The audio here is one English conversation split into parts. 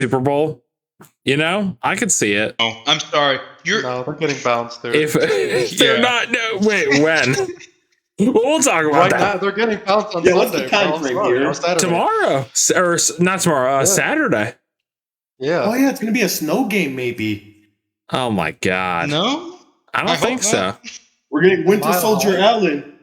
Super Bowl. You know, I could see it. Oh, I'm sorry. No, they're getting bounced. If they're not, no, wait, when? We'll talk about Right that. now, they're getting bounced on Yeah, what's Sunday. the time frame here? Tomorrow, or not tomorrow, Saturday. Yeah. Oh yeah, it's gonna be a snow game, maybe. Oh my God. No, I don't think so. We're getting Winter Mile Soldier High. Allen.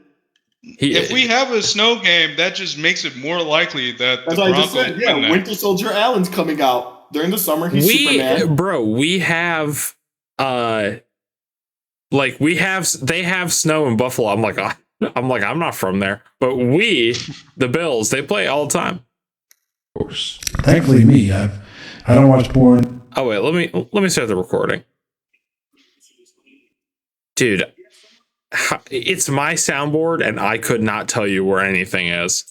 if we have a snow game, that just makes it more likely that That's the what I just Broncos said. Yeah, win that. Winter Soldier Allen's coming out during the summer. He's Superman. Bro, we have, they have snow in Buffalo. I'm like, I'm not from there, but the Bills, they play all the time. Of course. Thankfully, me, I don't watch porn. Oh wait, let me start the recording, dude. It's my soundboard, and I could not tell you where anything is.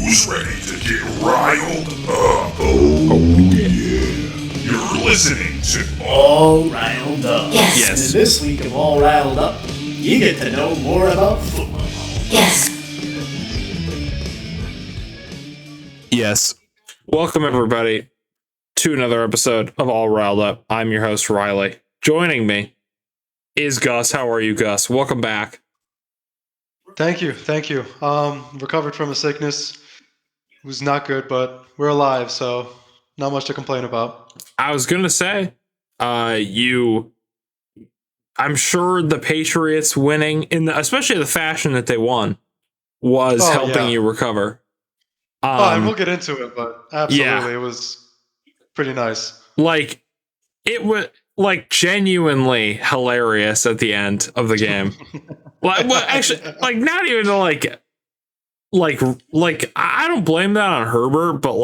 Who's ready to get riled up? Oh yeah. You're listening to All Riled Up. Yes. And this week of All Riled Up, you get to know more about football. Yes. Welcome everybody to another episode of All Riled Up. I'm your host Riley. Joining me is Gus. How are you, Gus? Welcome back. Thank you. Recovered from a sickness. It was not good, but we're alive, so not much to complain about. I was gonna say, I'm sure the Patriots winning especially the fashion that they won was helping you recover. And we'll get into it, but absolutely, yeah. It was pretty nice. Like, it was genuinely hilarious at the end of the game. Actually, not even like I don't blame that on Herbert, but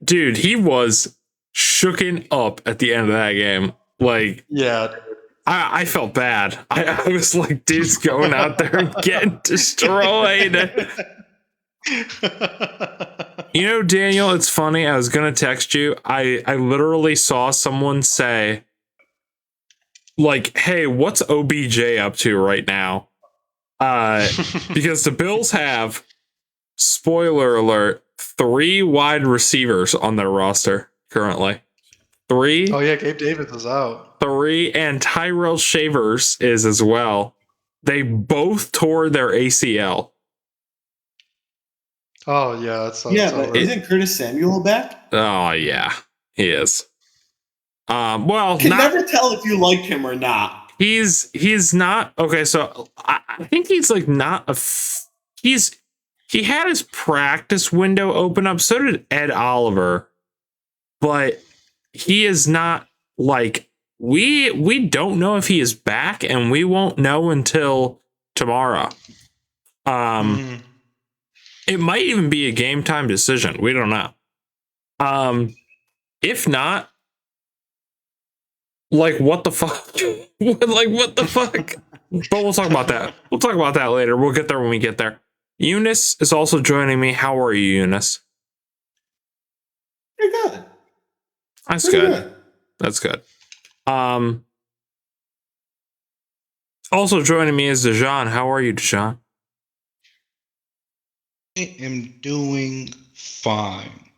he was shooken up at the end of that game. Yeah. I felt bad. I was like, dude's going out there and getting destroyed. You know, Daniel, it's funny. I was going to text you. I literally saw someone say, hey, what's OBJ up to right now? Because the Bills have, spoiler alert, 3 wide receivers on their roster currently. 3. Oh, yeah, Gabe Davis is out. 3, and Tyrell Shavers is as well. They both tore their ACL. Oh, yeah. But isn't Curtis Samuel back? Oh, yeah, he is. Well, can never tell if you liked him or not. He's not okay. So I think he's not he had his practice window open up. So did Ed Oliver, but he is not we don't know if he is back, and we won't know until tomorrow. It might even be a game time decision. We don't know. If not, what the fuck? What the fuck? But we'll talk about that. We'll talk about that later. We'll get there when we get there. Eunice is also joining me. How are you, Eunice? Pretty good. That's good. That's good. Also joining me is Dejan. How are you, Dejan? I am doing fine.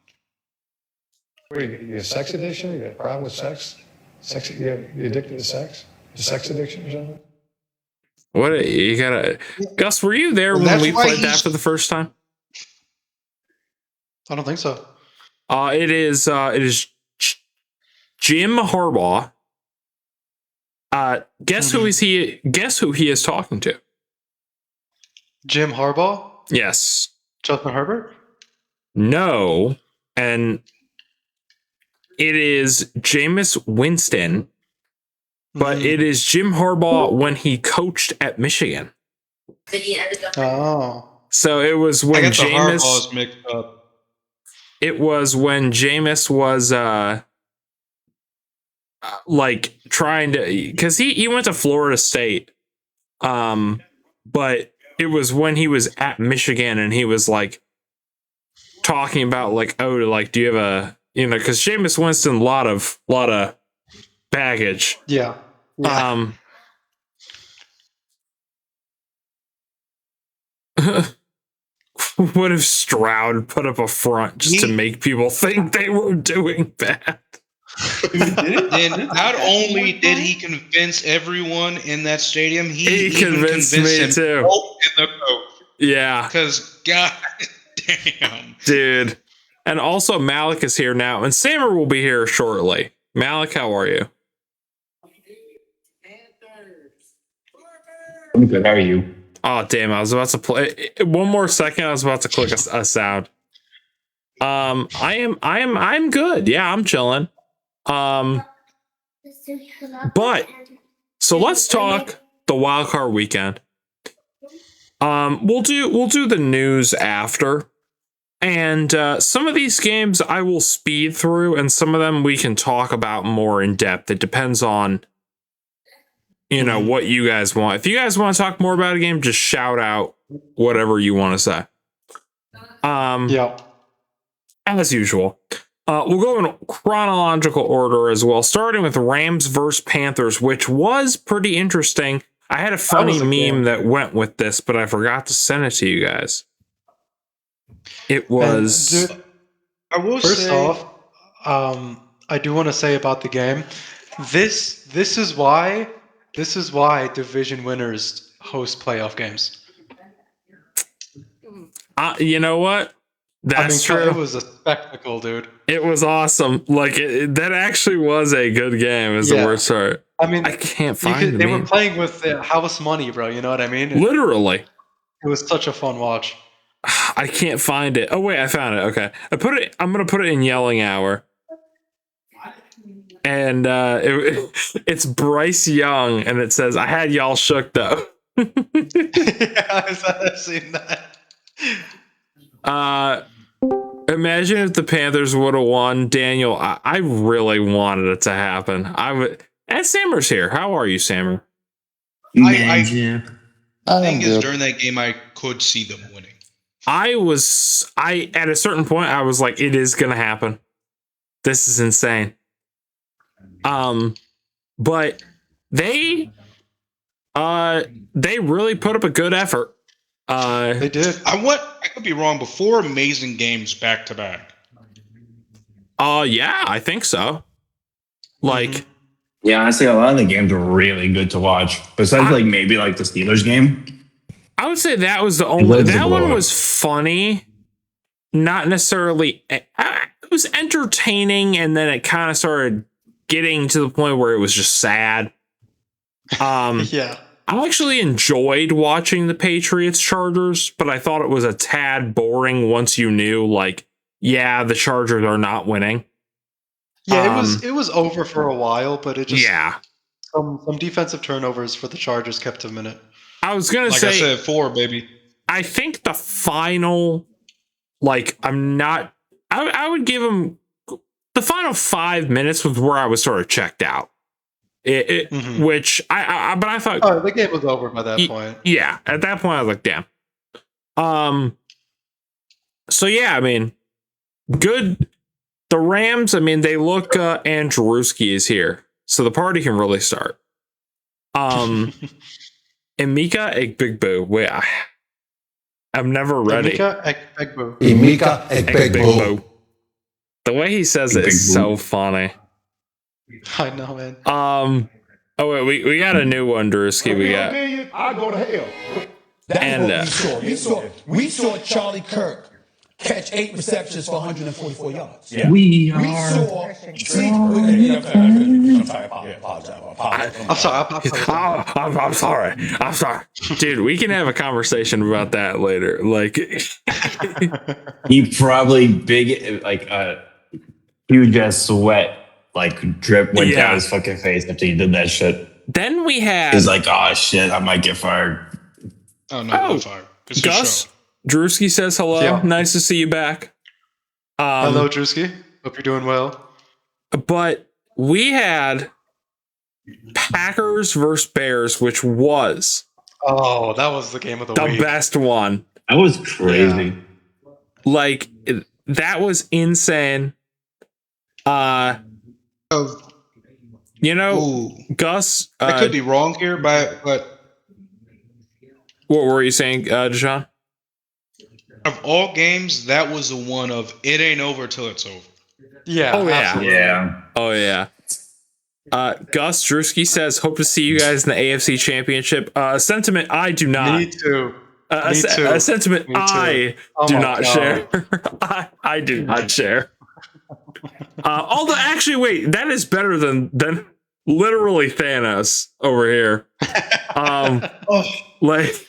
Wait, you have sex addiction? You got a problem with sex? You addicted to sex? A sex addiction or something? What you gotta, Gus? Were you there when we played that for the first time? I don't think so. It is Jim Harbaugh. Guess who is he? Guess who he is talking to? Jim Harbaugh? Yes. Justin Herbert? No, and it is Jameis Winston, but it is Jim Harbaugh when he coached at Michigan. Oh. So it was when Jameis mixed up. It was when Jameis was trying to, because he went to Florida State, but it was when he was at Michigan and he was talking about do you have a, because Jameis Winston, a lot of baggage. Yeah. What if Stroud put up a front just to make people think they were doing bad? Then not only did he convince everyone in that stadium, he even convinced me himself too. in the coach. Yeah. Because, god damn. Dude. And also, Malik is here now, and Samer will be here shortly. Malik, how are you? I'm good. How are you? Oh, damn. I was about to play. One more second. I was about to click a sound. I'm good. Yeah, I'm chilling. But so let's talk the wildcard weekend. We'll do the news after, and some of these games I will speed through, and some of them we can talk about more in depth. It depends on what you guys want. If you guys want to talk more about a game, just shout out whatever you want to say. Yeah. As usual. We'll go in chronological order as well, starting with Rams versus Panthers, which was pretty interesting. I had a funny meme that went with this, but I forgot to send it to you guys. It was... I will First off, I do want to say about the game, this is why division winners host playoff games. You know what? That's true. It was a spectacle, dude. It was awesome. Like that actually was a good game. Is the worst part. I mean, I can't find they were playing with house money, bro. You know what I mean? Literally. It was such a fun watch. I can't find it. Oh wait, I found it. Okay, I'm gonna put it in yelling hour. And it's Bryce Young, and it says, "I had y'all shook though." I've seen that. Imagine if the Panthers would have won, Daniel. I really wanted it to happen. I would. And Samer's here. How are you, Samer? I think during that game I could see them winning. At a certain point I was like, it is gonna happen. This is insane. But they really put up a good effort. They did. I could be wrong, but 4 amazing games back to back. Yeah, I think so. Like, yeah, honestly, a lot of the games were really good to watch. Besides, maybe the Steelers game. I would say that was the only. That one was funny, not necessarily. It was entertaining, and then it kind of started getting to the point where it was just sad. Yeah. I actually enjoyed watching the Patriots Chargers, but I thought it was a tad boring once you knew, the Chargers are not winning. Yeah, it was over for a while, but it just some defensive turnovers for the Chargers kept them in it. I was gonna say, I said 4, baby. I think the final, I would give them the final 5 minutes was where I was sort of checked out. Which but I thought the game was over by that point. Yeah, at that point I was like, damn. So yeah, I mean, good. The Rams, I mean, they look and Drewski is here, so the party can really start. Emeka Egbigboo. Wait, I'm never ready. Emeka Egbigboo. Emeka Egbigboo. The way he says it is so funny. I know, man. Oh wait, we got a new one, Drewski. We got. I go to hell. That's what we saw. We saw Charlie Kirk catch 8 receptions for 144 yards. Yeah. We saw. I'm sorry. Dude, we can have a conversation about that later. He probably huge ass sweat drip went down his fucking face after he did that shit. Then we had. He's like, oh shit, I might get fired. Oh no, I'm fired. It's Gus Drewski says hello. Yeah. Nice to see you back. Hello, Drewski. Hope you're doing well. But we had Packers versus Bears, which was that was the game of the week. The best one. That was crazy. Yeah. That was insane. Gus. I could be wrong here, but what were you saying, Deshaun? of all games, that was the one of it ain't over till it's over. Yeah. Oh, yeah. Absolutely. Yeah. Oh yeah. Gus Drewski says, "Hope to see you guys in the AFC Championship." Sentiment I do not. Me too. A Me too. a sentiment Me too. I Oh do my not God. share. I do not share. Although, actually, wait, that is better than literally Thanos over here. Like,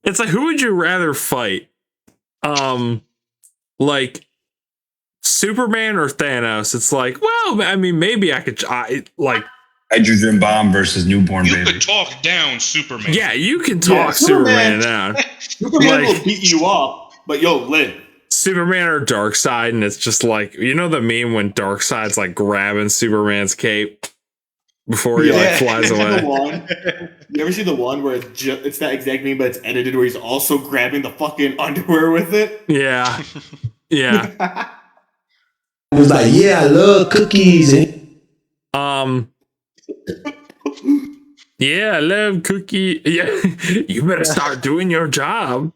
it's like, who would you rather fight? Like Superman or Thanos? It's like, well, I mean, maybe I could, like. Hydrogen bomb versus newborn You baby. could talk down Superman. Yeah, you can talk Superman down. Superman will beat you up, but you'll live. Superman or Darkseid, and it's just like, you know the meme when Darkseid's like grabbing Superman's cape before he like flies away. You ever see the one where it's that exact meme, but it's edited where he's also grabbing the fucking underwear with it? Yeah, yeah. I was like, yeah, I love cookies. Yeah, I love cookie. Yeah, you better start doing your job.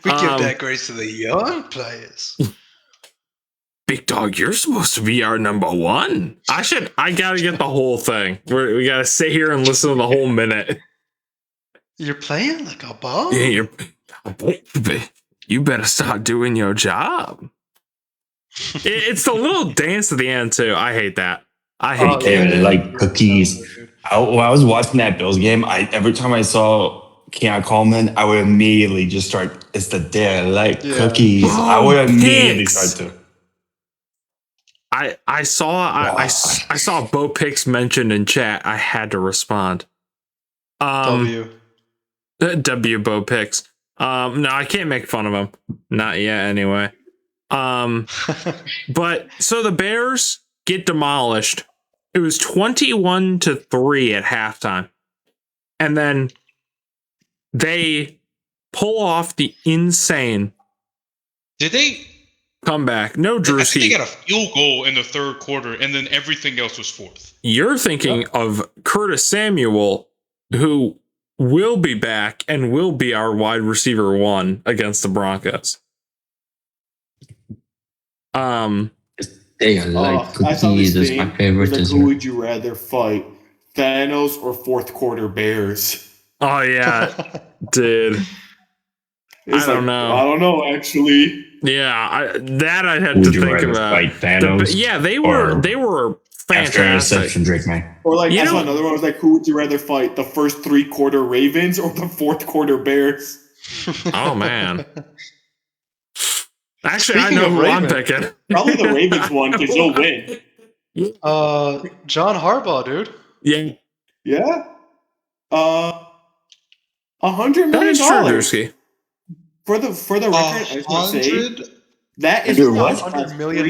We give that grace to the young players. Big dog, you're supposed to be our number one. I gotta get the whole thing. We gotta sit here and listen to the whole minute. You're playing like a ball. Yeah, you better start doing your job. It's the little dance at the end too. I hate that. I hate They like cookies. When I was watching that Bills game, every time I saw Keon Coleman, I would immediately just start. It's the day I like cookies. I would immediately start to. I saw Bo Picks mentioned in chat. I had to respond. W Bo Picks. No, I can't make fun of him. Not yet, anyway. But so the Bears get demolished. It was 21-3 at halftime. And then they pull off the insane. Did they comeback? No, Drewski. I think they got a field goal in the third quarter, and then everything else was fourth. You're thinking of Curtis Samuel, who will be back and will be our wide receiver 1 against the Broncos. They like cookies. That's my favorite like, dessert. who would you rather fight, Thanos or fourth quarter Bears? Oh yeah, dude. I don't know. I don't know, actually. Yeah, I had to think about. Fight Thanos? They were fantastic. Drake May. Or like, I saw another one was like, who would you rather fight, the first 3-quarter Ravens or the fourth quarter Bears? Oh man. Actually, I know who I'm picking. Probably the Ravens one, because you'll win. John Harbaugh, dude. Yeah. Yeah. $100 million. For the record, I just want to say that is $100 million.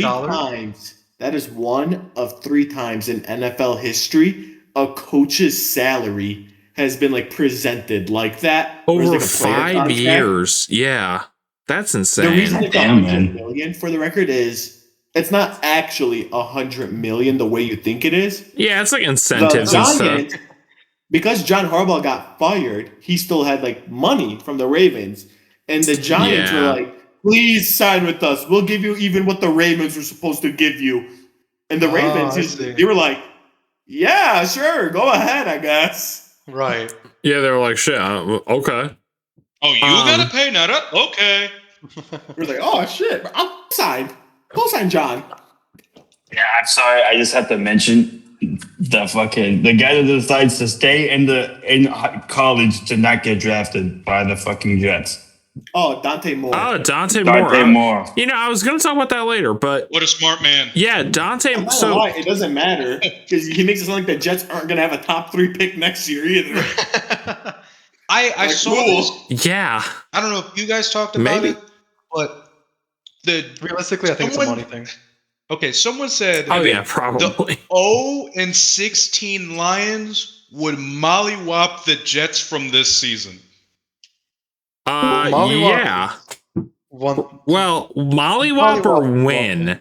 That is one of 3 times in NFL history a coach's salary has been like presented like that over like 5 years. Yeah, that's insane. The reason it's $100 million, for the record, is it's not actually $100 million the way you think it is. Yeah, it's like incentives and stuff. Because John Harbaugh got fired, he still had like money from the Ravens, and the Giants were like, "Please sign with us. We'll give you even what the Ravens were supposed to give you." And the Ravens, they were like, "Yeah, sure, go ahead, I guess." Right. Yeah, they were like, "Shit, okay." Oh, you gotta pay now? Okay. We're like, "Oh shit, I'll sign. Go sign John." Yeah, I'm sorry. I just have to mention the guy that decides to stay in college to not get drafted by the fucking Jets. Oh, Dante Moore. Oh, Dante Moore. You know, I was going to talk about that later, but what a smart man. Yeah, Dante. It doesn't matter because he makes it sound like the Jets aren't going to have a top 3 pick next year either. I saw this. Yeah. I don't know if you guys talked about it, but realistically, I think it's a money thing. Okay, someone said, probably. The 0-16 Lions would mollywop the Jets from this season. Yeah. Well, mollywop or win?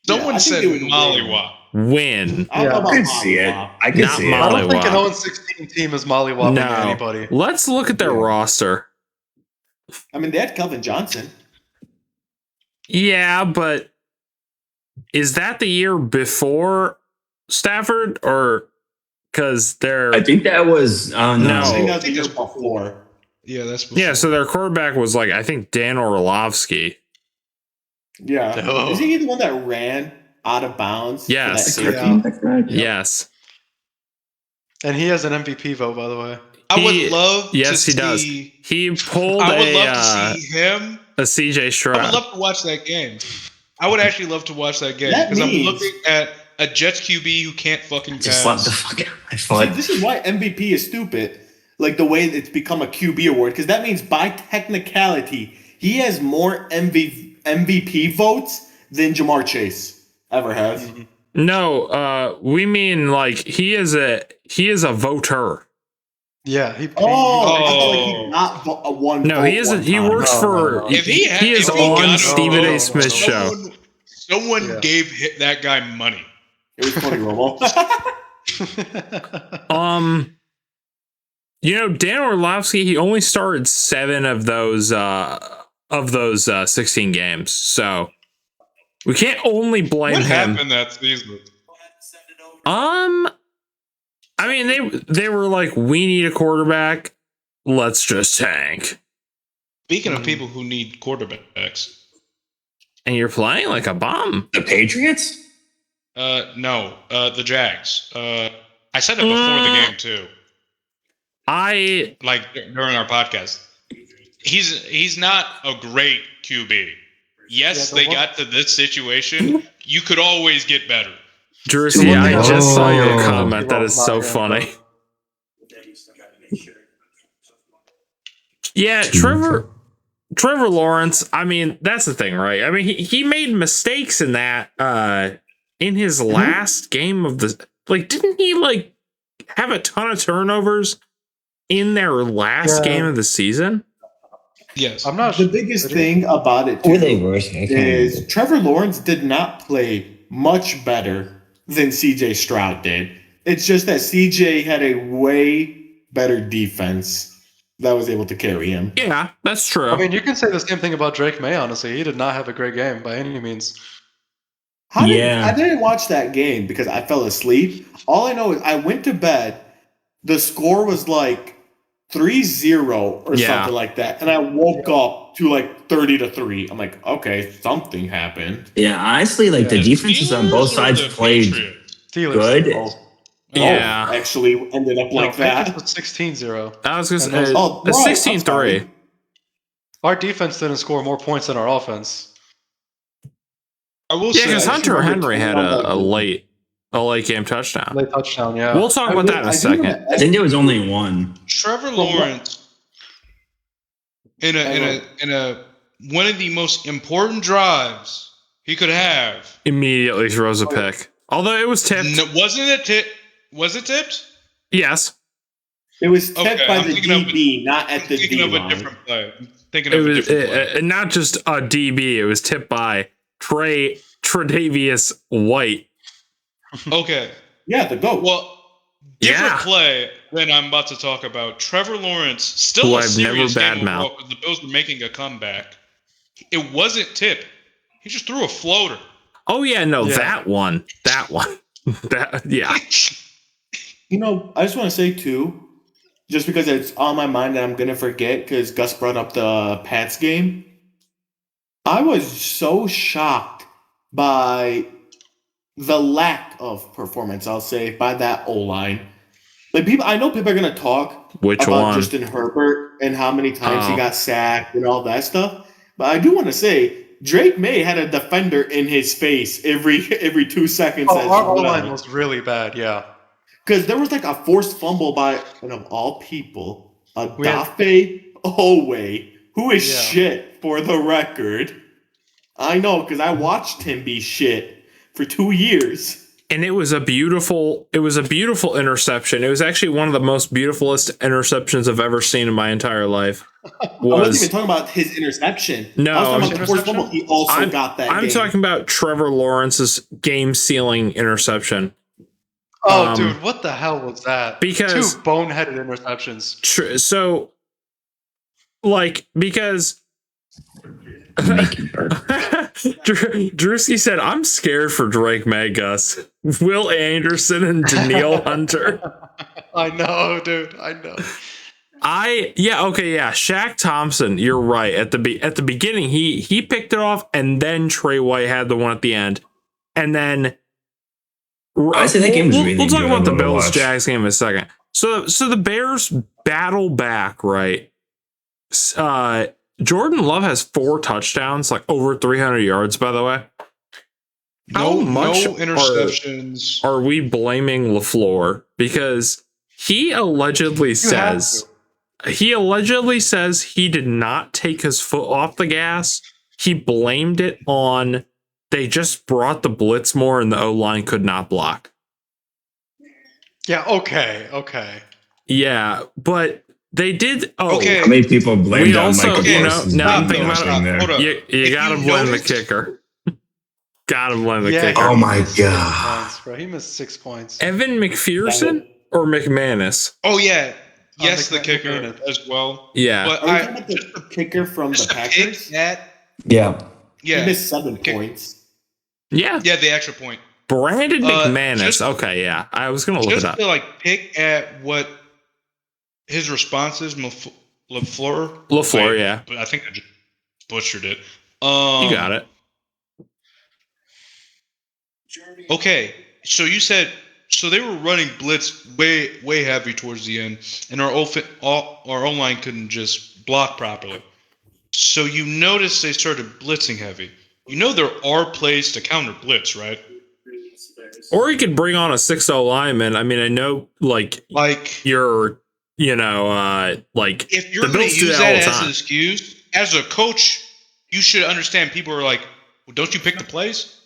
Someone said mollywop. Win. I could see it. I could see it. I don't think an 0-16 team is mollywopping anybody. Let's look at their roster. I mean, they had Kelvin Johnson. Yeah, but is that the year before Stafford or because they're? I think that was No. I think that was the year before. Yeah, that's before. Yeah, so their quarterback was like I think Dan Orlovsky. Yeah, Oh. Isn't he the one that ran out of bounds? Yes. For that safety? Yes. And he has an MVP vote, by the way. I would love Yes, to he does. see. He pulled I would love to see him. a CJ Stroud. I would love to watch that game. I would actually love to watch that game That because I'm means- looking at a Jets QB who can't fucking Just slapped the pass. fuck out of my See, foot. this is why MVP is stupid. Like the way it's become a QB award, because that means by technicality, he has more MVP votes than Jamar Chase ever has. No, we mean like he is a voter. Yeah. I thought like he not a one. No, he isn't. He works for. If he had, he is if he on got a Stephen A. vote, Smith's show. Someone gave that guy money. It was Tony Romo. Dan Orlovsky, he only started 7 of those 16 games. So we can't only blame What him. happened that season? I mean they were like, we need a quarterback. Let's just tank. Speaking of people who need quarterbacks, And you're playing like a bum. The Patriots? no, the Jags. I said it before the game too. Like during our podcast, he's not a great QB. Yes, they got to this situation. You could always get better. Jersey, I just saw your comment. That is so funny. Yeah, Trevor Lawrence, I mean, that's the thing, right? I mean, he made mistakes in that in his last game of the didn't he like have a ton of turnovers in their last game of the season? Yes. I'm not The biggest thing about it Or they were. is Trevor Lawrence did not play much better than CJ Stroud did. It's just that CJ had a way better defense that was able to carry him. Yeah, that's true. I mean, you can say the same thing about Drake May, honestly. He did not have a great game by any means. I didn't watch that game because I fell asleep. All I know is I went to bed. The score was like 3-0 or something like that. And I woke up to like 30-3. I'm like, okay, something happened. Yeah, honestly, the defenses on both sides played good. Yeah. Actually ended up like that. It was 16-0. I was going to say 16-3. Our defense didn't score more points than our offense. I will Yeah, say, because Hunter Henry had a late game touchdown. Late touchdown, yeah. We'll talk about that in a second. I think there was only one. Trevor Lawrence in a one of the most important drives he could have Immediately throws a pick. Although it was tipped. No, wasn't it tipped? Was it tipped? Yes. It was tipped by I'm the thinking of DB, not at the Thinking D of a line. different play. I'm thinking of a different play. Not just a DB. It was tipped by Tre'Davious White. Okay. Yeah, the GOAT. Well, different play than I'm about to talk about. Trevor Lawrence, still Who a I've serious never game badmouthed. overall because the Bills were making a comeback. It wasn't tipped. He just threw a floater. Oh yeah, that one. Yeah. You know, I just want to say too, just because it's on my mind that I'm gonna forget because Gus brought up the Pats game. I was so shocked by the lack of performance, I'll say, by that O-line. I know people are gonna talk about one? Justin Herbert and how many times he got sacked and all that stuff. But I do want to say Drake May had a defender in his face every 2 seconds. Our O-line was really bad, yeah. Because there was like a forced fumble by, and of all people, Adafe Owe, who is shit for the record. I know, because I watched him be shit for 2 years. And it was a beautiful interception. It was actually one of the most beautifulest interceptions I've ever seen in my entire life. I wasn't even talking about his interception. No, I was talking about the forced fumble. He also got that. I'm talking about Trevor Lawrence's game-sealing interception. Oh, dude, what the hell was that? Because 2 boneheaded interceptions. So like, because Drewski said, I'm scared for Drake May, Gus. Will Anderson and Daniil Hunter. I know, dude. I know. Shaq Thompson, you're right. At the beginning, he picked it off, and then Trey White had the one at the end. And then I say that game was really we'll talk good. about the Bills Jags game in a second. So the Bears battle back, right? Jordan Love has 4 touchdowns, like over 300 yards, by the way. How much no interceptions. Are we blaming LaFleur? Because he allegedly says he did not take his foot off the gas. He blamed it on they just brought the blitz more and the O-line could not block. Yeah, okay. Yeah, but they did. Okay. How many people blame that also, Michael Parsons? Now I'm being thinking about it. You gotta blame the kicker. Gotta blame the kicker. Oh my god. Points, bro. He missed 6 points. Evan McPherson or McManus? Oh yeah. Yes, the kicker as well. Yeah. But Are you talking about the kicker from the Packers? Yeah. He missed 7 points. Yeah. Yeah, the extra point. Brandon McManus. Okay, yeah. I was gonna look it up. Just to like pick at what his response is, LaFleur, yeah. But I think I just butchered it. You got it. Okay, so you said they were running blitz way heavy towards the end, and our O-line couldn't just block properly. So you notice they started blitzing heavy. You know there are plays to counter blitz, right? Or you could bring on a 6-0 lineman. I mean, I know, like you're, like if you're going to use that as an excuse, as a coach, you should understand. People are like, well, "Don't you pick the plays?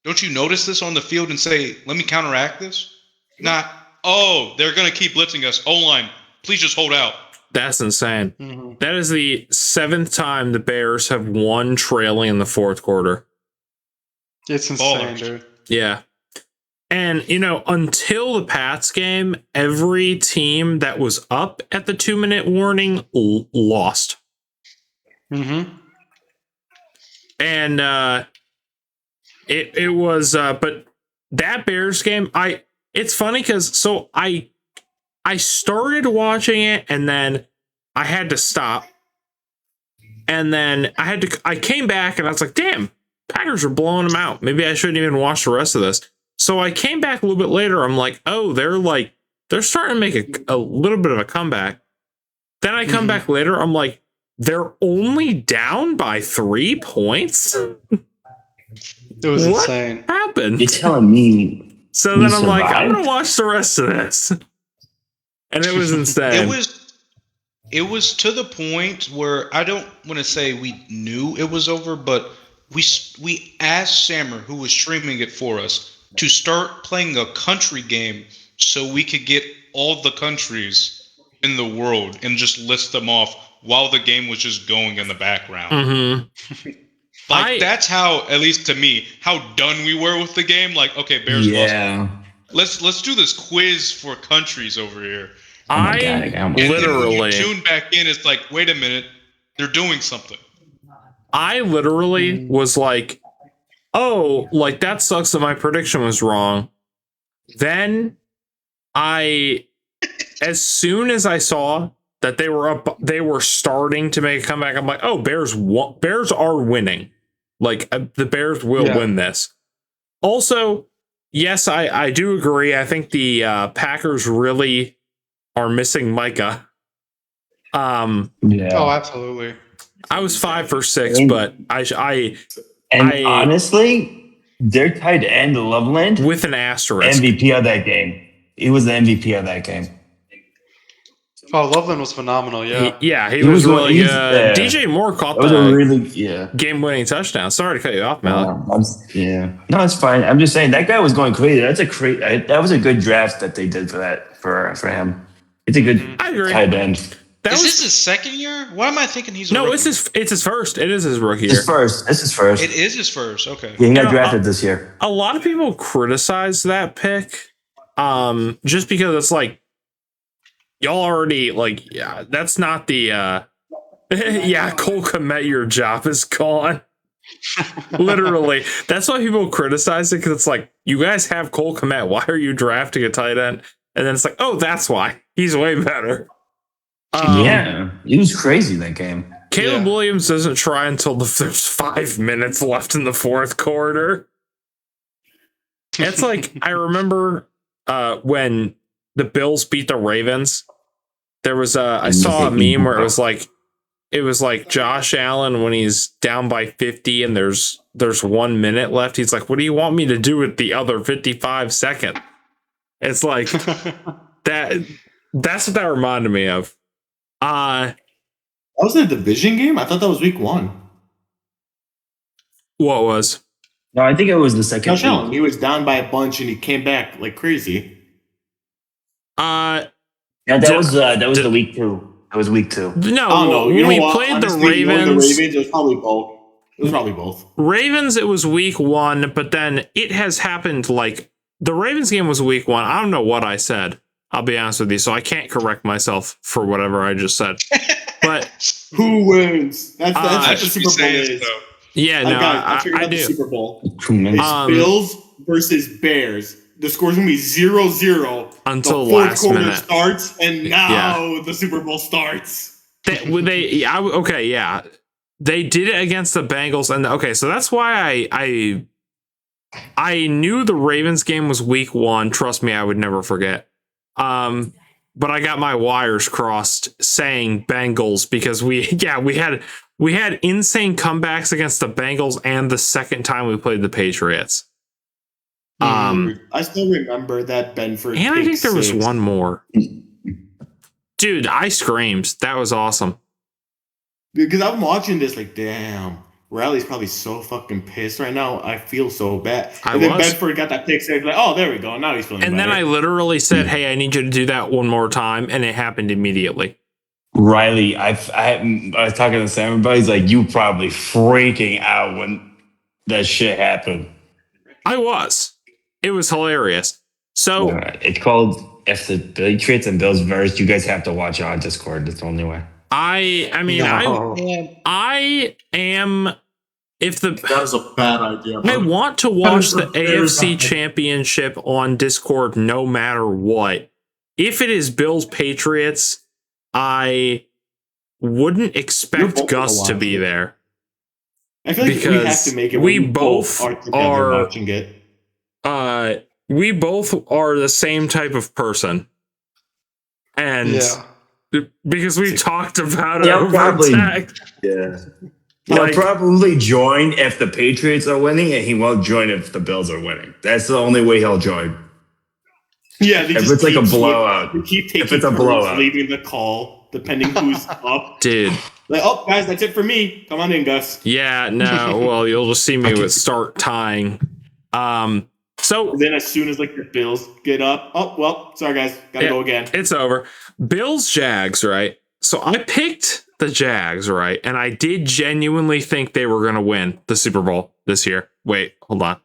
Don't you notice this on the field and say, let me counteract this?" Not, "Oh, they're going to keep blitzing us. O-line, please just hold out." That's insane. Mm-hmm. That is the 7th time the Bears have won trailing in the 4th quarter. It's insane, dude. Yeah. And, until the Pats game, every team that was up at the 2-minute warning lost. Mm-hmm. And it was, but that Bears game, it's funny because I started watching it and then I had to stop. And then I came back and I was like, damn, Packers are blowing them out. Maybe I shouldn't even watch the rest of this. So I came back a little bit later. I'm like, oh, they're starting to make a little bit of a comeback. Then I come back later. I'm like, they're only down by 3 points. It was insane. What happened? You're telling me. So then I'm like, I'm going to watch the rest of this. And it was insane. It was to the point where I don't want to say we knew it was over, but we asked Sammer, who was streaming it for us, to start playing a country game so we could get all the countries in the world and just list them off while the game was just going in the background. Mm-hmm. That's how, at least to me, how done we were with the game. Like, okay, Bears lost. Let's do this quiz for countries over here. Literally tuned back in. It's like, wait a minute, they're doing something. I literally was like, oh, like that sucks that my prediction was wrong. Then as soon as I saw that they were up, they were starting to make a comeback. I'm like, oh, Bears are winning. Like the Bears will win this. Also, yes, I do agree. I think the Packers really are missing Micah. Oh, absolutely. I was 5 for 6, but I honestly, their tight end Loveland with an asterisk MVP of that game. He was the MVP of that game. Oh, Loveland was phenomenal. Yeah, he was really good. DJ Moore caught the game-winning touchdown. Sorry to cut you off, Mel. No, it's fine. I'm just saying that guy was going crazy. That was a good draft that they did for him. It's a good tight end. Is this his second year? Why am I thinking he's a rookie? It's his first. It is his rookie year. It's his first. It is his first. Okay. Yeah, he got drafted this year. A lot of people criticize that pick just because it's like, y'all already, like, that's not the Yeah, Cole Kmet, your job is gone. Literally. That's why people criticize it, because it's like, you guys have Cole Kmet. Why are you drafting a tight end? And then it's like, oh, that's why. He's way better. Yeah, he was crazy that game. Caleb Williams doesn't try until there's 5 minutes left in the fourth quarter. It's like, I remember when the Bills beat the Ravens, there was I saw a meme where it was like Josh Allen when he's down by 50 and there's 1 minute left. He's like, what do you want me to do with the other 55 seconds? It's like that's what that reminded me of. That was a division game? I thought that was week 1. What was? No, I think it was the second. Josh Allen, he was down by a bunch and he came back like crazy. Yeah, that was the week 2. That was week 2. No, when we played the Ravens. It was probably both. It was probably both. Ravens, it was week 1, but then it has happened like the Ravens game was week 1. I don't know what I said. I'll be honest with you, so I can't correct myself for whatever I just said. But who wins? That's what the Super Bowl is. Yeah, no, I figured out do. the Super Bowl. It's Bills versus Bears. The score's gonna be 0-0 until the fourth last quarter minute starts, and now the Super Bowl starts. They did it against the Bengals, and okay, so that's why I knew the Ravens game was week 1. Trust me, I would never forget. But I got my wires crossed saying Bengals because we had insane comebacks against the Bengals and the second time we played the Patriots. I still remember that Benford. And I think there was one more. Dude, I screamed. That was awesome. Because I'm watching this like, damn, Riley's probably so fucking pissed right now. I feel so bad. And then Benford got that pick six, like, oh, there we go. Now he's feeling better. And then I literally said, hey, I need you to do that one more time. And it happened immediately. Riley, I was talking to Sam, but he's like, you probably freaking out when that shit happened. I was. It was hilarious. So it's called if the Patriots and Bills verse. You guys have to watch it on Discord. That's the only way. I am. If the that was a bad idea. I want to watch the AFC Championship on Discord no matter what. If it is Bills Patriots, I wouldn't expect Gus to be there. I feel like we have to make it. We both are watching it. We both are the same type of person, and because we talked about it over text. Yeah. He'll probably join if the Patriots are winning, and he won't join if the Bills are winning. That's the only way he'll join. Yeah, if it's like a blowout. If it's a blowout, leaving the call, depending who's up. Dude. Like, oh, guys, that's it for me. Come on in, Gus. Yeah, no, well, you'll just see me with start tying. So and then as soon as like the Bills get up, oh, well, sorry, guys, gotta go again. It's over. Bills, Jags, right? So I picked the Jags, right? And I did genuinely think they were going to win the Super Bowl this year. Wait, hold on.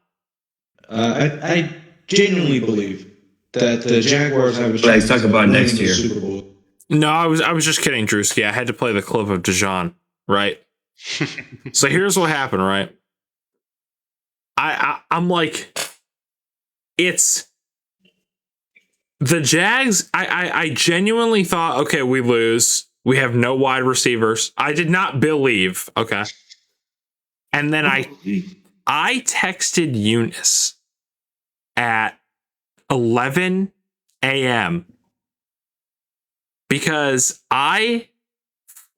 I genuinely believe that the Jaguars have a chance. Let's talk about next year. Super Bowl. No, I was just kidding, Drewski. I had to play the clip of Dijon, right? So here's what happened, right? I'm like, it's the Jags. I genuinely thought, okay, we lose. We have no wide receivers. I did not believe. Okay. And then I texted Eunice at 11 a.m. because I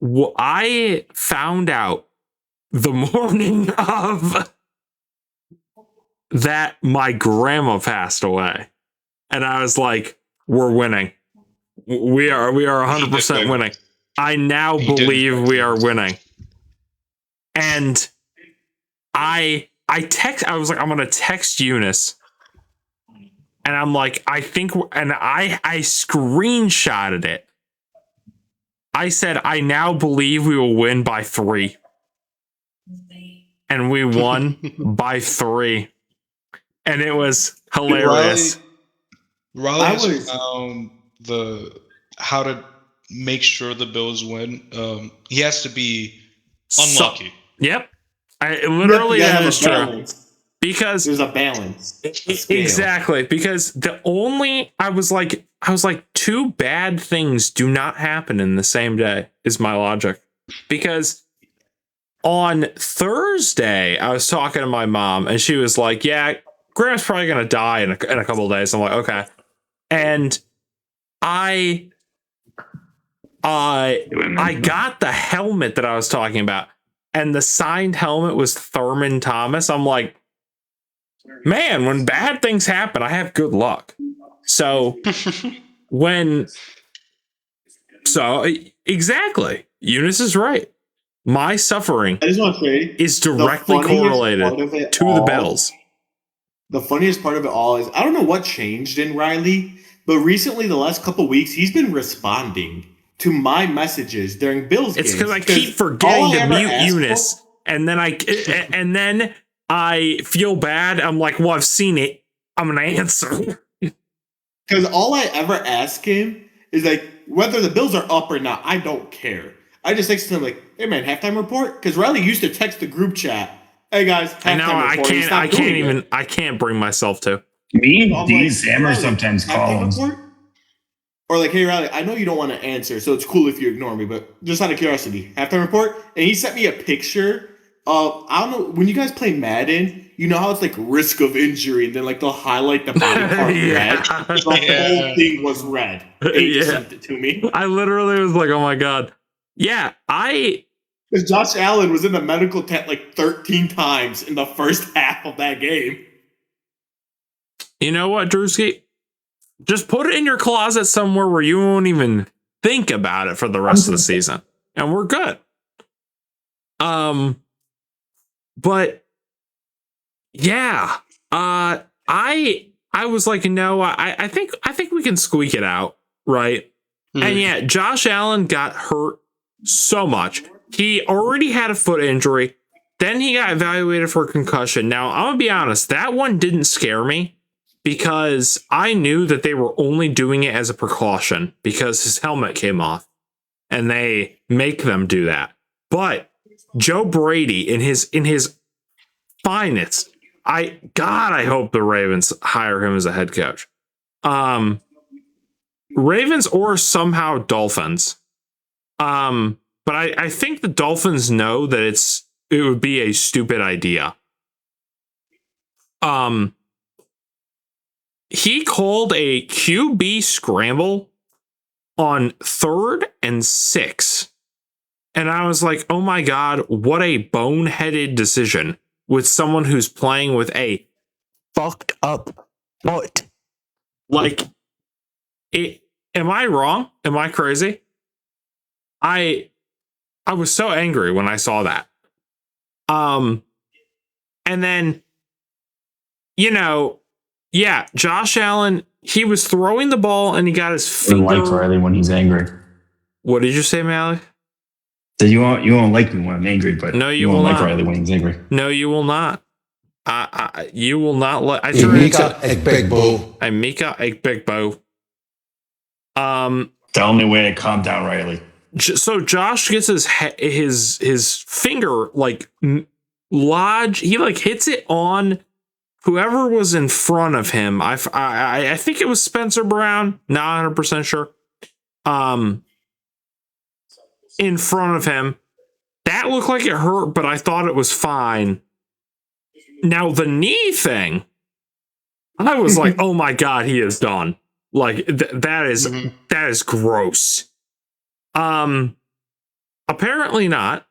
found out the morning of that my grandma passed away. And I was like, we're winning. We are 100% winning. I now believe we are winning. And I was like, I'm going to text Eunice. And I'm like, I think, and I screenshotted it. I said, I now believe we will win by 3. And we won by 3. And it was hilarious. Riley found how to make sure the Bills win, he has to be unlucky. Yep. Literally, that is true. Because there's a balance. Exactly. Because I was like, two bad things do not happen in the same day, is my logic. Because on Thursday, I was talking to my mom, and she was like, yeah, Graham's probably going to die in a couple of days. I'm like, okay. And I got the helmet that I was talking about, and the signed helmet was Thurman Thomas. I'm like, man, when bad things happen, I have good luck. So exactly, Eunice is right. My suffering is directly correlated to the Bills. The funniest part of it all is I don't know what changed in Riley, but recently, the last couple of weeks, he's been responding to my messages during Bills games. It's because I keep forgetting to mute Eunice, and then I feel bad. I'm like, well, I've seen it. I'm gonna answer. Because all I ever ask him is like whether the Bills are up or not. I don't care. I just text him like, "Hey man, halftime report." Because Riley used to text the group chat, "Hey guys, halftime report." I can't bring myself to. Me and D Sammer sometimes call him. Or like, "Hey Riley, I know you don't want to answer, so it's cool if you ignore me, but just out of curiosity, halftime report." And he sent me a picture of, I don't know, when you guys play Madden, you know how it's like risk of injury, and then like they'll highlight the body part red. The whole thing was red. He sent it to me. I literally was like, oh my god. Yeah, because Josh Allen was in the medical tent like 13 times in the first half of that game. You know what, Drewski? Just put it in your closet somewhere where you won't even think about it for the rest of the season, and we're good. But yeah, I was like, no, I think we can squeak it out, right? Mm-hmm. And yeah, Josh Allen got hurt so much. He already had a foot injury. Then he got evaluated for concussion. Now, I'm gonna be honest, that one didn't scare me because I knew that they were only doing it as a precaution because his helmet came off, and they make them do that. But Joe Brady in his finest, I hope the Ravens hire him as a head coach. Ravens or somehow Dolphins. But I think the Dolphins know that it would be a stupid idea. He called a QB scramble on 3rd and 6. And I was like, oh my God, what a boneheaded decision with someone who's playing with a fucked up foot. Like, am I wrong? Am I crazy? I was so angry when I saw that. And then, yeah, Josh Allen, he was throwing the ball and he got his finger. I like Riley when he's angry. What did you say, Malik? So you won't like me when I'm angry, but no, you won't will like not. Riley when he's angry. No, you will not. You will not let. I Mika Ekpegbo. Mika Ekpegbo. The only way to calm down Riley. So Josh gets his finger like lodge. He like hits it on whoever was in front of him. I think it was Spencer Brown. Not 100% sure. In front of him. That looked like it hurt, but I thought it was fine. Now the knee thing, I was like, oh my God, he is done. Like that is gross. Apparently not.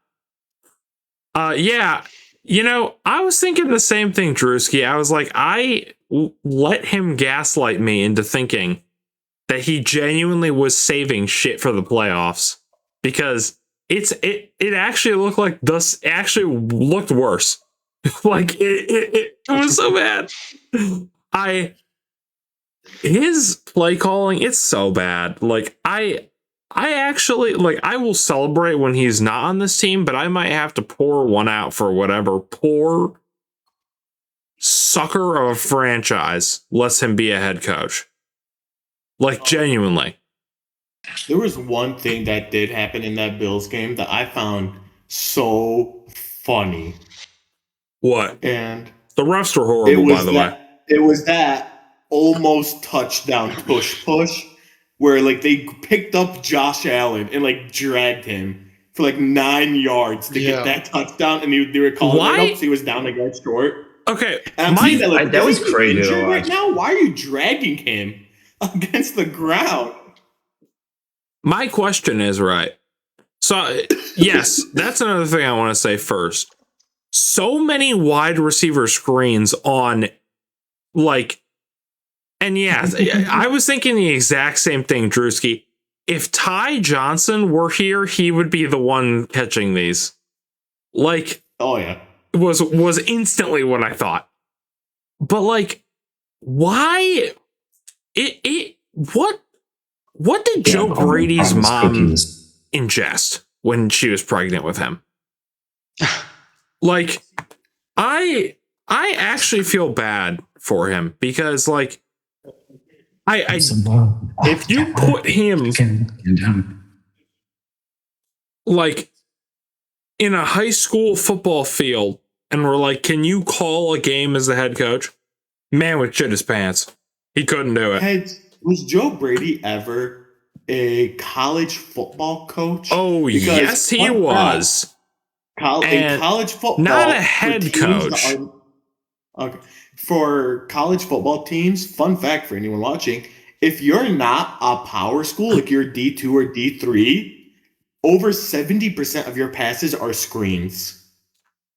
Yeah, I was thinking the same thing, Drewski. I was like, I let him gaslight me into thinking that he genuinely was saving shit for the playoffs because it actually looked like this actually looked worse. Like it was so bad. His play calling, it's so bad. Like I actually like I will celebrate when he's not on this team, but I might have to pour one out for whatever poor sucker of a franchise lets him be a head coach. Like genuinely. There was one thing that did happen in that Bills game that I found so funny. What? And the refs were horrible, by the way. It was that almost touchdown push where like they picked up Josh Allen and like dragged him for like 9 yards to get that touchdown, and they were calling it up because he was down a yard short. Okay, and I'm saying that, like, that was crazy right now. Why are you dragging him against the ground? My question is, right. So, yes, that's another thing I want to say first. So many wide receiver screens on, like, and yes, I was thinking the exact same thing, Drewski. If Ty Johnson were here, he would be the one catching these. Like, oh yeah, was instantly what I thought. But like, why? What did Joe Brady's mom ingest when she was pregnant with him? Like, I actually feel bad for him because, like, if you put him like in a high school football field and we're like, can you call a game as the head coach? Man would shit his pants. He couldn't do it. Was Joe Brady ever a college football coach? Oh, because yes, he was. In college football, not a head coach. Okay. For college football teams, fun fact for anyone watching, if you're not a power school, like you're D2 or D3, over 70% of your passes are screens.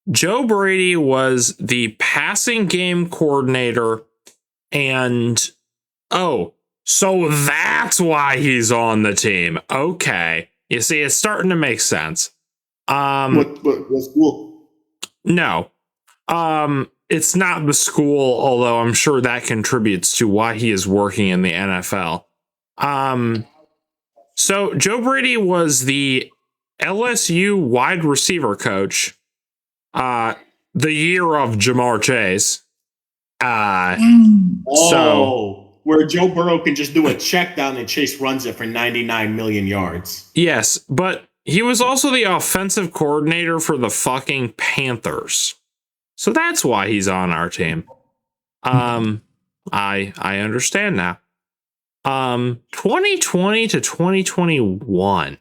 Joe Brady was the passing game coordinator, and so that's why he's on the team. Okay. You see, it's starting to make sense. What school? No. It's not the school, although I'm sure that contributes to why he is working in the NFL. So Joe Brady was the LSU wide receiver coach the year of Jamar Chase. Where Joe Burrow can just do a check down and Chase runs it for 99 million yards. Yes, but he was also the offensive coordinator for the fucking Panthers. So that's why he's on our team. I understand now. 2020 to 2021.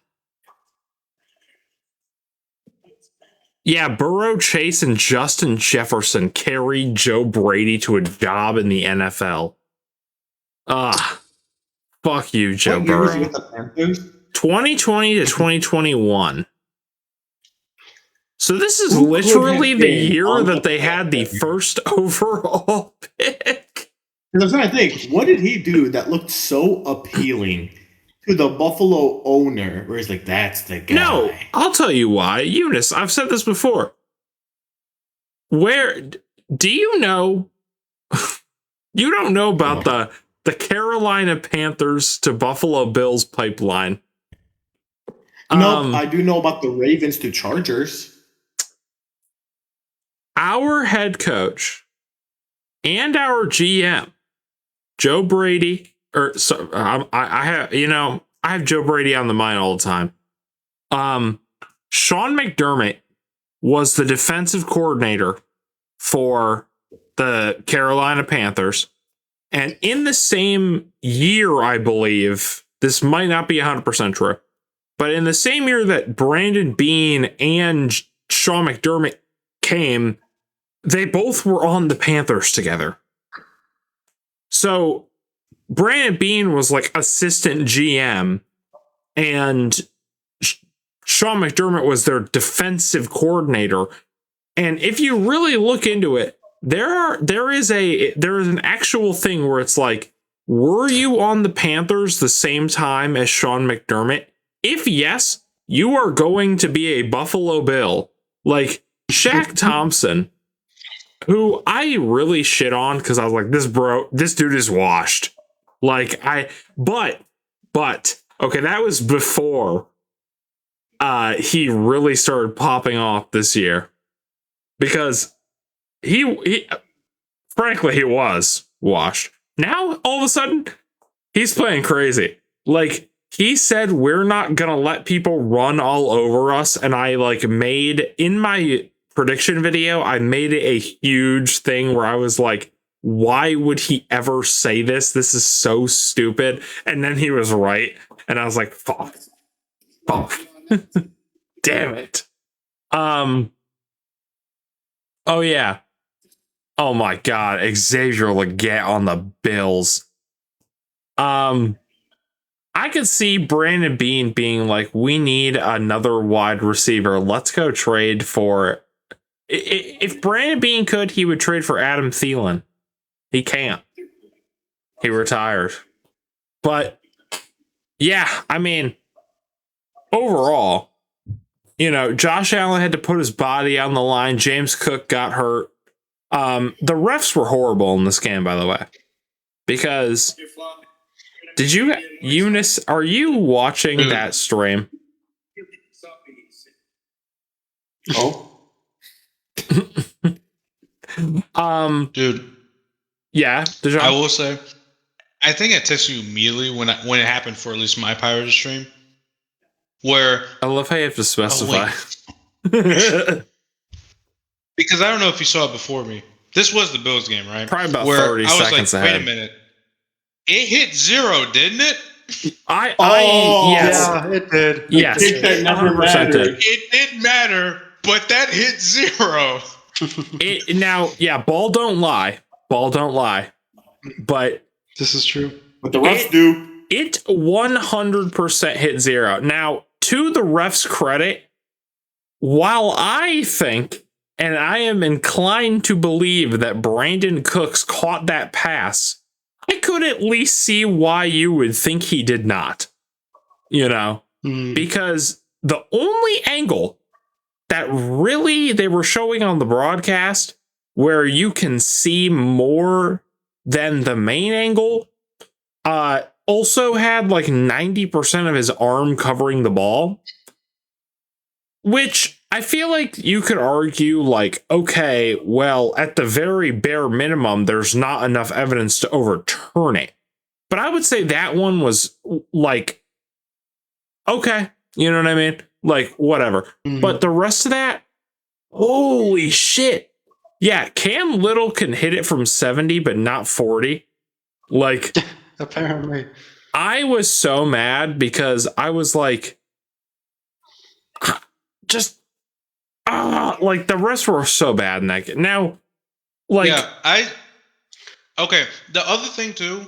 Yeah, Burrow, Chase, and Justin Jefferson carried Joe Brady to a job in the NFL. Fuck you, Joe Burrow. 2020 to 2021. So this is literally the year that they had the first overall pick. I was trying to think, what did he do that looked so appealing to the Buffalo owner, where he's like, that's the guy? No, I'll tell you why. Eunice, I've said this before. Where do you know? You don't know about the Carolina Panthers to Buffalo Bills pipeline. No, I do know about the Ravens to Chargers. Our head coach and our GM, Joe Brady, I have Joe Brady on the mind all the time. Sean McDermott was the defensive coordinator for the Carolina Panthers. And in the same year, I believe, this might not be 100% true, but in the same year that Brandon Beane and Sean McDermott came, they both were on the Panthers together. So Brandon Beane was like assistant GM, and Sean McDermott was their defensive coordinator. And if you really look into it, there is an actual thing where it's like, were you on the Panthers the same time as Sean McDermott? If yes, you are going to be a Buffalo Bill. Like Shaq Thompson, who I really shit on because I was like, this dude is washed. Like but okay, that was before he really started popping off this year, because he frankly, he was washed. Now all of a sudden he's playing crazy. Like he said we're not gonna let people run all over us, and I like made in my prediction video, I made it a huge thing where I was like, why would he ever say this? This is so stupid. And then he was right. And I was like, fuck. Damn it. Oh yeah. Oh my God. Xavier Legette on the Bills. I could see Brandon Beane being like, we need another wide receiver. Let's go trade for. If Brandon Beane could, he would trade for Adam Thielen. He can't. He retired. But yeah, I mean, overall, Josh Allen had to put his body on the line. James Cook got hurt. The refs were horrible in this game, by the way, because did you, Eunice, are you watching that stream? Oh, dude. Yeah, I will say, I think I texted you immediately when it happened for at least my Pirates stream. Where I love how you have to specify. Because I don't know if you saw it before me. This was the Bills game, right? Probably about where 30 seconds ahead. Wait a minute. It hit 0, didn't it? Yes. Yeah, it did. Yes. That never mattered. It did matter, but that hit 0. Ball don't lie. But this is true. But the refs do. It 100% hit 0. Now, to the refs' credit, while I think, and I am inclined to believe that Brandon Cooks caught that pass, I could at least see why you would think he did not. Because the only angle that really they were showing on the broadcast where you can see more than the main angle also had like 90% of his arm covering the ball, which I feel like you could argue like, okay, well, at the very bare minimum, there's not enough evidence to overturn it. But I would say that one was like, okay, you know what I mean? Like, whatever. Mm-hmm. But the rest of that, holy shit. Yeah, Cam Little can hit it from 70, but not 40. Like, apparently. I was so mad because I was like, like the rest were so bad in that game. Now, like, yeah, okay. The other thing too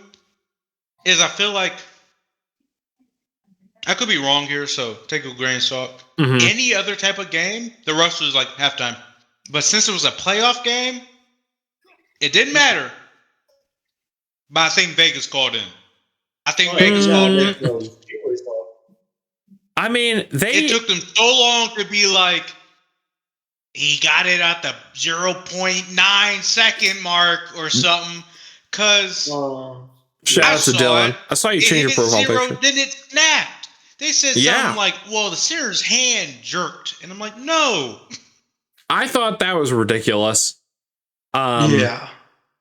is I feel like I could be wrong here, so take a grain of salt. Mm-hmm. Any other type of game, the rest was like halftime. But since it was a playoff game, it didn't matter. But I think Vegas called in. Vegas called in. I mean, it took them so long to be like, he got it at the 0.9 second mark or something. Because shout out to Dylan. I saw you change your profile picture. Then it snapped. They said something like, well, the center's hand jerked. And I'm like, no. I thought that was ridiculous. Yeah.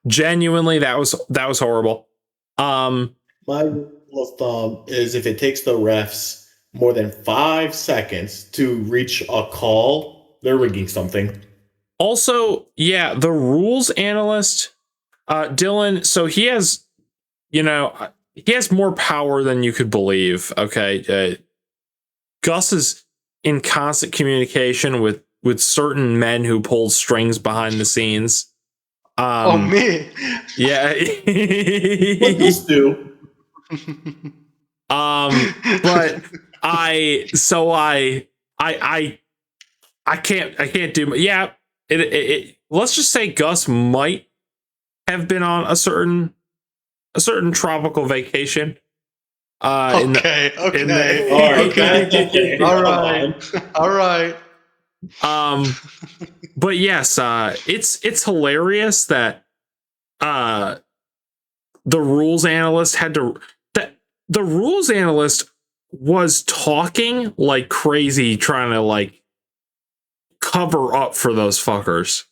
Genuinely, that was horrible. My rule of thumb is if it takes the refs more than 5 seconds to reach a call, they're rigging something. Also, yeah, the rules analyst, Dylan, so he has, he has more power than you could believe. Okay. Gus is in constant communication with certain men who pull strings behind the scenes. Me. What Yeah. does do? But I can't do. Yeah. Let's just say Gus might have been on a certain tropical vacation. Okay. All right. But yes, it's hilarious that the rules analyst the rules analyst was talking like crazy, trying to like cover up for those fuckers.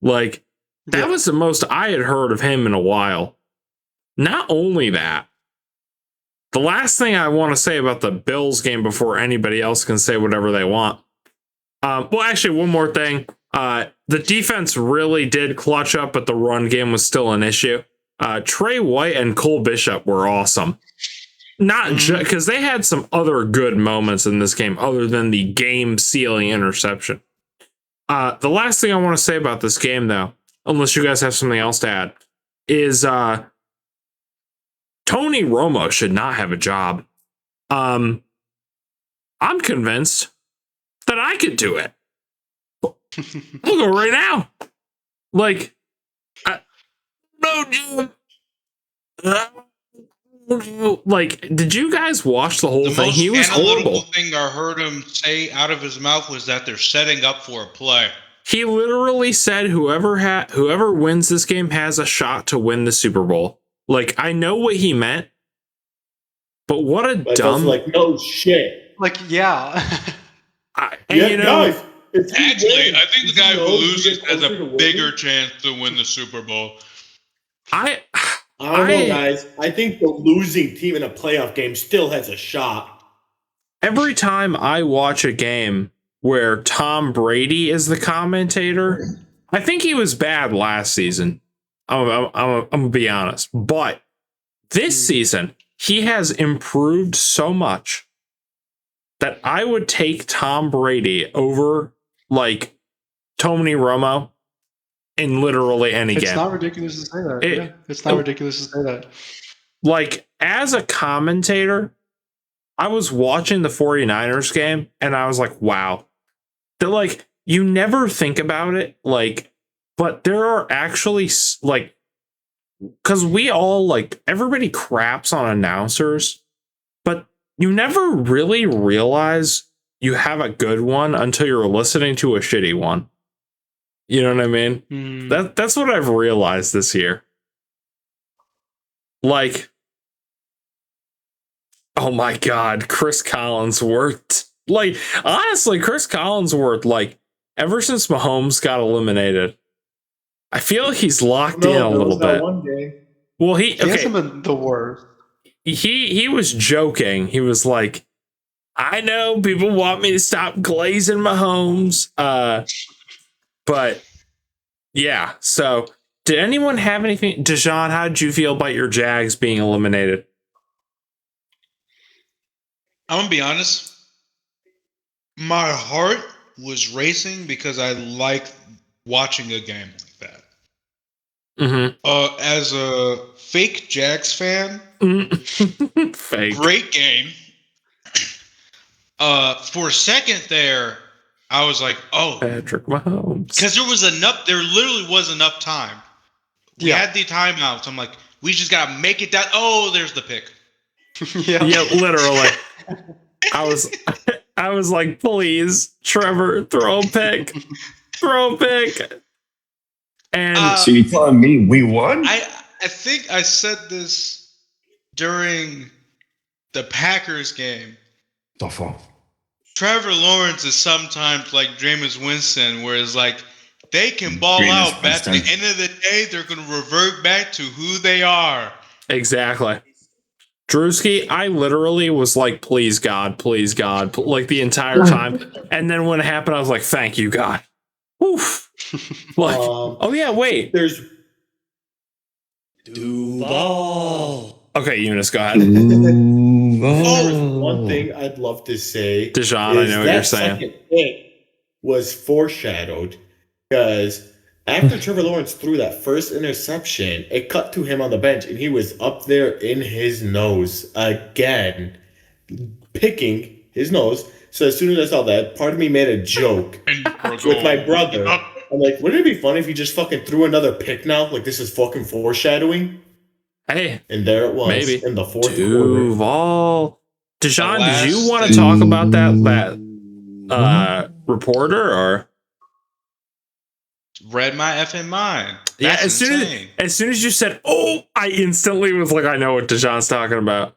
Like that was the most I had heard of him in a while. Not only that, the last thing I want to say about the Bills game before anybody else can say whatever they want. Well, actually, one more thing. The defense really did clutch up, but the run game was still an issue. Trey White and Cole Bishop were awesome. Not just because they had some other good moments in this game other than the game sealing interception. The last thing I want to say about this game, though, unless you guys have something else to add, is Tony Romo should not have a job. I'm convinced that I could do it. I'll go right now. Like, no, like, did you guys watch the whole thing? He was horrible. The thing I heard him say out of his mouth was that they're setting up for a play. He literally said, "Whoever wins this game has a shot to win the Super Bowl." Like, I know what he meant, but what a dumb. Like, no shit. Like, yeah. Guys. Actually, I think the guy who loses has a bigger chance to win the Super Bowl. I don't know, guys. I think the losing team in a playoff game still has a shot. Every time I watch a game where Tom Brady is the commentator, I think he was bad last season. I'm gonna be honest, but this season he has improved so much that I would take Tom Brady over like Tony Romo in literally any game. It's not ridiculous to say that. It's not ridiculous to say that. Like, as a commentator, I was watching the 49ers game and I was like, wow. That, like, you never think about it, like, but there are actually, like, because we all, like, everybody craps on announcers, but you never really realize you have a good one until you're listening to a shitty one. You know what I mean? That's what I've realized this year. Like, oh my God, Chris Collinsworth. Like, honestly, Chris Collinsworth, like, ever since Mahomes got eliminated, I feel like he's locked in a little bit. Well, he hasn't been the worst. He was joking. He was like, I know people want me to stop glazing Mahomes. But yeah, so did anyone have anything? Deshaun, how did you feel about your Jags being eliminated? I'm gonna be honest. My heart was racing because I like watching a game like that. Mm-hmm. As a fake Jags fan, fake. Great game. For a second there, I was like, "Oh, Patrick Mahomes," because there literally was enough time. We had the timeouts. I'm like, we just gotta make it down. Oh, there's the pick. yeah, literally. I was like, please, Trevor, throw a pick. And so you telling me we won? I think I said this during the Packers game. Trevor Lawrence is sometimes like Jameis Winston, where it's like they can ball out, but at the end of the day, they're going to revert back to who they are. Exactly. Drewski, I literally was like, please God, like the entire time. And then when it happened, I was like, thank you, God. Oof. Like, oh yeah, wait. There's Duval. Okay, Eunice, go ahead. One thing I'd love to say, Deshaun, I know what you're saying. Second pick was foreshadowed because after Trevor Lawrence threw that first interception, it cut to him on the bench, and he was up there in his nose again, picking his nose. So as soon as I saw that, part of me made a joke with my brother. I'm like, wouldn't it be funny if he just fucking threw another pick now? Like, this is fucking foreshadowing. Hey. And there it was maybe. in the fourth quarter. Deshaun, did you want to talk about that reporter or? Read my effing mind. Yeah, as soon as you said, "Oh," I instantly was like, "I know what Deshaun's talking about."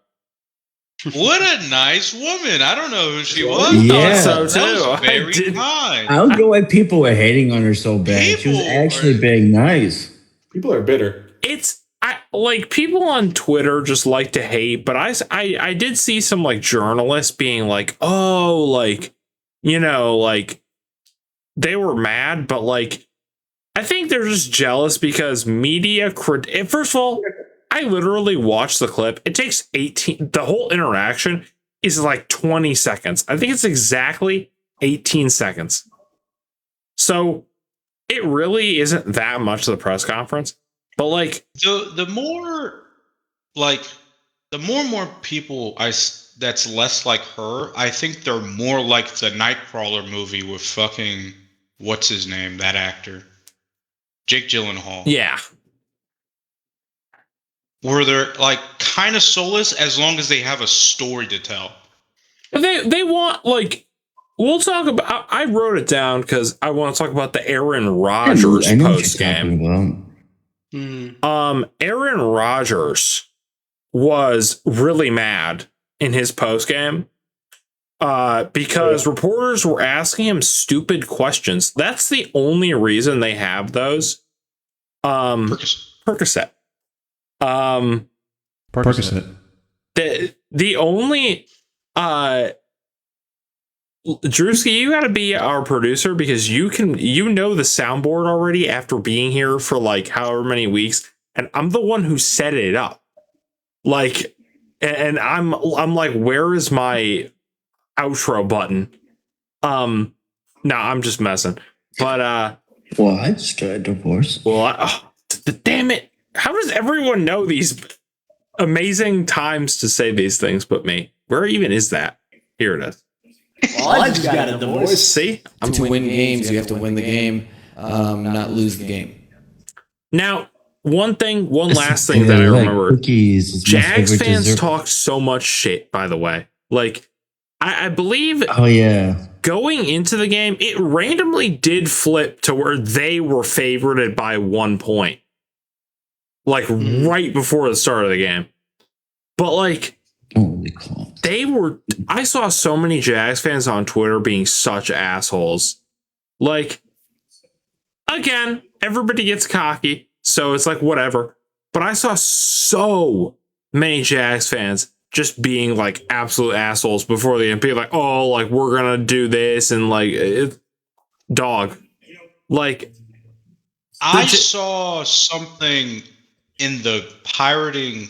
What a nice woman! I don't know who she was. Yeah, so too. That was very kind. I don't get why people were hating on her so bad. She was actually being nice. People are bitter. like people on Twitter just like to hate, but I did see some like journalists being like, oh, like, you know, like they were mad, but like I think they're just jealous because first of all, I literally watched the clip. It takes the whole interaction is like 20 seconds. I think it's exactly 18 seconds. So it really isn't that much of the press conference. But like the more and more people that's less like her, I think they're more like the Nightcrawler movie with fucking what's his name, that actor, Jake Gyllenhaal. Yeah. Where they're like kind of soulless as long as they have a story to tell. They want like we'll talk about. I wrote it down because I want to talk about the Aaron Rodgers post game. Aaron Rodgers was really mad in his post game because reporters were asking him stupid questions. That's the only reason they have those. Percocet. Percocet. The only Drewski, you got to be our producer because you know the soundboard already after being here for like however many weeks, and I'm the one who set it up. Like, and I'm like, where is my outro button? No, I'm just messing. But well, I just got a divorce. Well, damn it! How does everyone know these amazing times to say these things but me? Where even is that? Here it is. Well, I just got a divorce. See? To win games, you have to win the game, not lose the game. Now, one last thing that I remember. Jags fans talk so much shit, by the way. Like, I believe going into the game, it randomly did flip to where they were favored by 1 point. Like, right before the start of the game. But, like, I saw so many Jags fans on Twitter being such assholes. Like, again, everybody gets cocky, so it's like whatever. But I saw so many Jags fans just being like absolute assholes before the game, being like, oh, like we're gonna do this and like dog. Like I saw something in the pirating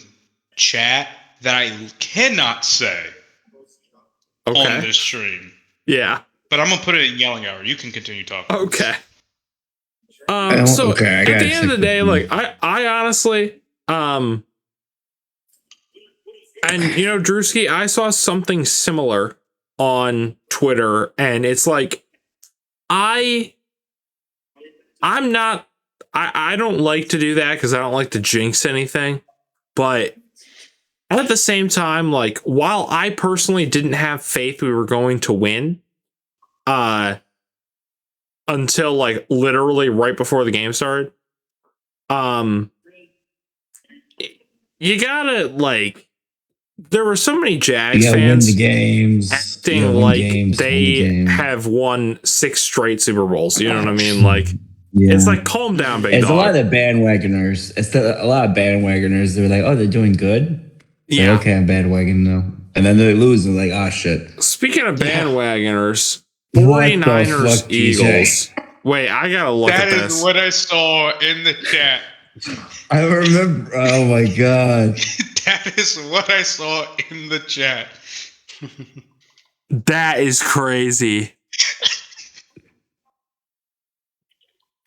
chat that I cannot say on this stream. Yeah. But I'm going to put it in yelling hour. You can continue talking. Okay. So at the end of the day, like I honestly, and you know, Drewski, I saw something similar on Twitter, and it's like, I don't like to do that because I don't like to jinx anything, but at the same time, like, while I personally didn't have faith we were going to win, until like literally right before the game started, you gotta like, there were so many Jags fans win the games, acting like they have won 6 straight Super Bowls. You know what I mean? Like, it's like, calm down, big dog. It's a lot of bandwagoners. A lot of bandwagoners. They're like, oh, they're doing good. Yeah. Like, okay, I'm bandwagon now. And then they lose and like, oh shit. Speaking of bandwagoners, 49ers Eagles. Wait, I gotta look at this. That is what I saw in the chat. I remember. Oh my god. That is what I saw in the chat. That is crazy.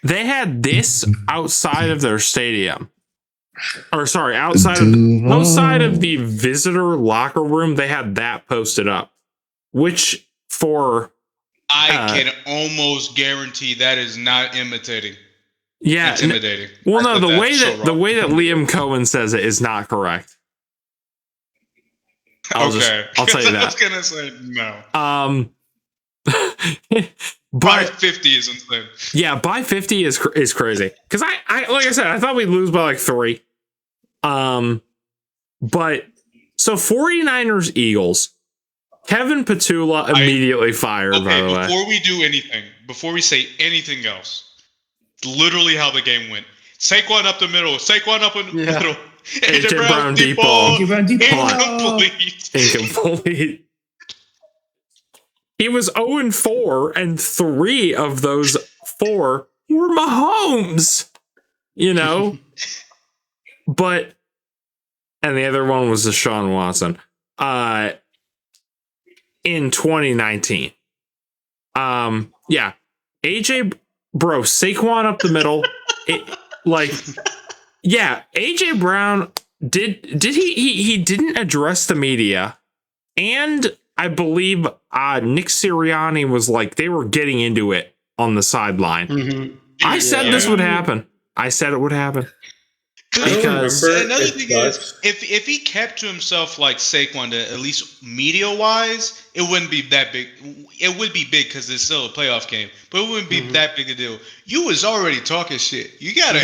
They had this outside of their stadium. Or sorry, outside of the visitor locker room, they had that posted up. Which I can almost guarantee that is not imitating. Yeah, intimidating. Well, no, the way that Liam Cohen says it is not correct. I'll tell you that. I was gonna say no. By 50 is insane. Yeah, by 50 is crazy. Because I like I said, I thought we'd lose by like 3. But so 49ers Eagles. Kevin Petula immediately fired, by the way. Before we do anything, before we say anything else, literally how the game went. Saquon up the middle. Saquon up in the middle. AJ Brown deep ball. Incomplete. He was 0-4, and 3 of those 4 were Mahomes. You know? But, and the other one was Deshaun Watson. In 2019. Yeah. AJ, bro, Saquon up the middle. AJ Brown did he didn't address the media, and I believe Nick Sirianni was like, they were getting into it on the sideline. Mm-hmm. I said this would happen. I said it would happen. Because another thing is, if he kept to himself like Saquon, at least media wise, it wouldn't be that big. It would be big because it's still a playoff game, but it wouldn't be that big a deal. You was already talking shit. You gotta,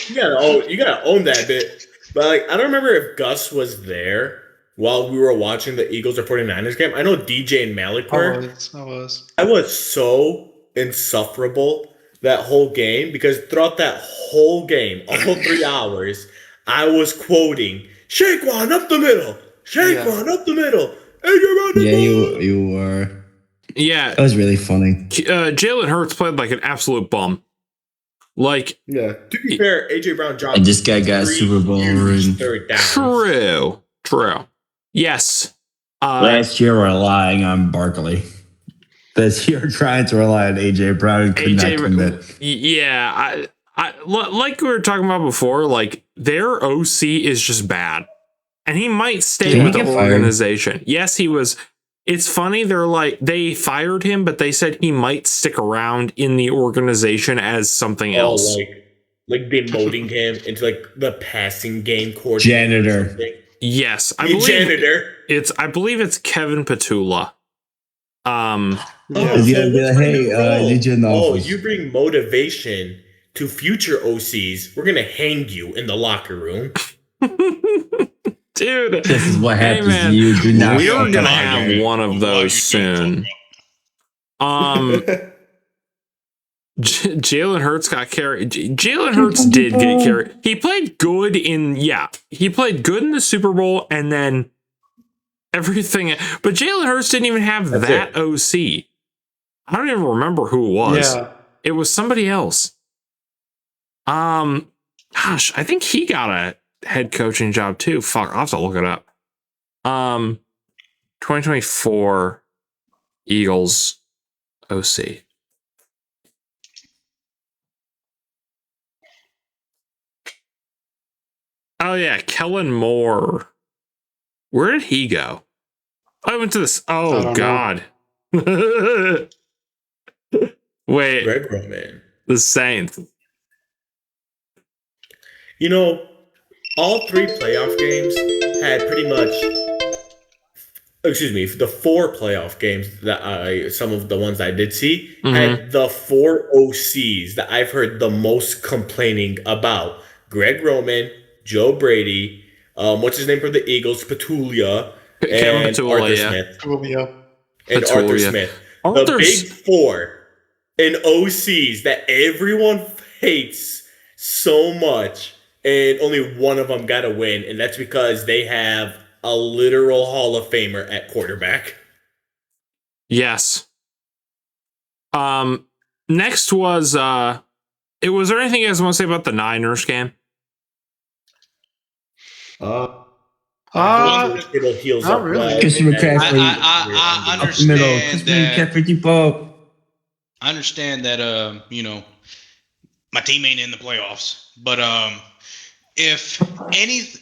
you gotta own that bit. But like, I don't remember if Gus was there while we were watching the Eagles or 49ers game. I know DJ and Malik were. I was so insufferable that whole game, because throughout that whole game, all 3 hours, I was quoting Shaquan up the middle, Shaquan up the middle. Yeah, you were. Yeah, that was really funny. Jalen Hurts played like an absolute bum. Like, yeah. To be fair, AJ Brown dropped. And this guy got a Super Bowl ring. True. Yes. Last year we're relying on Barkley. This year trying to rely on AJ Brown and could not commit. Yeah, I like we were talking about before. Like, their OC is just bad, and he might stay with the organization. Fired? Yes, he was. It's funny. They're like, they fired him, but they said he might stick around in the organization as something else. Like demoting him into like the passing game coordinator. Janitor. Yes, I believe janitor. I believe it's Kevin Petula. You bring motivation to future OCs. We're gonna hang you in the locker room. Dude, this is what happens to you. Do not. We are gonna have one of those soon. Jalen Hurts got carried. Jalen Hurts did get carried. He played good in the Super Bowl, and then everything. But Jalen Hurts didn't even have that OC. I don't even remember who it was. Yeah. It was somebody else. Gosh, I think he got a head coaching job too. Fuck, I'll have to look it up. 2024 Eagles OC. Oh yeah, Kellen Moore. Where did he go? I went to this. Oh God. Wait. Greg Roman. The Saints. You know, all 3 playoff games had pretty much. Excuse me, the 4 playoff games that some of the ones I did see had the 4 OCs that I've heard the most complaining about: Greg Roman, Joe Brady, what's his name for the Eagles, Petulia, and Arthur Smith. And Arthur Smith. The big 4 in OCs that everyone hates so much, and only one of them got a win, and that's because they have a literal Hall of Famer at quarterback. Yes. Next was was there anything you guys want to say about the Niners game? Not really. Christian McCaffrey. I understand that. I understand that. My team ain't in the playoffs, but if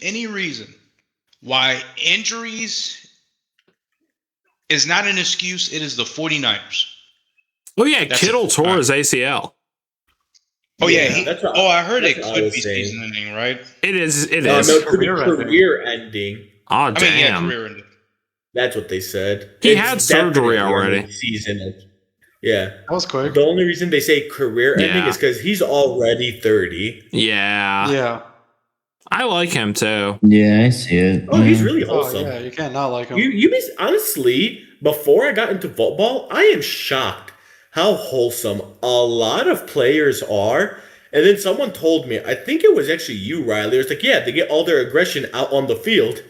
any reason why injuries is not an excuse, it is the 49ers. Oh yeah, Kittle tore his ACL. Oh yeah, I heard it could be season ending, right? It is. No, career ending. Oh damn! Career ending. That's what they said. He had surgery already. Season. Yeah, that was quick. The only reason they say career ending is because he's already 30. Yeah. I like him too. Yeah, I see it. Oh, he's really awesome. Yeah, you can't not like him. Honestly, before I got into football, I am shocked how wholesome a lot of players are, And then someone told me, I think it was actually you, Riley. It's like, yeah, they get all their aggression out on the field.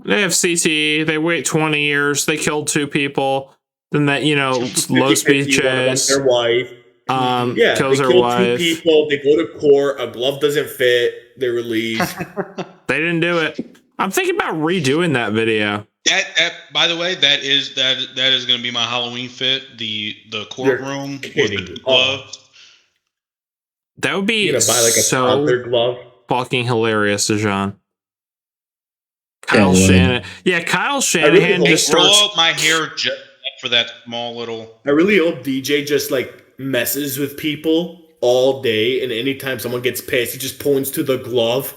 They have CTE. They wait 20 years. They killed 2 people. Then that, low speed chase. Their wife. Yeah, kills they her kill wife. 2 people. They go to court. A glove doesn't fit. They're released. They didn't do it. I'm thinking about redoing that video. That by the way, that is going to be my Halloween fit. The courtroom with the gloves. That would be buy like a so glove. Fucking hilarious, Dijon. Kyle Shanahan. Yeah, Kyle Shanahan just grow starts. up my hair just for that small little. I really hope DJ just like messes with people all day, and anytime someone gets pissed, he just points to the glove.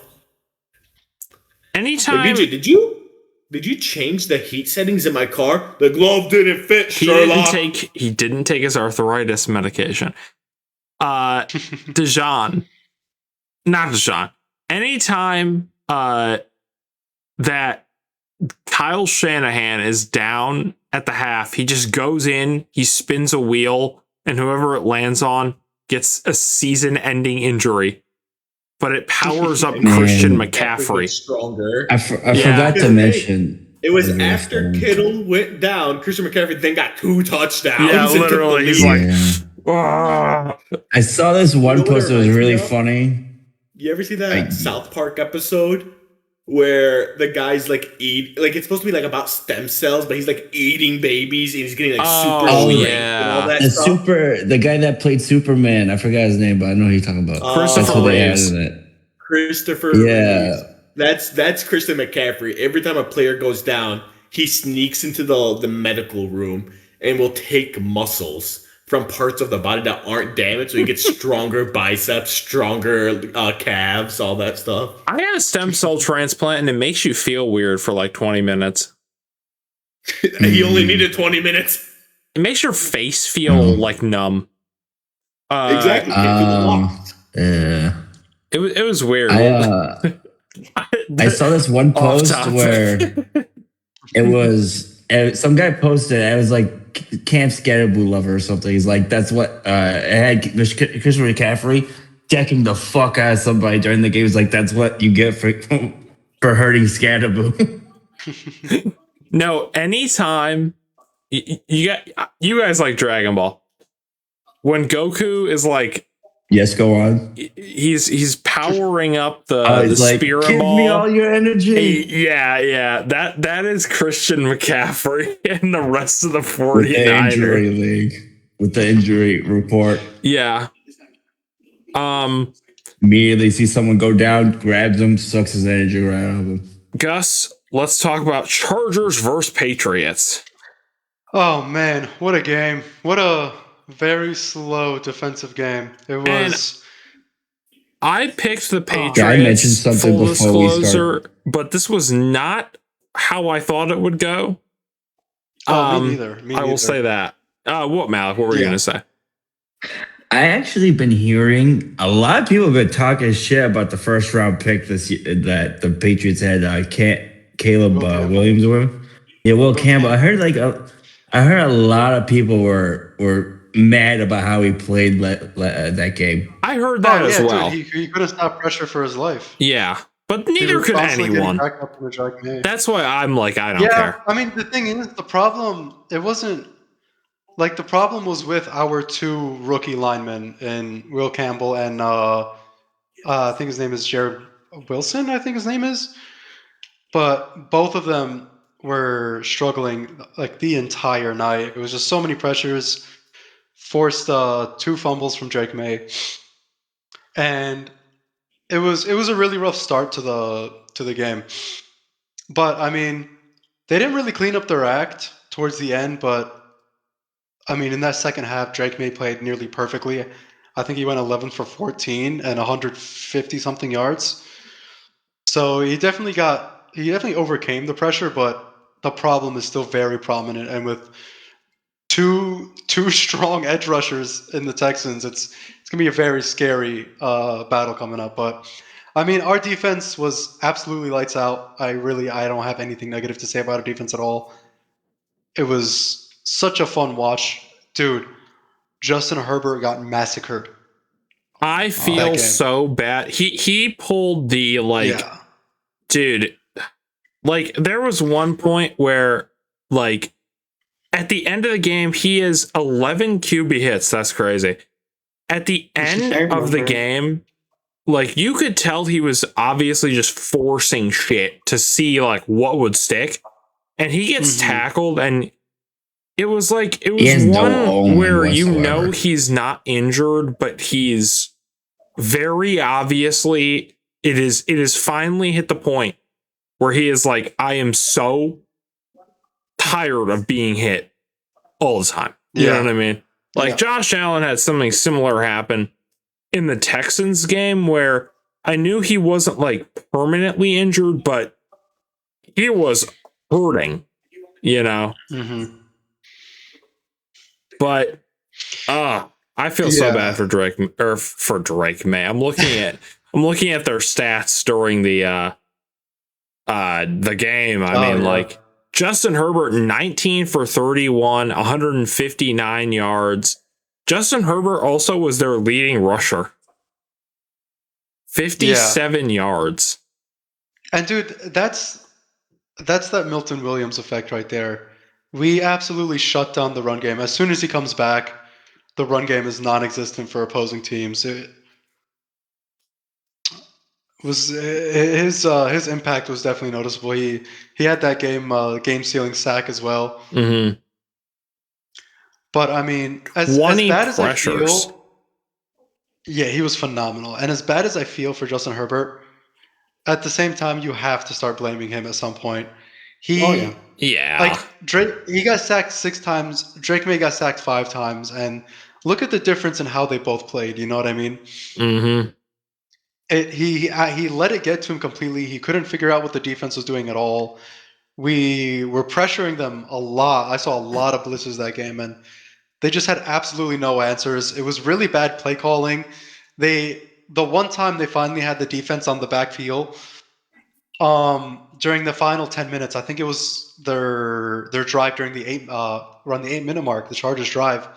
Anytime. Like, did you change the heat settings in my car? The glove didn't fit, Sherlock. He didn't take his arthritis medication. Dijon. Not Dijon. Anytime that Kyle Shanahan is down at the half, he just goes in, he spins a wheel, and whoever it lands on gets a season-ending injury. But it powers up Christian McCaffrey. Stronger. I forgot to mention. It was after Kittle went down, Christian McCaffrey then got 2 touchdowns. Yeah, literally. He's like, I saw this one post that was really funny. You ever see that South Park episode where the guy's like it's supposed to be like about stem cells, but he's like eating babies and he's getting like super strength and all that stuff. The guy that played Superman, I forgot his name, but I know who you're talking about. Christopher Reeves. Christopher Reeves. That's Christian McCaffrey. Every time a player goes down, he sneaks into the medical room and will take muscles from parts of the body that aren't damaged, so he gets stronger biceps, stronger calves, all that stuff. I had a stem cell transplant, and it makes you feel weird for like 20 minutes. He only needed 20 minutes. It makes your face feel like numb. Exactly. Yeah. It was weird. I saw this one post where it was some guy posted it was like Camp Scatterboo Lover or something. He's like, that's what it had Christopher McCaffrey decking the fuck out of somebody during the game. He's like, that's what you get for hurting Scatterboo. No, anytime you guys like Dragon Ball. When Goku is like, yes, go on. He's powering up the like, Spirit give Ball. me all your energy. Yeah. That is Christian McCaffrey and the rest of the 49ers. With the injury league. With the injury report. Yeah. Immediately see someone go down, grabs him, sucks his energy right out of him. Gus, let's talk about Chargers versus Patriots. Oh man, what a game. What a very slow defensive game. It was. I picked the Patriots. I mentioned something before we start. But this was not how I thought it would go. Me neither. I will say that. What, Malik? What were you going to say? I actually been hearing a lot of people have been talking shit about the first round pick that the Patriots had. Caleb Williams with him. Yeah, Will Campbell. I heard a lot of people were mad about how he played that game. I heard that as well. Dude, he couldn't stop pressure for his life. Yeah, but neither could anyone. That's why I'm like, I don't care. I mean, the thing is, the problem was with our 2 rookie linemen in Will Campbell and I think his name is Jared Wilson. I think his name is, but both of them were struggling like the entire night. It was just so many pressures. Forced 2 fumbles from Drake May, and it was a really rough start to the game. But I mean, they didn't really clean up their act towards the end. But I mean, in that second half, Drake May played nearly perfectly. I think he went 11 for 14 and 150 something yards. So he definitely overcame the pressure, but the problem is still very prominent. And with two strong edge rushers in the Texans, it's gonna be a very scary battle coming up. But I mean, our defense was absolutely lights out. I don't have anything negative to say about our defense at all. It was such a fun watch, dude. Justin Herbert got massacred. I feel so bad. He pulled the dude. Like there was one point where like at the end of the game he is 11 QB hits. That's crazy. At the end of the game, like you could tell he was obviously just forcing shit to see like what would stick, and he gets tackled, and it was one where he's not injured, but he's very obviously it is finally hit the point where he is like, I am so tired of being hit all the time. You know what I mean? Like Josh Allen had something similar happen in the Texans game where I knew he wasn't like permanently injured, but he was hurting, you know? But I feel so bad for Drake May. I'm looking at their stats during the game. I mean, like Justin Herbert 19 for 31, 159 yards. Justin Herbert also was their leading rusher. 57 yards. And dude, that's that Milton Williams effect right there. We absolutely shut down the run game. As soon as he comes back, the run game is non-existent for opposing teams. It was his impact was definitely noticeable. He had that game-sealing sack as well. But I mean, as bad as I feel, he was phenomenal. And as bad as I feel for Justin Herbert, at the same time, you have to start blaming him at some point. Like Drake, he got sacked 6 times. Drake May got sacked 5 times, and look at the difference in how they both played. You know what I mean? He let it get to him completely. He couldn't figure out what the defense was doing at all. We were pressuring them a lot. I saw a lot of blitzes that game, and they just had absolutely no answers. It was really bad play calling. The one time they finally had the defense on the backfield, during the final 10 minutes, I think it was their drive during the 8-minute mark, the Chargers drive.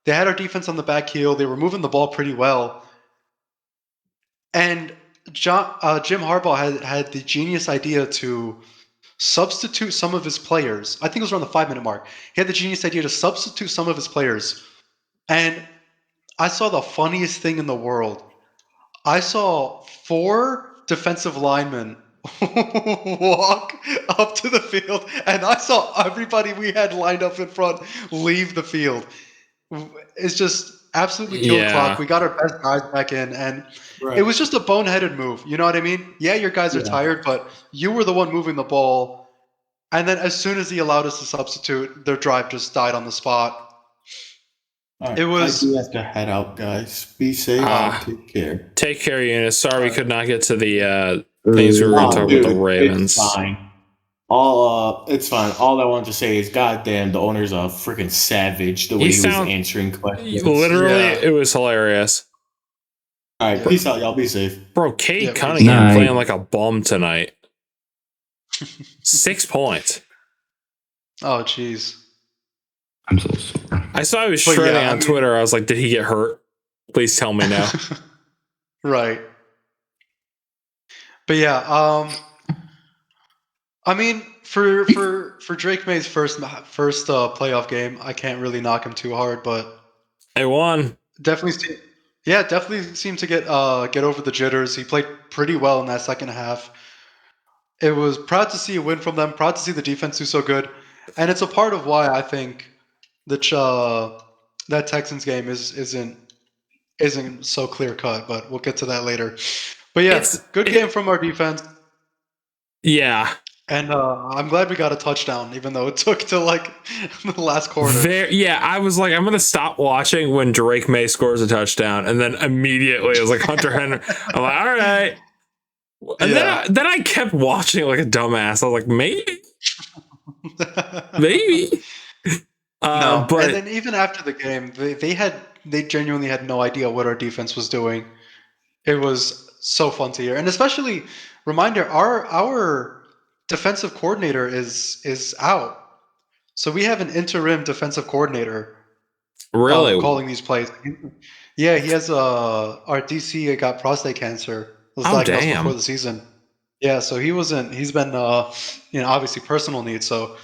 They had our defense on the back heel. They were moving the ball pretty well. And Jim Harbaugh had the genius idea to substitute some of his players. I think it was around the 5-minute mark. He had the genius idea to substitute some of his players. And I saw the funniest thing in the world. I saw 4 defensive linemen walk up to the field, and I saw everybody we had lined up in front leave the field. It's just absolutely killed the clock. We got our best guys back in, and it was just a boneheaded move. You know what I mean? Yeah, your guys are tired, but you were the one moving the ball. And then as soon as he allowed us to substitute, their drive just died on the spot. Right, I do have to head out, guys. Be safe. Take care. Take care, Eunice. Sorry we could not get to the things we were going to talk about the Ravens. It's fine. It's fine. All I wanted to say is, goddamn, the owner's a freaking savage. The way he was answering questions. Literally, it was hilarious. All right, peace out, y'all. Be safe, bro. Kate Cunningham playing like a bum tonight. 6 points. Oh, jeez. I'm so sorry. I saw he was shredding on Twitter. I was like, did he get hurt? Please tell me now. Right. But yeah, I mean, for Drake May's first playoff game, I can't really knock him too hard, but they won. Definitely seemed to get over the jitters. He played pretty well in that second half. It was proud to see a win from them. Proud to see the defense do so good, and it's a part of why I think that Texans game isn't so clear cut. But we'll get to that later. But yeah, good game from our defense. Yeah. And I'm glad we got a touchdown, even though it took to like the last quarter. I was like, I'm gonna stop watching when Drake May scores a touchdown, and then immediately it was like Hunter Henry. I'm like, all right. And then I kept watching like a dumbass. I was like, maybe. No, but and then even after the game, they genuinely had no idea what our defense was doing. It was so fun to hear, and especially reminder, our defensive coordinator is out, so we have an interim defensive coordinator. Really calling these plays. Yeah, he has our DC got prostate cancer. It was diagnosed before the season. Yeah, so he wasn't. He's been, obviously personal needs. So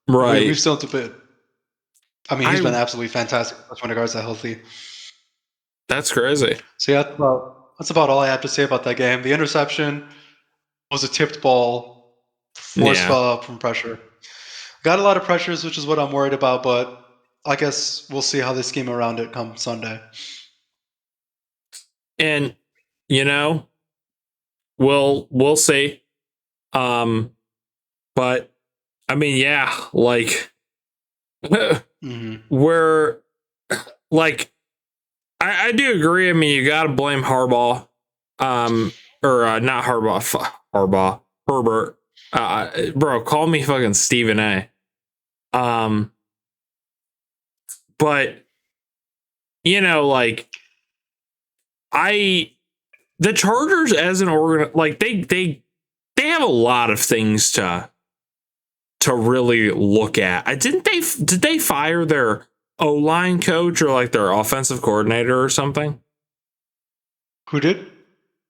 we've still to bit. I mean, he's been absolutely fantastic when regards to healthy. That's crazy. So yeah, that's about all I have to say about that game. The interception was a tipped ball, forced from pressure. Got a lot of pressures, which is what I'm worried about. But I guess we'll see how they scheme around it come Sunday. And we'll see. But I mean, yeah, like we're like I do agree. I mean, you got to blame Harbaugh, or not Harbaugh, Herbert. Bro, call me fucking Stephen A. But like the Chargers as an organ, like they have a lot of things to really look at. Did they fire their O-line coach or like their offensive coordinator or something? Who did?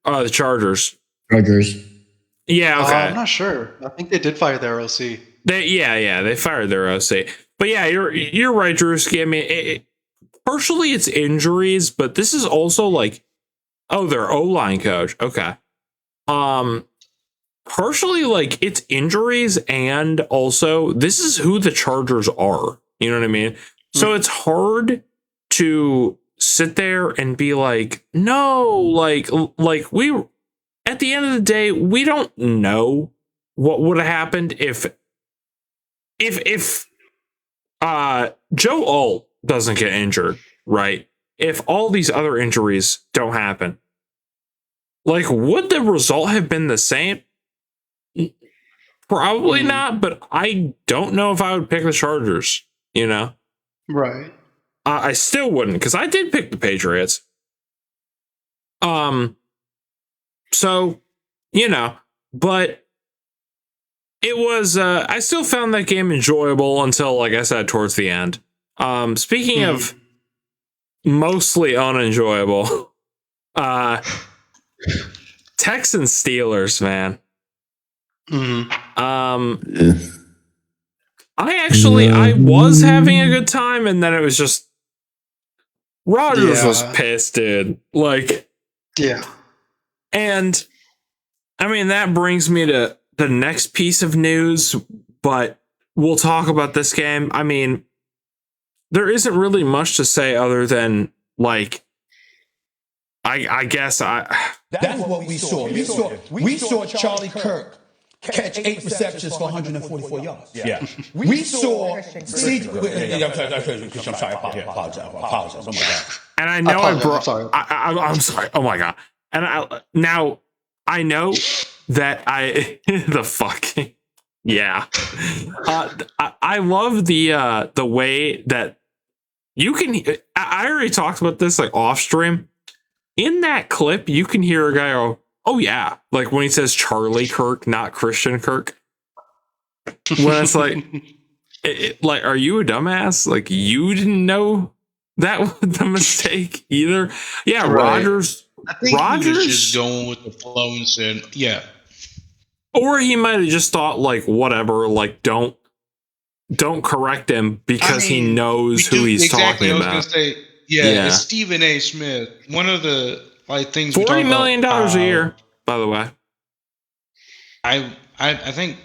The Chargers. Yeah, okay. I'm not sure. I think they did fire their OC. They fired their OC. But yeah, you're right, Drewski. I mean, partially it's injuries, but this is also like, their O-line coach. Okay. Partially like it's injuries, and also this is who the Chargers are. You know what I mean? So it's hard to sit there and be like, no, like we, at the end of the day, we don't know what would have happened if Joe Alt doesn't get injured, right? If all these other injuries don't happen, like, would the result have been the same? Probably not, but I don't know if I would pick the Chargers, Right. I still wouldn't, because I did pick the Patriots. So, but it was, I still found that game enjoyable until, like I said, towards the end. Speaking of mostly unenjoyable, Texans Steelers, man. I was having a good time, and then it was just Rodgers was pissed, dude. Like, and I mean, that brings me to the next piece of news, but we'll talk about this game. I mean, there isn't really much to say other than, like, I guess that's what we saw. We saw Charlie Kirk catch 8 receptions for 144 yards. Yeah. We saw I'm sorry, apologize. Oh my God. And I know I'm sorry. Oh my God. And I know that the fucking, yeah. I love the way that you can, I already talked about this like off stream. In that clip, you can hear a guy go, oh yeah, like when he says Charlie Kirk, not Christian Kirk. When it's like, like, are you a dumbass? Like, you didn't know that was the mistake either? Yeah, right. Rodgers. I think he was just going with the flow and said, yeah. Or he might have just thought, like, whatever, like, don't correct him because he knows who he's talking about. I was going to say, it's Stephen A. Smith. One of the things $40 million a year, by the way. I think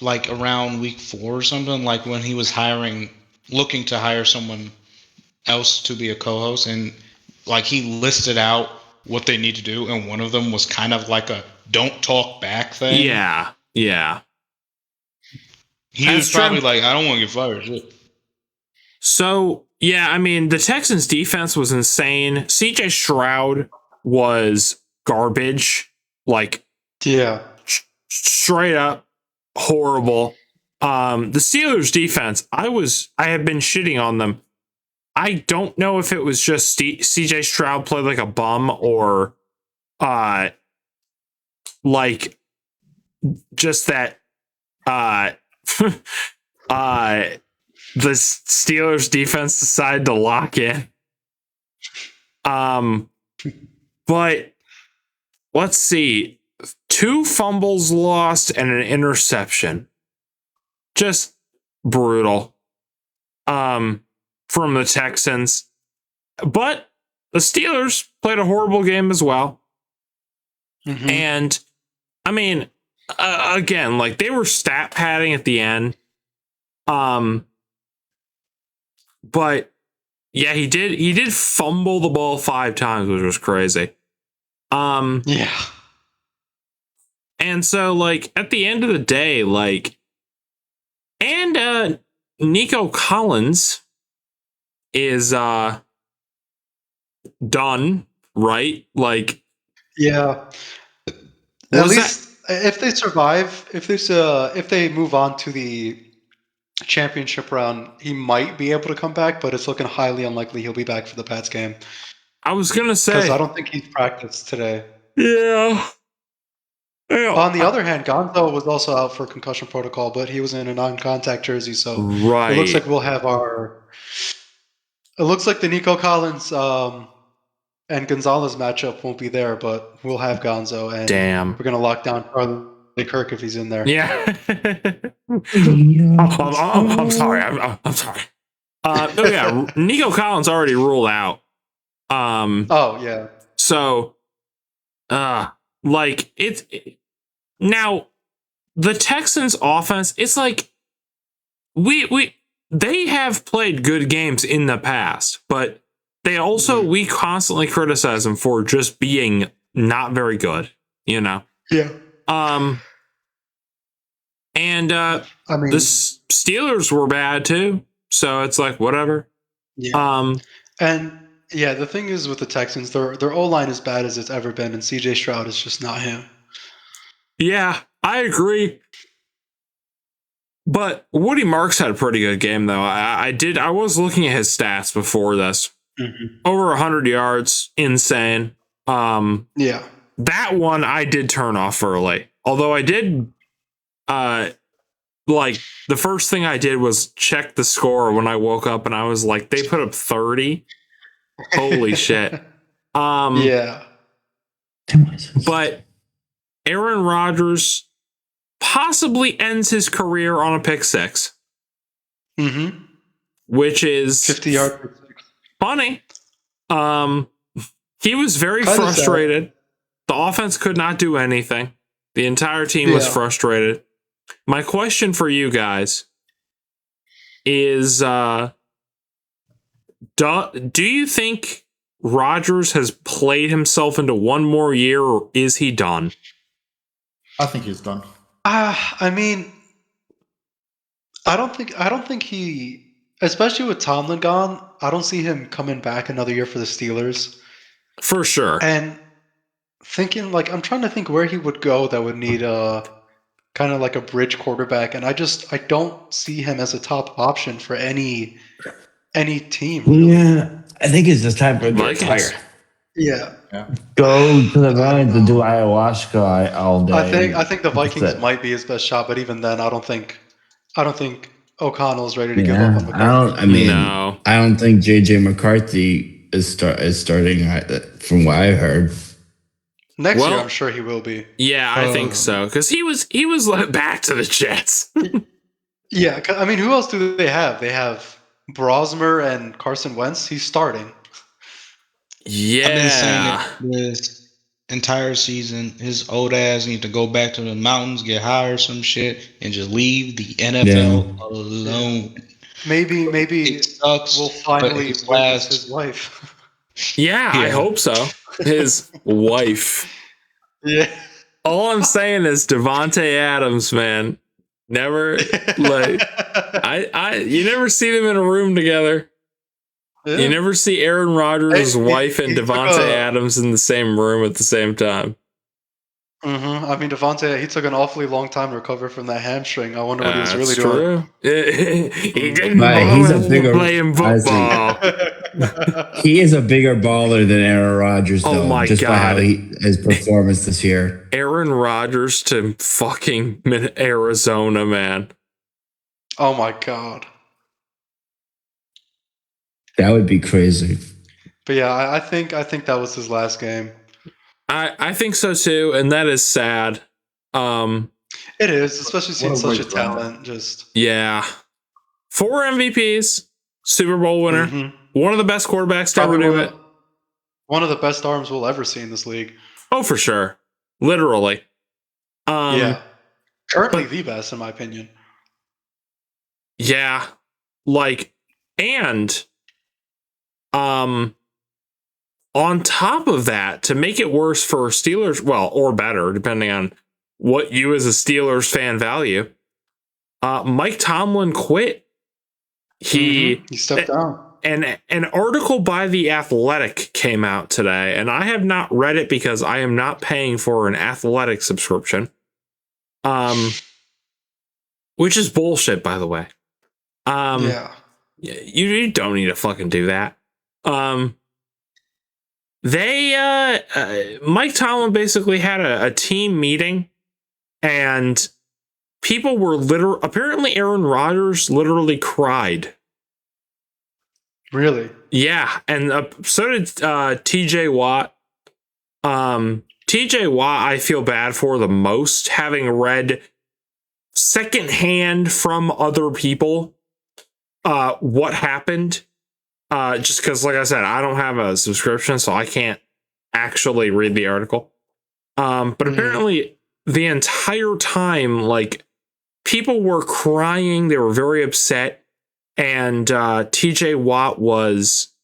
like around week 4 or something, like when he was looking to hire someone else to be a co-host, and like he listed out what they need to do, and one of them was kind of like a don't talk back thing. Yeah. He was probably like, I don't want to get fired. Shit. So, yeah, I mean, the Texans defense was insane. CJ Stroud was garbage. Like, straight up horrible. The Steelers defense, I have been shitting on them. I don't know if it was just CJ Stroud played like a bum, or like just that the Steelers defense decided to lock in. But let's see. 2 fumbles lost and an interception. Just brutal. From the Texans. But the Steelers played a horrible game as well. Mm-hmm. And I mean, again, like they were stat padding at the end. But yeah, he did fumble the ball 5 times, which was crazy. Yeah. And so like at the end of the day, like, and Nico Collins is done, right? Like, yeah. At least if they survive, if they move on to the championship round, he might be able to come back, but it's looking highly unlikely he'll be back for the Pats game. I was gonna say, because I don't think he's practiced today. Yeah. On the other hand, Gonzo was also out for concussion protocol, but he was in a non-contact jersey, so right. It looks like we'll have It looks like the Nico Collins and Gonzalez matchup won't be there, but we'll have Gonzo, and Damn. we're gonna lock down Charlie Kirk if he's in there. Yeah. I'm sorry. I'm sorry. Yeah, Nico Collins already ruled out. Oh yeah. So, like now the Texans offense. It's like they have played good games in the past, but they also we constantly criticize them for just being not very good. You know. Yeah. And I mean, the Steelers were bad too, so it's like whatever. Yeah. And yeah, the thing is with the Texans, their O-line is bad as it's ever been, and CJ Stroud is just not him. Yeah, I agree. But Woody Marks had a pretty good game though. I was looking at his stats before this. Mm-hmm. Over 100 yards, insane. Yeah. That one I did turn off early. Although I did like the first thing I did was check the score when I woke up, and I was like, they put up 30. Holy shit. Yeah. But Aaron Rodgers possibly ends his career on a pick 6. Mm-hmm. Which is 50 yards. Funny. He was very Kinda frustrated. Sad. The offense could not do anything. The entire team was frustrated. My question for you guys is, do you think Rodgers has played himself into one more year, or is he done? I think he's done. I mean, I don't think he, especially with Tomlin gone, I don't see him coming back another year for the Steelers. For sure. And thinking, like, I'm trying to think where he would go that would need kind of like a bridge quarterback, and I don't see him as a top option for any team. Really. Yeah, I think it's just time for the retire. Yeah. Go to the Lions and do ayahuasca all day. I think the Vikings might be his best shot, but even then, I don't think O'Connell's ready to give up on McCarthy. I don't think JJ McCarthy is starting from what I heard. Next year, I'm sure he will be. Yeah, I think so, because he was let back to the Jets. Yeah, I mean, who else do they have? They have Brosmer and Carson Wentz. He's starting. Yeah, I've been saying it this entire season. His old ass needs to go back to the mountains, get high or some shit, and just leave the NFL alone. Maybe it sucks, we'll finally witness his wife. Yeah, I hope so. His wife. Yeah. All I'm saying is Devontae Adams, man. Never like you never see them in a room together. Yeah. You never see Aaron Rodgers' wife and Devontae Adams in the same room at the same time. Mm-hmm. I mean, Devontae, he took an awfully long time to recover from that hamstring. I wonder what he was really doing. He didn't playing football. He is a bigger baller than Aaron Rodgers, though. Oh my just God. By how his performance this year. Aaron Rodgers to fucking Arizona, man. Oh my God. That would be crazy. But yeah, I think that was his last game. I think so too, and that is sad. It is, especially seeing such a talent. Yeah, 4 MVPs, Super Bowl winner, one of the best quarterbacks to ever do it. One of the best arms we'll ever see in this league. Oh, for sure, literally. Yeah, currently the best in my opinion. Yeah, and on top of that, to make it worse for Steelers, or better, depending on what you as a Steelers fan value, Mike Tomlin quit. He stepped down. And an article by The Athletic came out today, and I have not read it because I am not paying for an Athletic subscription. Which is bullshit, by the way. Yeah. You don't need to fucking do that. Mike Tomlin basically had a team meeting, and people were apparently Aaron Rodgers literally cried. Really? Yeah, and so did TJ Watt. TJ Watt I feel bad for the most, having read secondhand from other people what happened. Just because, like I said, I don't have a subscription, so I can't actually read the article. But apparently the entire time, people were crying. They were very upset. And TJ Watt was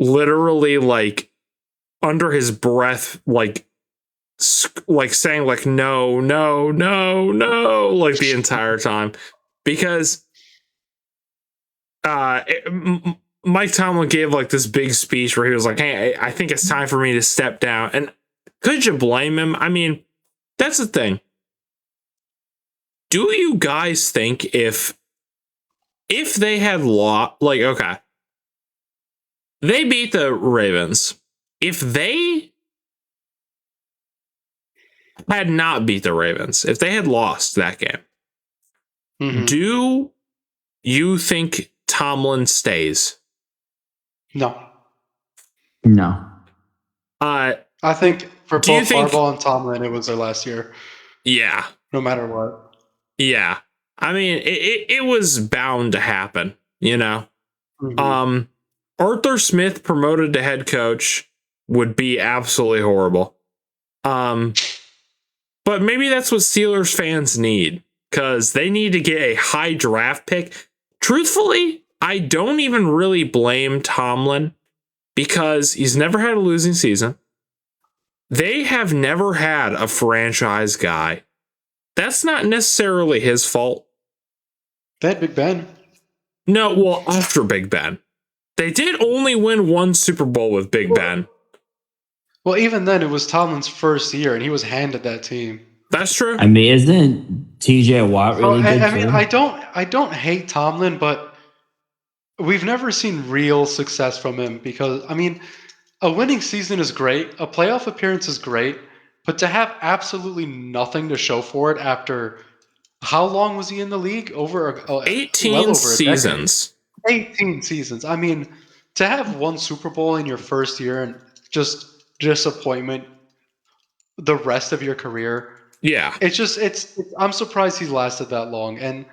literally under his breath, saying no, no, no, no, the entire time, because Mike Tomlin gave this big speech where he was like, "Hey, I think it's time for me to step down." And could you blame him? I mean, that's the thing. Do you guys think if they had lost, okay, they beat the Ravens. If they had not beat the Ravens, if they had lost that game, do you think Tomlin stays? No. I think for both Harbaugh and Tomlin, it was their last year. Yeah. No matter what. Yeah. I mean, it was bound to happen, Arthur Smith promoted to head coach would be absolutely horrible. But maybe that's what Steelers fans need, because they need to get a high draft pick. Truthfully, I don't even really blame Tomlin, because he's never had a losing season. They have never had a franchise guy. That's not necessarily his fault. They had Big Ben. No, well, after Big Ben. They did only win one Super Bowl with Big Ben. Well, even then, it was Tomlin's first year, and he was handed that team. That's true. I mean, isn't TJ Watt really good? I mean, I don't hate Tomlin, but we've never seen real success from him, because, I mean, a winning season is great, a playoff appearance is great, but to have absolutely nothing to show for it after... How long was he in the league? 18 seasons. 18 seasons. I mean, to have one Super Bowl in your first year and just disappointment the rest of your career. Yeah. I'm surprised he lasted that long. And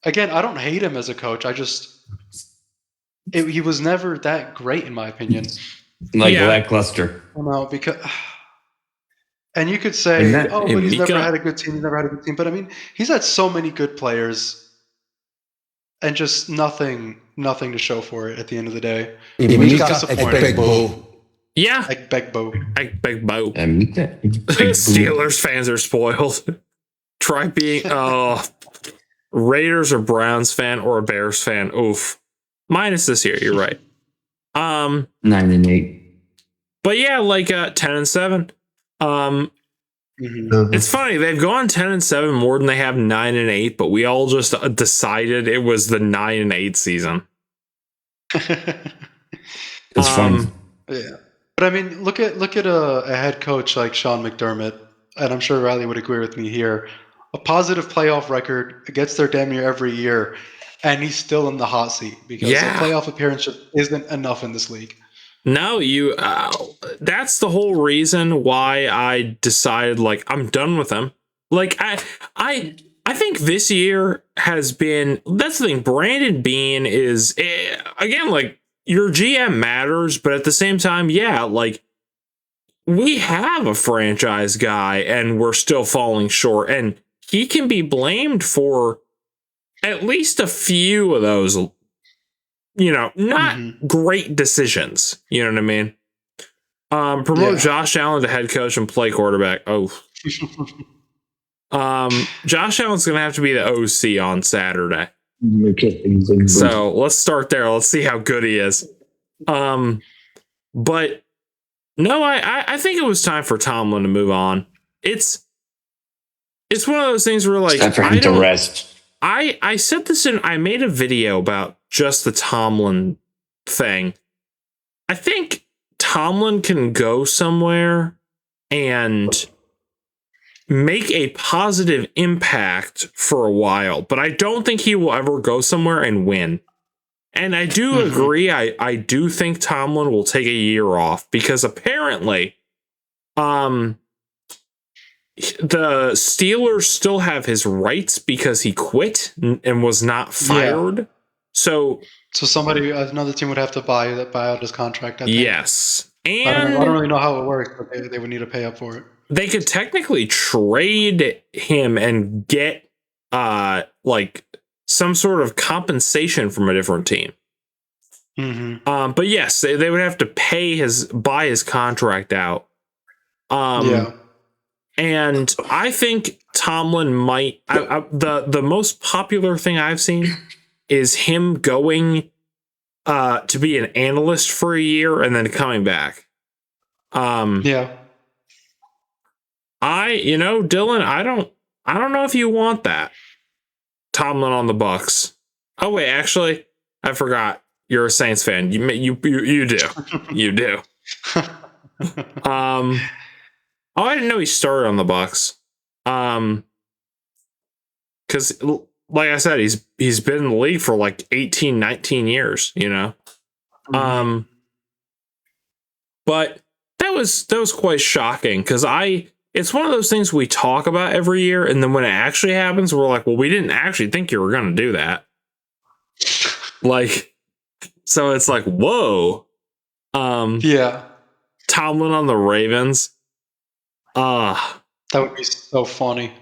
again, I don't hate him as a coach. He was never that great, in my opinion. Lackluster. No, because... And you could say, but he's never had a good team. But I mean, he's had so many good players, and just nothing to show for it at the end of the day. Yeah. Egbegbo. Steelers fans are spoiled. Try being Raiders or Browns fan or a Bears fan. Oof. Minus this year, you're right. 9-8. But yeah, 10-7. It's funny, they've gone 10-7 more than they have 9-8, but we all just decided it was the 9-8 season. It's fun. Yeah, but I mean, look at a head coach like Sean McDermott, and I'm sure Riley would agree with me here. A positive playoff record, gets there damn near every year, and he's still in the hot seat because a playoff appearance isn't enough in this league. No, you. That's the whole reason why I decided like I'm done with him. Like I think this year has been. That's the thing. Brandon Bean is again like your GM matters, but at the same time, yeah, like we have a franchise guy and we're still falling short, and he can be blamed for at least a few of those. Not great decisions. You know what I mean? Promote Josh Allen to head coach and play quarterback. Oh. Josh Allen's going to have to be the OC on Saturday. So let's start there. Let's see how good he is. But no, I think it was time for Tomlin to move on. It's one of those things where like, it's time for him to rest. I said this I made a video about just the Tomlin thing. I think Tomlin can go somewhere and make a positive impact for a while, but I don't think he will ever go somewhere and win. And I do agree. I do think Tomlin will take a year off because apparently, the Steelers still have his rights because he quit and was not fired. Yeah. So another team would have to buy out his contract. I think. Yes. And I don't really know how it works, but they would need to pay up for it. They could technically trade him and get like some sort of compensation from a different team. But yes, they would have to buy his contract out. And I think Tomlin might. The most popular thing I've seen is him going to be an analyst for a year and then coming back. Dylan, I don't know if you want that. Tomlin on the Bucks. Oh wait, actually, I forgot. You're a Saints fan. You do. You do. Oh, I didn't know he started on the Bucks. Because, like I said, he's been in the league for like 18, 19 years, you know? But that was quite shocking because it's one of those things we talk about every year, and then when it actually happens, we're like, well, we didn't actually think you were going to do that. Like, so it's like, whoa. Tomlin on the Ravens. That would be so funny.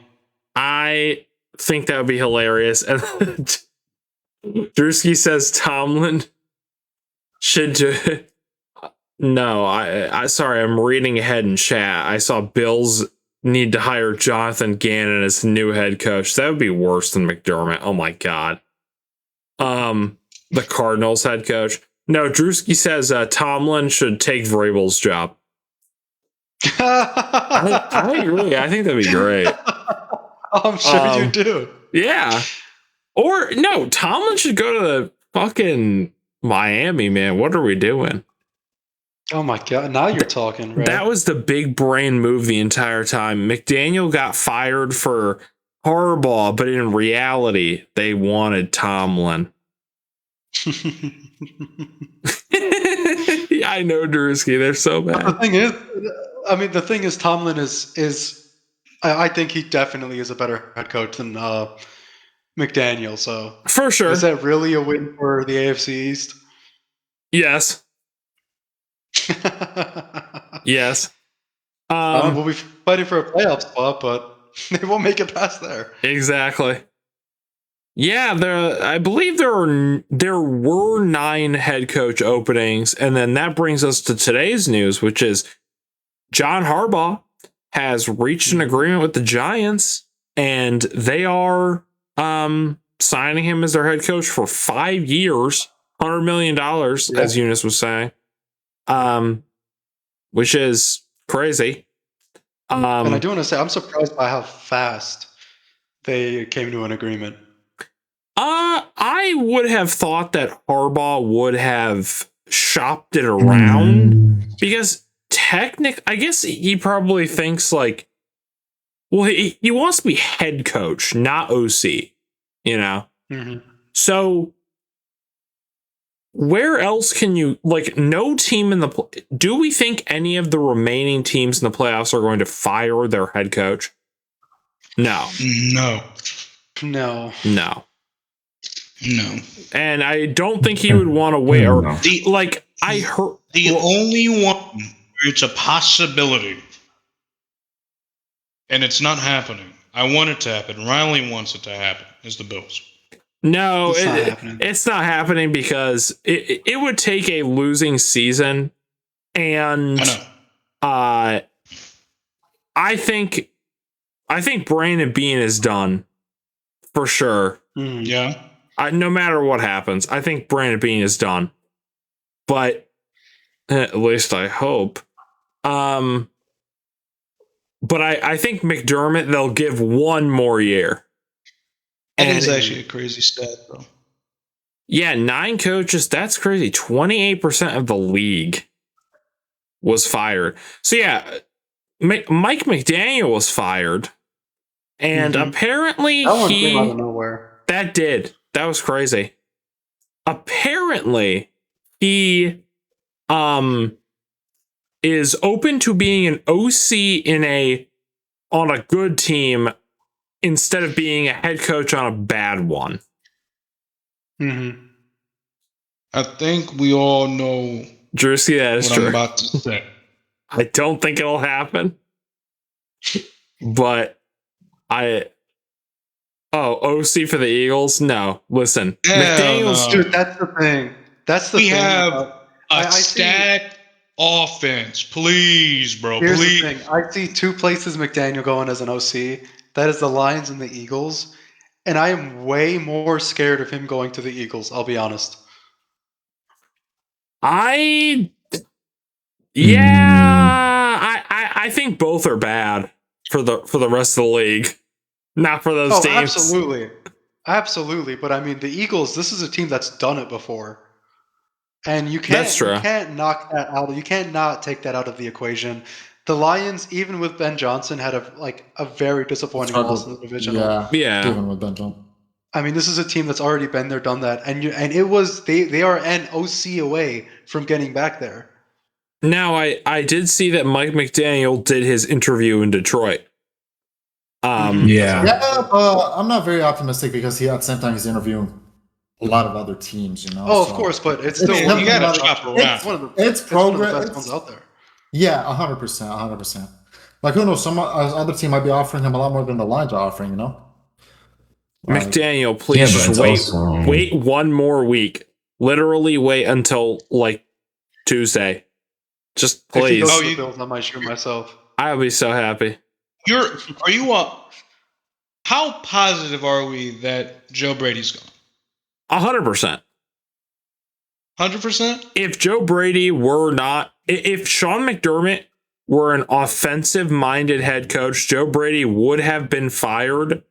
I think that would be hilarious. And Drewski says Tomlin should do. No, I sorry, I'm reading ahead in chat. I saw Bills need to hire Jonathan Gannon as new head coach. That would be worse than McDermott. Oh my god. The Cardinals head coach. No, Drewski says Tomlin should take Vrabel's job. I agree. I think that'd be great. I'm sure you do. Yeah. Or no, Tomlin should go to the fucking Miami, man. What are we doing? Oh my god, now you're talking, right? That was the big brain move the entire time. McDaniel got fired for Harbaugh, but in reality, they wanted Tomlin. Yeah, I know, Drewski. They're so bad. But the thing is, Tomlin is I think he definitely is a better head coach than McDaniel. So for sure, is that really a win for the AFC East? Yes. Yes. We'll be fighting for a playoff spot, but they won't make it past there. Exactly. Yeah, I believe there were 9 head coach openings, and then that brings us to today's news, which is John Harbaugh has reached an agreement with the Giants, and they are signing him as their head coach for 5 years, $100 million, as Eunice was saying, which is crazy. And I do want to say, I'm surprised by how fast they came to an agreement. I would have thought that Harbaugh would have shopped it around because I guess he probably thinks like, well, he wants to be head coach, not OC, you know? So where else can you, like, no team in the, do we think any of the remaining teams in the playoffs are going to fire their head coach? No. No. No. No. No. And I don't think he would want to wait. Or, like, I heard. The only one where it's a possibility, and it's not happening. I want it to happen. Riley wants it to happen, is the Bills. No, it's not happening because it would take a losing season, and I think Brandon Beane is done for sure. Yeah. No matter what happens, I think Brandon Beane is done. But at least I hope. But I think McDermott, they'll give one more year. That is actually a crazy stat, though. Yeah, 9 coaches. That's crazy. 28% of the league was fired. So yeah, Mike McDaniel was fired, and apparently that one came out of nowhere. That was crazy. Apparently, he is open to being an OC on a good team instead of being a head coach on a bad one. I think we all know Drewski, that is what true. I'm about to say. I don't think it'll happen. But OC for the Eagles? No. Listen. McDaniel's. Dude, that's the thing. That's the we thing. have a stacked offense. Please, bro. Here's please. the thing. I see 2 places McDaniel going as an OC. That is the Lions and the Eagles. And I am way more scared of him going to the Eagles, I'll be honest. I think both are bad for the rest of the league. Not for those teams. Absolutely. Absolutely. But I mean, the Eagles, this is a team that's done it before. And you can't knock that out. You can't not take that out of the equation. The Lions, even with Ben Johnson, had a very disappointing loss in the divisional. Yeah. Even with Ben Johnson. I mean, this is a team that's already been there, done that, and it was they are an OC away from getting back there. Now, I did see that Mike McDaniel did his interview in Detroit. Yeah, but I'm not very optimistic because he at the same time he's interviewing a lot of other teams. You know. Oh, of course, but it's still you gotta chop around. It's one of the best ones out there. Yeah, 100%. Like, who knows? Some other team might be offering him a lot more than the Lions are offering, you know? McDaniel, please just wait one more week. Literally wait until, like, Tuesday. Just please. If he goes to the Bills, I might shoot myself. I would be so happy. How positive are we that Joe Brady's gone? 100%. 100%? If Joe Brady were not, if Sean McDermott were an offensive-minded head coach, Joe Brady would have been fired,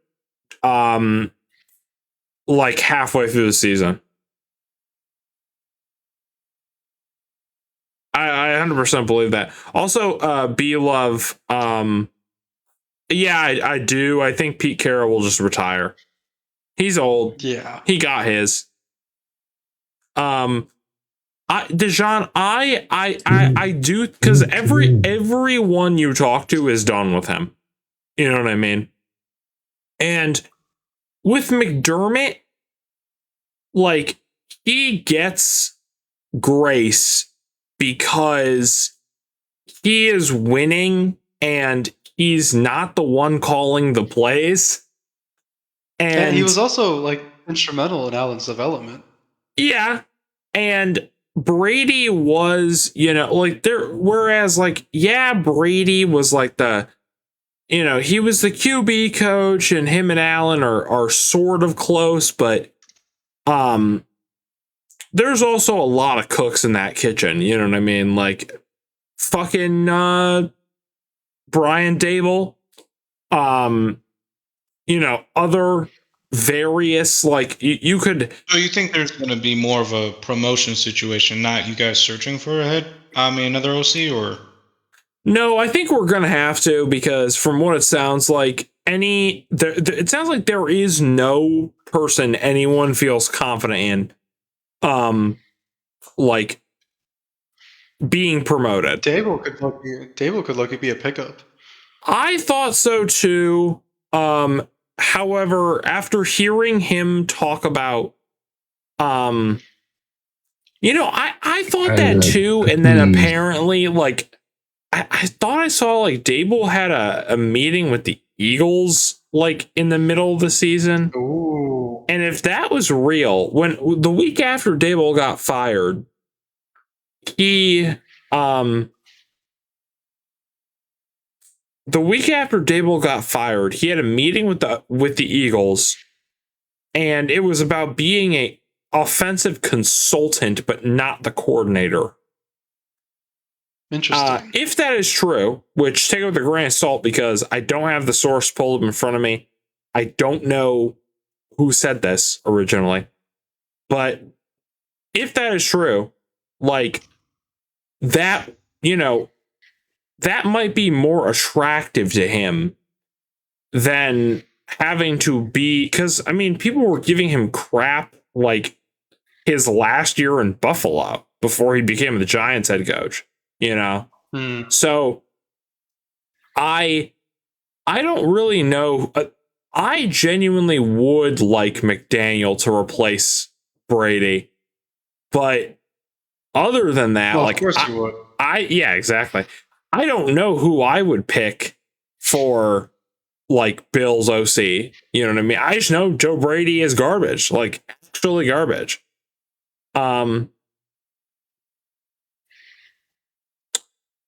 like halfway through the season. I 100% believe that. Also, B-Love, yeah, I do. I think Pete Carroll will just retire. He's old. Yeah. He got his. Dejan, I do, because everyone you talk to is done with him. You know what I mean? And with McDermott, like, he gets grace because he is winning and he's not the one calling the plays. And he was also, like, instrumental in Allen's development. Yeah. And Brady was, you know, like, whereas, like, yeah, Brady was like he was the QB coach, and him and Allen are sort of close, but there's also a lot of cooks in that kitchen, you know what I mean? Like, fucking Brian Dable, other various, like, you could. So you think there's going to be more of a promotion situation, not you guys searching for another OC, or? No, I think we're going to have to, because from what it sounds like, it sounds like there is no person anyone feels confident in like being promoted. Dable could look be a pickup. I thought so too. However, after hearing him talk about, I thought that too, and then apparently, like, I thought I saw like Dable had a meeting with the Eagles like in the middle of the season. Ooh. And if that was real, when the week after Dable got fired, he the week after Dable got fired, he had a meeting with the Eagles, and it was about being a offensive consultant, but not the coordinator. Interesting. If that is true, which take it with a grain of salt because I don't have the source pulled up in front of me. I don't know who said this originally, but if that is true, like that, that might be more attractive to him than having to be, because I mean, people were giving him crap like his last year in Buffalo before he became the Giants head coach, So I don't really know. I genuinely would like McDaniel to replace Brady, but other than that, Well, like, of course you would. Yeah, exactly. I don't know who I would pick for like Bill's OC. You know what I mean? I just know Joe Brady is garbage, like actually garbage.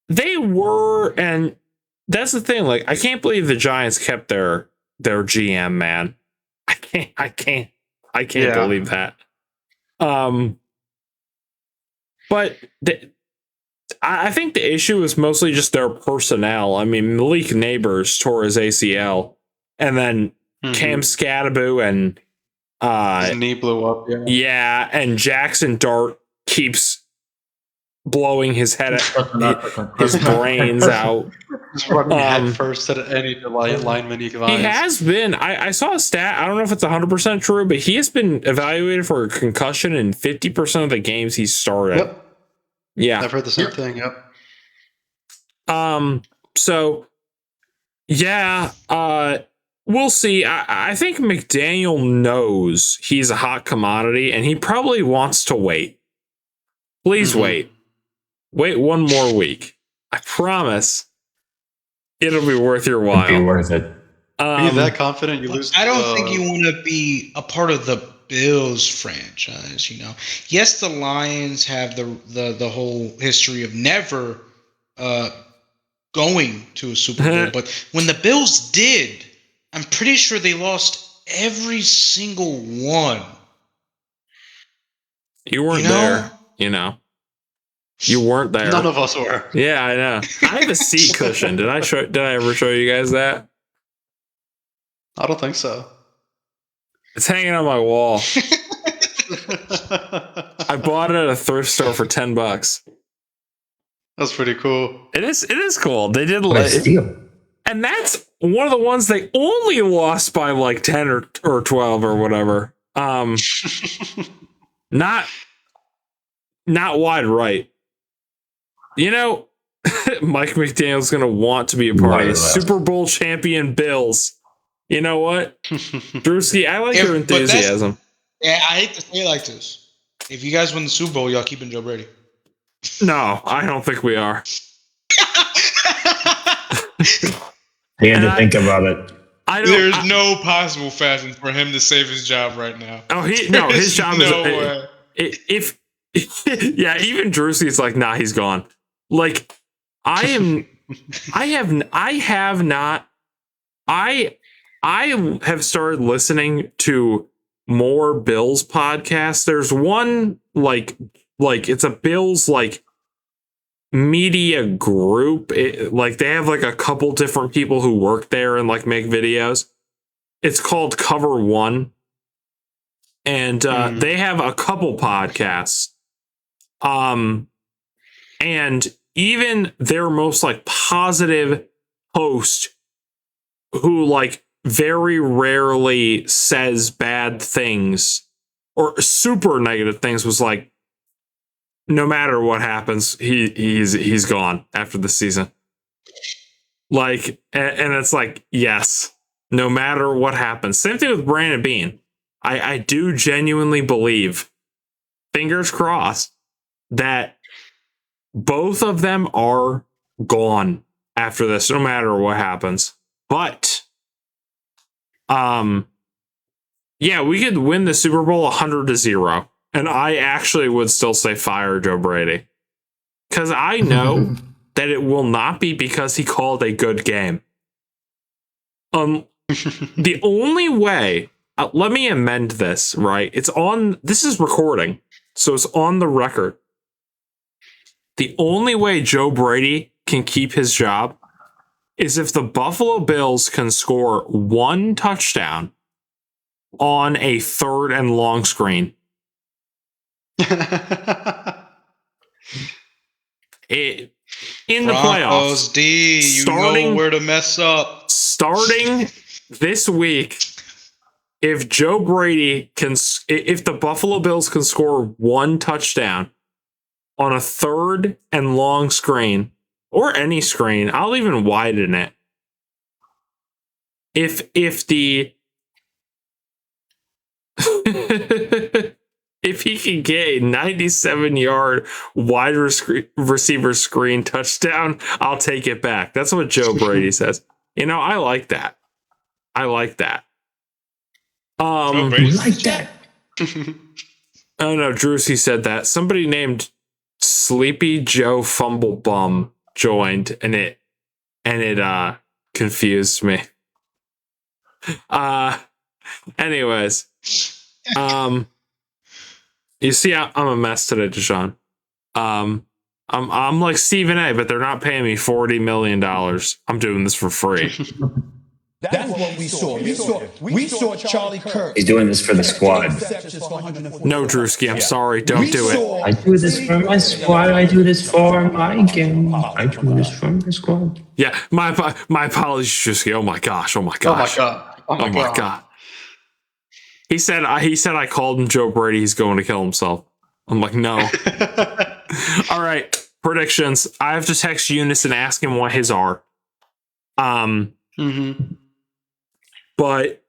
They were, and that's the thing. Like, I can't believe the Giants kept their GM, man. I can't believe that. But I think the issue is mostly just their personnel. I mean, Malik Neighbors tore his ACL, and then Cam Scatterbo and his knee blew up. Yeah, and Jackson Dart keeps blowing his head, his brains out. Just running head first at any lineman he finds. He has been. I saw a stat. I don't know if it's 100% true, but he has been evaluated for a concussion in 50% of the games he's started. Yep. Yeah, I've heard the same thing. Yep. So, yeah. We'll see. I think McDaniel knows he's a hot commodity, and he probably wants to wait. Please wait. Wait one more week. I promise it'll be worth your while. It'll be worth it. Are you that confident you lose? I don't think you want to be a part of the Bills franchise. Yes, the Lions have the whole history of never going to a Super Bowl, but when the Bills did, I'm pretty sure they lost every single one. You weren't there, You weren't there. None of us were. Yeah, I know. I have a seat cushion. Did I ever show you guys that? I don't think so. It's hanging on my wall. I bought it at a thrift store for $10. That's pretty cool. It is cool. They did What a steal. and that's one of the ones they only lost by like 10 or 12 or whatever. Not wide right. Mike McDaniel's going to want to be a part of the Super Bowl champion Bills. You know what? Drewski, I like your enthusiasm. Yeah, I hate to say it like this. If you guys win the Super Bowl, y'all keeping Joe Brady. No, I don't think we are. You had to think about it. There's no possible fashion for him to save his job right now. Oh, his job no is way. If yeah, even Drewski's like, nah, he's gone. Like, I have started listening to more Bills podcasts. There's one like it's a Bills like media group. Like they have like a couple different people who work there and like make videos. It's called Cover One. And they have a couple podcasts. And even their most like positive host who like very rarely says bad things or super negative things was like, no matter what happens, he's gone after the season. Like, and it's like, yes, no matter what happens. Same thing with Brandon Bean. I do genuinely believe, fingers crossed, that both of them are gone after this, no matter what happens. But, yeah, we could win the Super Bowl 100-0, and I actually would still say fire Joe Brady, because I know that it will not be because he called a good game. The only way, let me amend this, right? This is recording, so it's on the record. The only way Joe Brady can keep his job is if the Buffalo Bills can score one touchdown on a 3rd and long screen. In the Broncos playoffs, D, know where to mess up. Starting this week, if Joe Brady if the Buffalo Bills can score one touchdown on a 3rd and long screen, or any screen, I'll even widen it. If he can get a 97-yard wide receiver screen touchdown, I'll take it back. That's what Joe Brady says. I like that. I like that. Like that. Oh no, Drewsy said that. Somebody named Sleepy Joe Fumble Bum joined, and it confused me. Anyways, you see, I'm a mess today, Deshaun. I'm like Stephen A, but they're not paying me $40 million. I'm doing this for free. That's what we saw. We saw Charlie Kirk. He's doing this for the squad. No, Drewski, I'm sorry. Don't do it. I do this for my squad. I do this for my game. I do this for my squad. Yeah, my apologies, Drewski. Oh my gosh. Oh my gosh. Oh my god. He said I called him Joe Brady. He's going to kill himself. I'm like, no. All right, predictions. I have to text Eunice and ask him what his are. But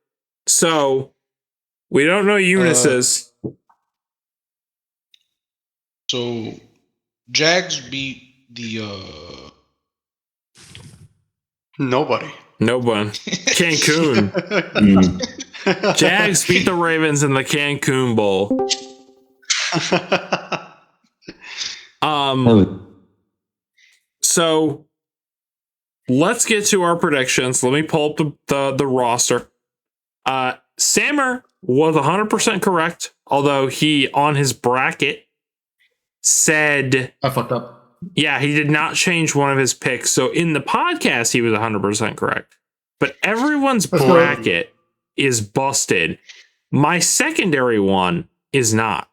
so we don't know Eunice's. So Jags beat the Nobody. Cancun. Jags beat the Ravens in the Cancun Bowl. So let's get to our predictions. Let me pull up the roster. Sammer was 100% correct, although he on his bracket said I fucked up. Yeah, he did not change one of his picks. So in the podcast, he was 100% correct. But everyone's bracket is busted. My secondary one is not.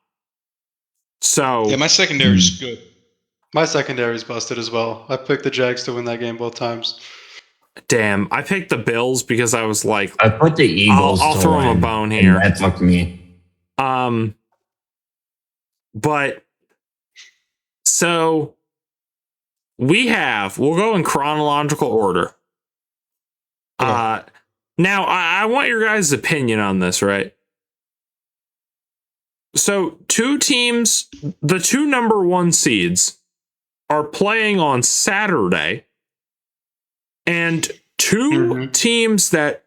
So yeah, my secondary is good. My secondary is busted as well. I picked the Jags to win that game both times. Damn, I picked the Bills because I was like, I put the Eagles. I'll throw him a bone here. That fucked me. But so we'll go in chronological order. Now I want your guys' opinion on this, right? So two teams, the two number 1 seeds, are playing on Saturday, and two teams that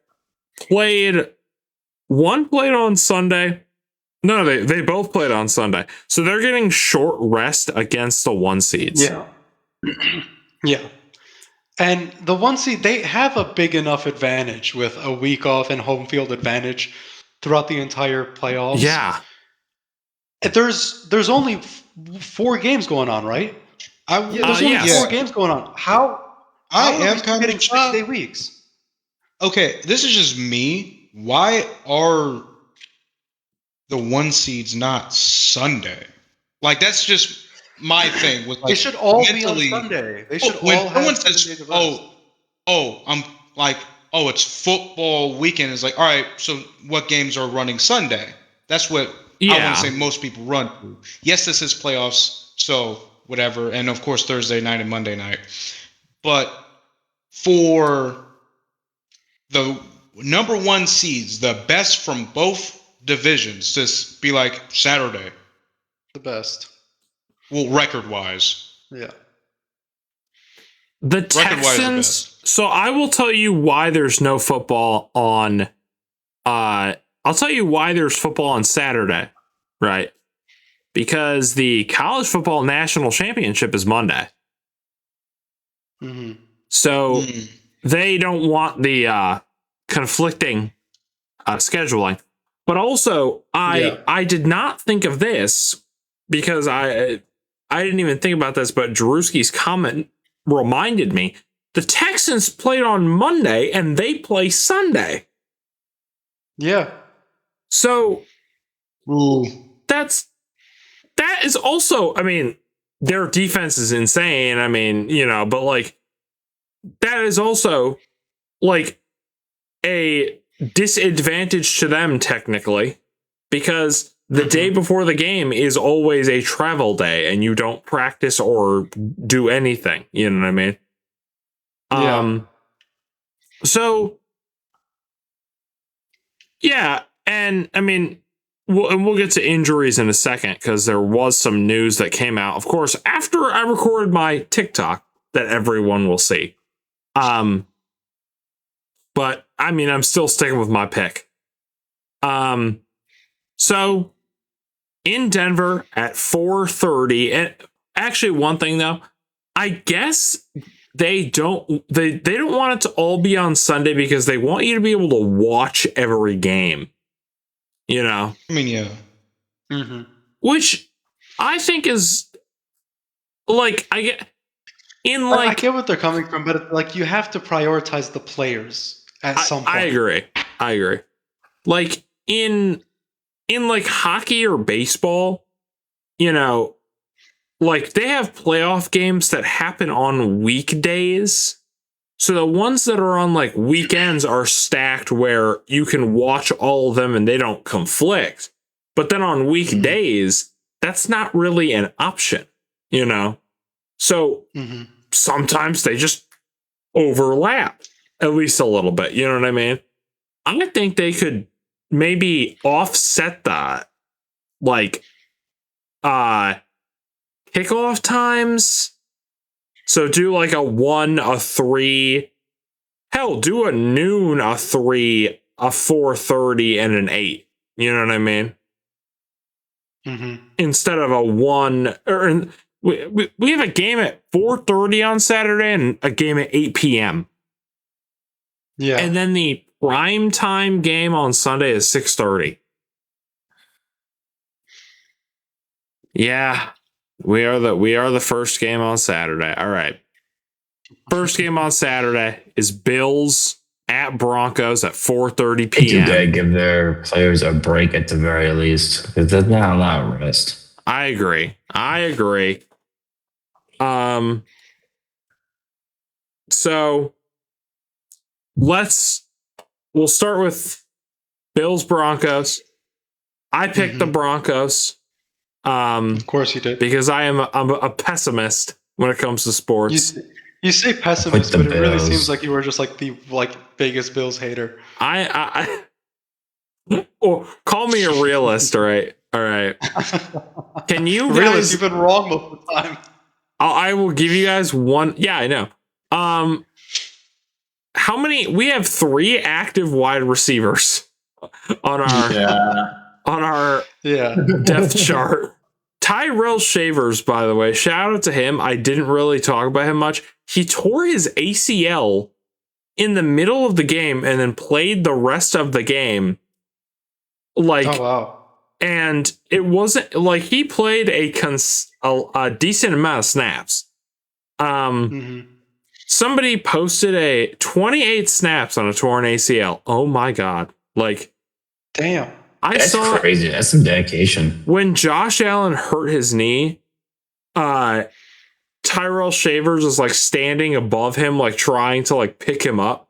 one played on Sunday. No, they both played on Sunday. So they're getting short rest against the 1 seeds. Yeah. Yeah. And the 1 seed, they have a big enough advantage with a week off and home field advantage throughout the entire playoffs. Yeah. There's only 4 games going on, right? There's only 4 games going on. How I am kind getting of shocked. 6-day weeks? Okay, this is just me. Why are the 1 seeds not Sunday? Like, that's just my thing. With, like, they should all be on Sunday. They should when all have someone 7 says, days of rest. I'm like, it's football weekend. It's like, all right, so what games are running Sunday? That's what I want to say most people run through. Yes, this is playoffs, So whatever, and of course Thursday night and Monday night. But for the number one seeds, the best from both divisions, to be like Saturday. The best. Well, record-wise. Yeah. The Texans. So I will tell you why there's no football on. I'll tell you why there's football on Saturday, right? Because the college football national championship is Monday. Mm-hmm. So they don't want the conflicting scheduling. But also, I did not think of this because I didn't even think about this, but Drewski's comment reminded me. The Texans played on Monday and they play Sunday. Yeah. So that is also, I mean, their defense is insane. I mean, but like that is also like a disadvantage to them technically, because the day before the game is always a travel day and you don't practice or do anything. You know what I mean? Yeah. So yeah, and I mean, we'll get to injuries in a second because there was some news that came out, of course, after I recorded my TikTok that everyone will see. But I mean, I'm still sticking with my pick. So in Denver at 4:30, and actually one thing though, I guess they don't want it to all be on Sunday because they want you to be able to watch every game. I mean, yeah. Mm-hmm. Which I think is like, I get what they're coming from, but like you have to prioritize the players at some point. I agree. Like in like hockey or baseball, like they have playoff games that happen on weekdays. So the ones that are on like weekends are stacked where you can watch all of them and they don't conflict. But then on weekdays, that's not really an option, So sometimes they just overlap at least a little bit. You know what I mean? I think they could maybe offset that, like kickoff times. So do like a 1, a 3, hell, do a noon, a 3, a 4:30, and an 8. You know what I mean? Mm-hmm. Instead of a 1, or we have a game at 4:30 on Saturday and a game at 8 p.m. Yeah. And then the prime time game on Sunday is 6:30. Yeah. We are the first game on Saturday. All right. First game on Saturday is Bills at Broncos at 4:30 p.m. They give their players a break at the very least, because there's not a lot of rest. I agree. So we'll start with Bills Broncos. I picked the Broncos. Of course you did. Because I'm a pessimist when it comes to sports. You say pessimist, but it really seems like you were just like the biggest Bills hater. Or call me a realist, all right? All right. Can you guys? Realist, you've been wrong most of the time. I will give you guys one. Yeah, I know. How many? We have 3 active wide receivers on our depth chart. Tyrell Shavers, by the way, shout out to him. I didn't really talk about him much. He tore his ACL in the middle of the game and then played the rest of the game. Like, oh wow! And it wasn't like he played a decent amount of snaps. Somebody posted a 28 snaps on a torn ACL. Oh my god! Like, damn. That's crazy. That's some dedication. When Josh Allen hurt his knee, Tyrell Shavers was like standing above him, like trying to like pick him up.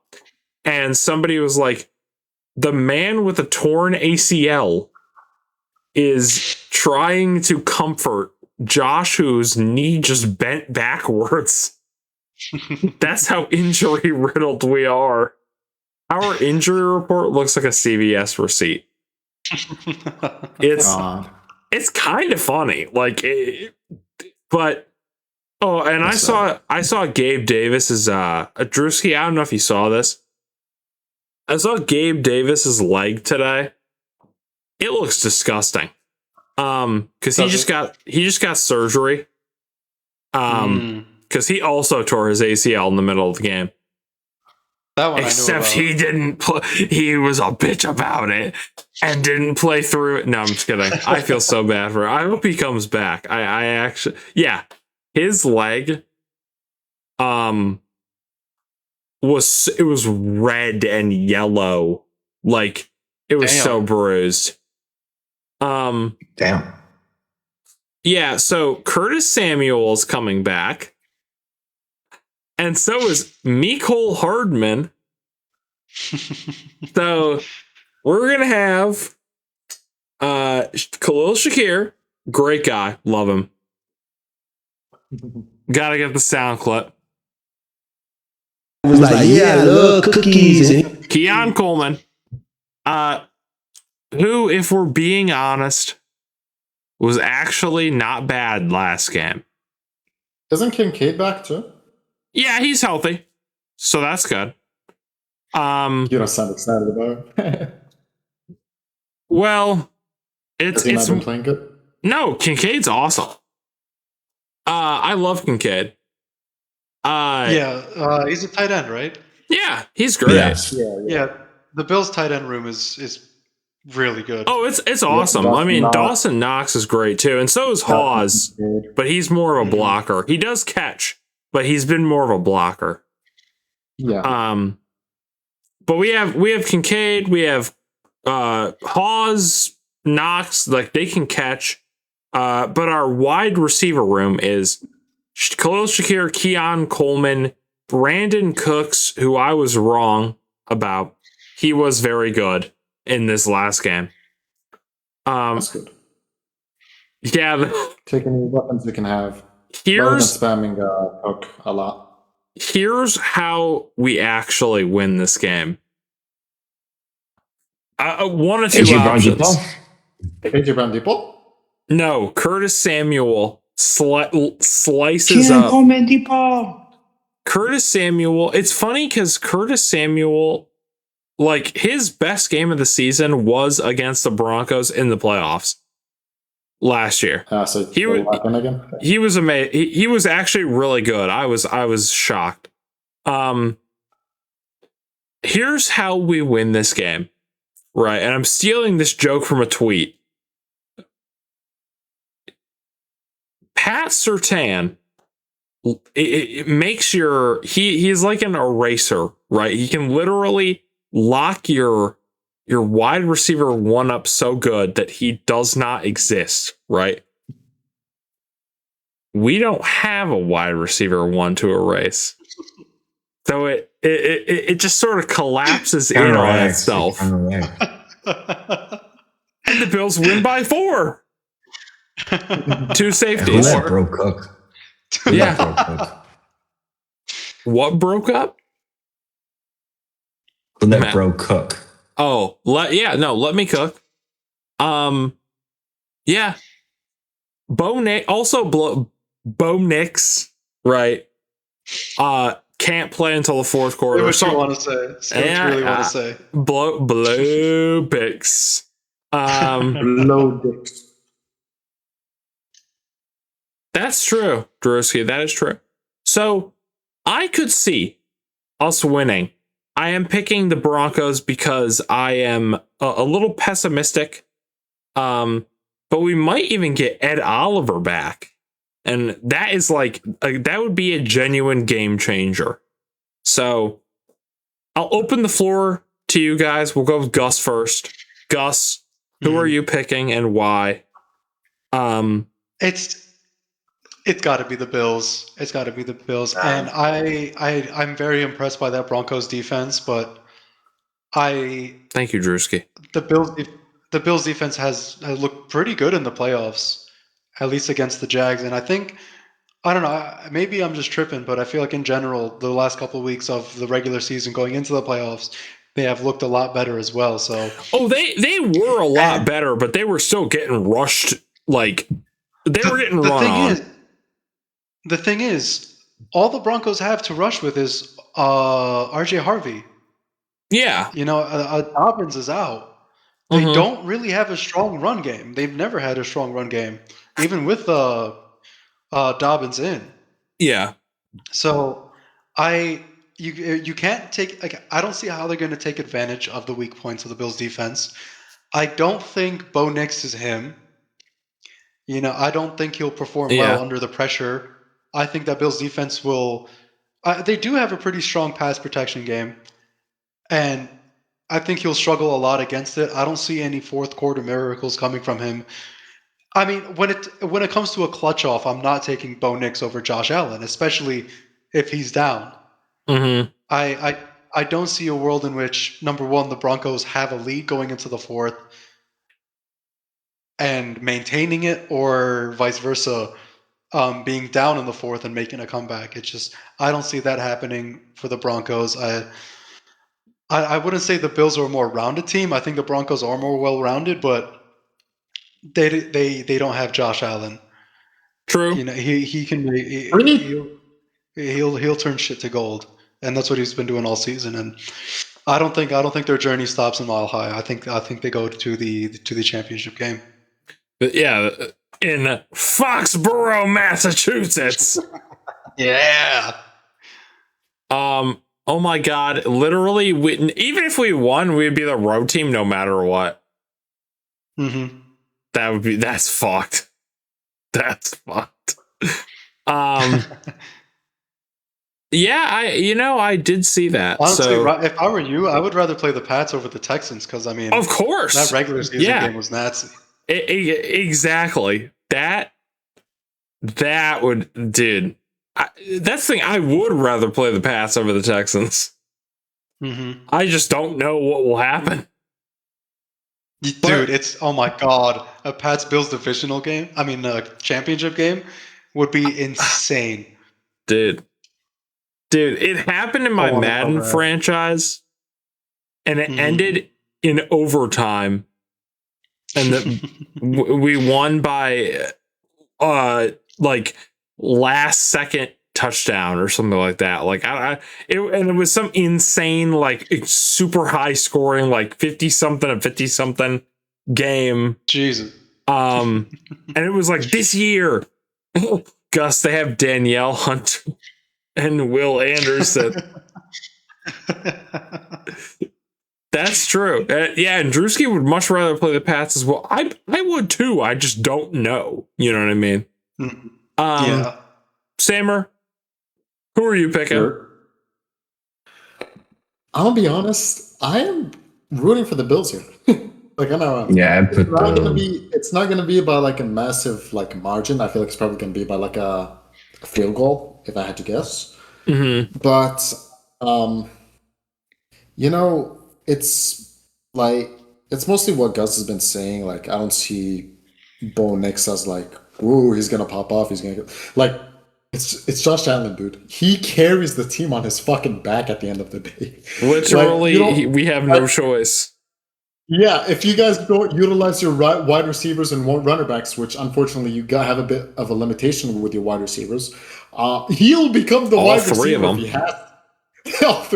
And somebody was like, the man with a torn ACL is trying to comfort Josh, whose knee just bent backwards. That's how injury riddled we are. Our injury report looks like a CVS receipt. It's kind of funny, but and I saw Gabe Davis's Drewski. I don't know if you saw this. I saw Gabe Davis's leg today. It looks disgusting. Because he just got surgery. Because he also tore his ACL in the middle of the game. That one Except he didn't play. He was a bitch about it and didn't play through it. No, I'm just kidding. I feel so bad for him. I hope he comes back. I actually, his leg, was red and yellow, like it was so bruised. Damn. Yeah. So Curtis Samuel's coming back. And so is Mecole Hardman. So we're going to have Khalil Shakir. Great guy. Love him. Got to get the sound clip. I was like, yeah, I love cookies. Keon Coleman. Who, if we're being honest, was actually not bad last game. Isn't Kincaid back too? Yeah, he's healthy, so that's good. You don't sound excited about it. Well, it's not been playing good. No, Kincaid's awesome. I love Kincaid. He's a tight end, right? Yeah, he's great. Yeah. The Bills' tight end room is really good. Oh, it's awesome. I mean, Dawson Knox is great too, and so is Hawes, but he's more of a blocker. He does catch, but he's been more of a blocker. Yeah. But we have Kincaid, we have Hawes, Knox, like they can catch. But our wide receiver room is Khalil Shakir, Keon Coleman, Brandon Cooks, who I was wrong about. He was very good in this last game. That's good. Yeah. Take any weapons you can have. Here's spamming Cook a lot. Here's how we actually win this game. One or two options. AJ Brown Depot? No, Curtis Samuel slices up. Curtis Samuel. It's funny because Curtis Samuel, like his best game of the season was against the Broncos in the playoffs last year. So he was amazing. He was actually really good. I was shocked. Here's how we win this game, right? And I'm stealing this joke from a tweet. Pat Surtain, it makes he's like an eraser, right? He can literally lock your wide receiver one up so good that he does not exist, right? We don't have a wide receiver one to erase. So it just sort of collapses in on itself. And the Bills win by 4. 2 safeties. That broke Cook. What broke up? That broke Cook. Oh, let me cook. Yeah. Bo Nix, right? Can't play until the fourth quarter. What you want to say? What you really want to say? Blow picks. Low dicks. That's true, Drewski. That is true. So I could see us winning. I am picking the Broncos because I am a little pessimistic. But we might even get Ed Oliver back. And that is that would be a genuine game changer. So I'll open the floor to you guys. We'll go with Gus first. Gus, who are you picking and why? It's got to be the Bills. It's got to be the Bills. And I'm very impressed by that Broncos defense, but thank you, Drewski. The Bills defense has looked pretty good in the playoffs. at least against the Jags. And I think, I don't know, maybe I'm just tripping, but I feel like in general, the last couple of weeks of the regular season going into the playoffs, they have looked a lot better as well. So they were a lot better, but they were still getting rushed. Like they were getting run on. The thing is, all the Broncos have to rush with is RJ Harvey. Yeah. Dobbins is out. They don't really have a strong run game. They've never had a strong run game, even with Dobbins in. Yeah. So you can't take, like, I don't see how they're going to take advantage of the weak points of the Bills defense. I don't think Bo Nix is him. I don't think he'll perform well under the pressure. I think that Bills defense will. They do have a pretty strong pass protection game, and I think he'll struggle a lot against it. I don't see any fourth quarter miracles coming from him. I mean, when it comes to a clutch off, I'm not taking Bo Nix over Josh Allen, especially if he's down. I don't see a world in which, number one, the Broncos have a lead going into the fourth and maintaining it, or vice versa. Being down in the fourth and making a comeback. I don't see that happening for the Broncos. I wouldn't say the Bills are a more rounded team. I think the Broncos are more well-rounded, but they don't have Josh Allen. True. He can he'll turn shit to gold, and that's what he's been doing all season. And I don't think their journey stops in Mile High. I think they go to the championship game. But yeah. In Foxborough, Massachusetts. Yeah. Oh my God! Literally, even if we won, we'd be the road team no matter what. That's fucked. That's fucked. Yeah, I did see that. Honestly, if I were you, I would rather play the Pats over the Texans because of course, that regular season game was nasty. Exactly. That would, dude. That's the thing. I would rather play the Pats over the Texans. I just don't know what will happen. Dude, it's, oh my God, a Pats Bills divisional game. I mean, a championship game would be insane. Dude, it happened in my Madden franchise, and it ended in overtime. And we won by like last second touchdown or something like that. Like and it was some insane, like super high scoring, like 50-something game. Jesus. And it was like this year, Gus, they have Danielle Hunter and Will Anderson. That's true. Yeah, and Drewski would much rather play the Pats as well. I would too. I just don't know. You know what I mean? Yeah. Samer, who are you picking? Sure. I'll be honest. I am rooting for the Bills here. Like I know. Yeah, it's not gonna be by like a massive like margin. I feel like it's probably gonna be by like a field goal if I had to guess. But it's like it's mostly what Gus has been saying. Like I don't see Bo Nix as like, ooh, he's gonna pop off. He's gonna get like it's Josh Allen, dude. He carries the team on his fucking back at the end of the day. Literally, we have no choice. Yeah, if you guys don't utilize your wide receivers and runner backs, which unfortunately you have a bit of a limitation with your wide receivers, he'll become the wide receiver if he has.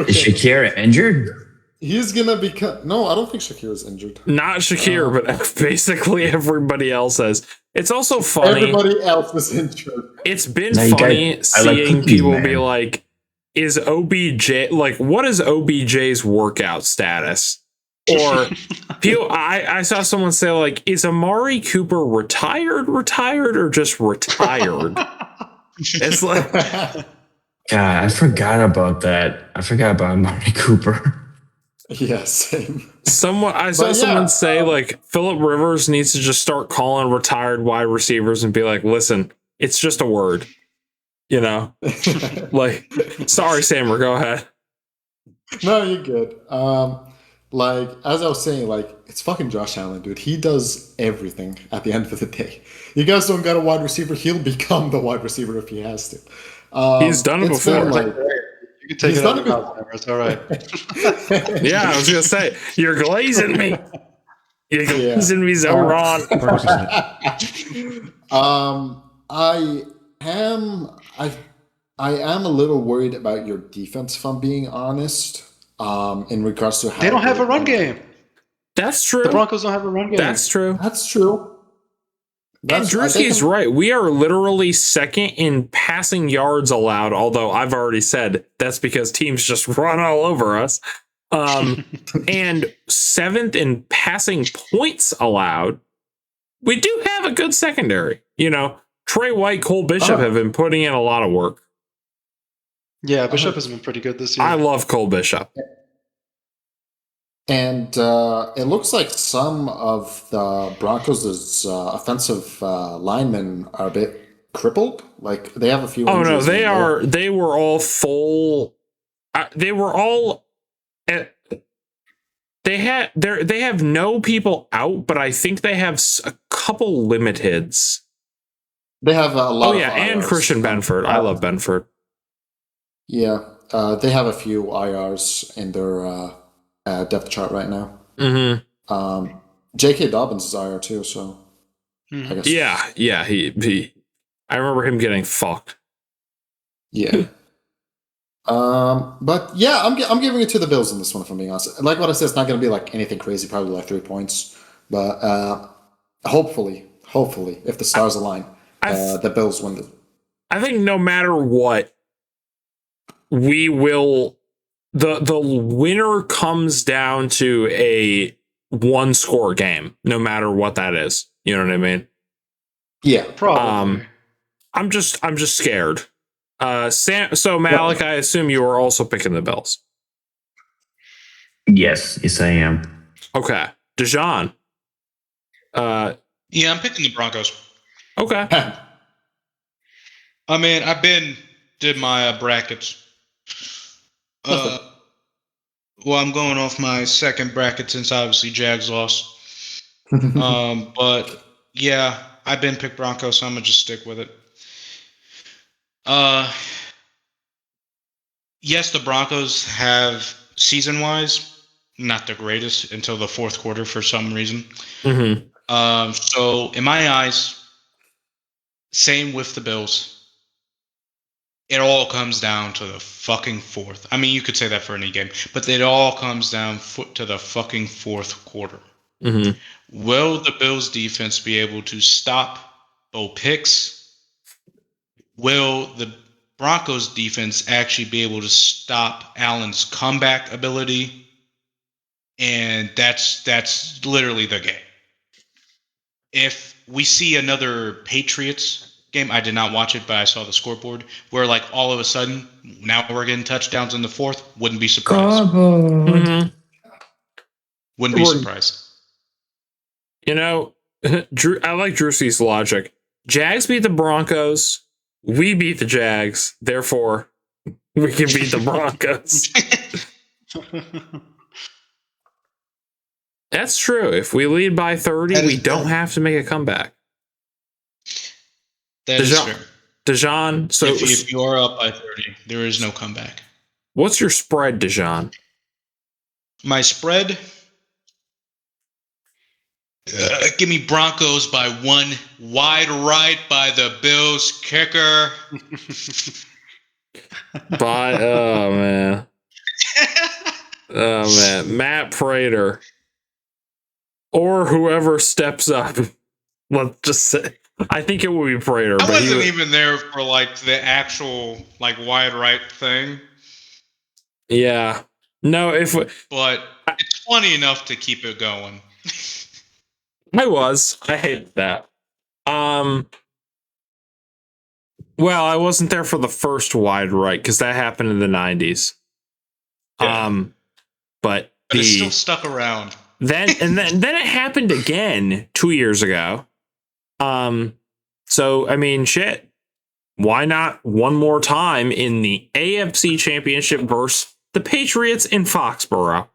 Is Shakir injured? He's gonna become. No, I don't think Shakir is injured. Not Shakir, but basically everybody else is. It's also funny. Everybody else is injured. It's been funny seeing people be like, "Is OBJ like what is OBJ's workout status?" Or I saw someone say like, "Is Amari Cooper retired, or just retired?" It's like, God, I forgot about that. I forgot about Amari Cooper. Yeah, same. I saw someone say like Phillip Rivers needs to just start calling retired wide receivers and be like, listen, it's just a word, like, sorry, Samer, go ahead. No, you're good. Like, as I was saying, like, it's fucking Josh Allen, dude. He does everything at the end of the day. You guys don't got a wide receiver, he'll become the wide receiver if he has to. He's done it it's before. been, like, You can take he's it out done of the mouth, it's all right. Yeah, I was gonna say you're glazing me. You're glazing me so wrong. I am a little worried about your defense, if I'm being honest. In regards to how They don't have a run game. That's true. The Broncos don't have a run game. That's true. That's true. And Drewski's right. We are literally second in passing yards allowed, although I've already said that's because teams just run all over us. And seventh in passing points allowed. We do have a good secondary. You know, Trey White, Cole Bishop have been putting in a lot of work. Yeah, Bishop has been pretty good this year. I love Cole Bishop. And it looks like some of the Broncos' offensive linemen are a bit crippled. Like, they have a few. Oh no, they are. They were all full. They were all. They have no people out, but I think they have a couple limiteds. They have a lot. Oh yeah, and Christian Benford. I love Benford. Yeah, they have a few IRs in their depth chart right now. Mm-hmm. J.K. Dobbins is IR too, so I guess. Yeah. He. I remember him getting fucked. Yeah. But yeah, I'm giving it to the Bills in this one, if I'm being honest. Like what I said, it's not going to be like anything crazy, probably like 3 points. But hopefully, if the stars align, the Bills win. I think no matter what, we will. The winner comes down to a 1-score game, no matter what that is. You know what I mean? Yeah, probably. I'm just scared. So Malik, I assume you are also picking the Bills. Yes, I am. Okay, Dijon. Yeah, I'm picking the Broncos. Okay. I mean, did my brackets. Well, I'm going off my second bracket since obviously Jags lost. But yeah, I've been picked Broncos, so I'm gonna just stick with it. Yes, the Broncos have season-wise not the greatest until the fourth quarter for some reason. Mm-hmm. So in my eyes, same with the Bills. It all comes down to the fucking fourth. I mean, you could say that for any game, but it all comes down to the fucking fourth quarter. Mm-hmm. Will the Bills defense be able to stop Bo Picks? Will the Broncos defense actually be able to stop Allen's comeback ability? And that's literally the game. If we see another Patriots game, I did not watch it, but I saw the scoreboard where like all of a sudden now we're getting touchdowns in the fourth. Wouldn't be surprised. Mm-hmm. Wouldn't be surprised. You know, Drew. I like Drewski's logic. Jags beat the Broncos. We beat the Jags. Therefore, we can beat the Broncos. That's true. If we lead by 30, we don't have to make a comeback. That is true. Dijon, so if you are up by 30, there is no comeback. What's your spread, Dijon? My spread? Give me Broncos by 1, wide right by the Bills kicker. Oh man, Matt Prater, or whoever steps up. Let's just say, I think it will be Prater. I wasn't even there for like the actual like wide right thing. Yeah, no, but it's funny enough to keep it going. I hate that. Well, I wasn't there for the first wide right because that happened in the 90s. Yeah. But it's still stuck around. Then it happened again 2 years ago. So I mean, shit. Why not one more time in the AFC Championship versus the Patriots in Foxborough?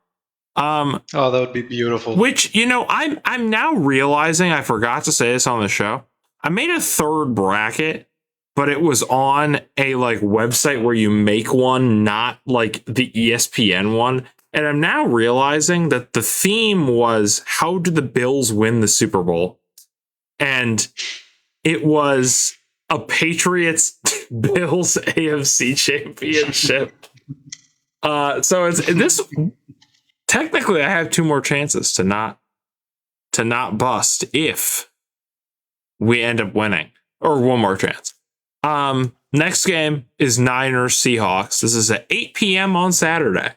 Oh, that would be beautiful. Which, I'm now realizing I forgot to say this on the show. I made a third bracket, but it was on a website where you make one, not like the ESPN one. And I'm now realizing that the theme was, how do the Bills win the Super Bowl? And it was a Patriots Bills AFC championship. So it's this. Technically, I have 2 more chances to not bust if we end up winning, or 1 more chance. Next game is Niners Seahawks. This is at 8 p.m. on Saturday.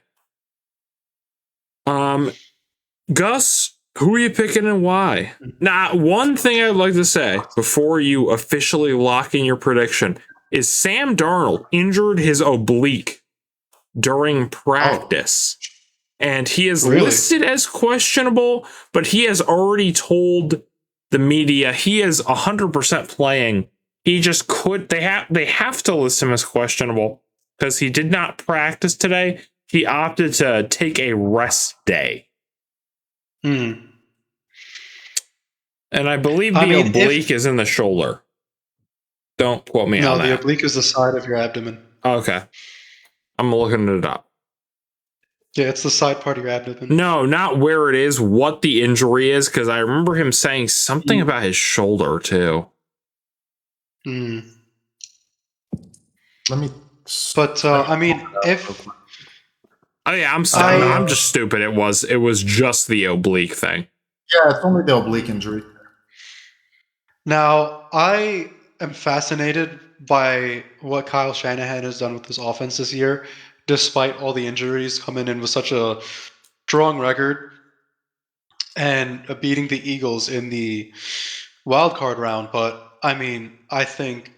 Gus, who are you picking and why? Now, one thing I'd like to say before you officially lock in your prediction is Sam Darnold injured his oblique during practice. And he is listed as questionable, but he has already told the media he is 100% playing. He just could. They have to list him as questionable because he did not practice today. He opted to take a rest day. And I believe the oblique is in the shoulder. Don't quote me on that. No, the oblique is the side of your abdomen. Okay. I'm looking it up. Yeah, it's the side part of your abdomen. No, not where it is, what the injury is, because I remember him saying something about his shoulder, too. Let me... But, I mean, if... Oh, yeah, I'm sorry. I'm just stupid. It was just the oblique thing. Yeah, it's only the oblique injury. Now, I am fascinated by what Kyle Shanahan has done with this offense this year, despite all the injuries, coming in with such a strong record and beating the Eagles in the wildcard round. But I mean, I think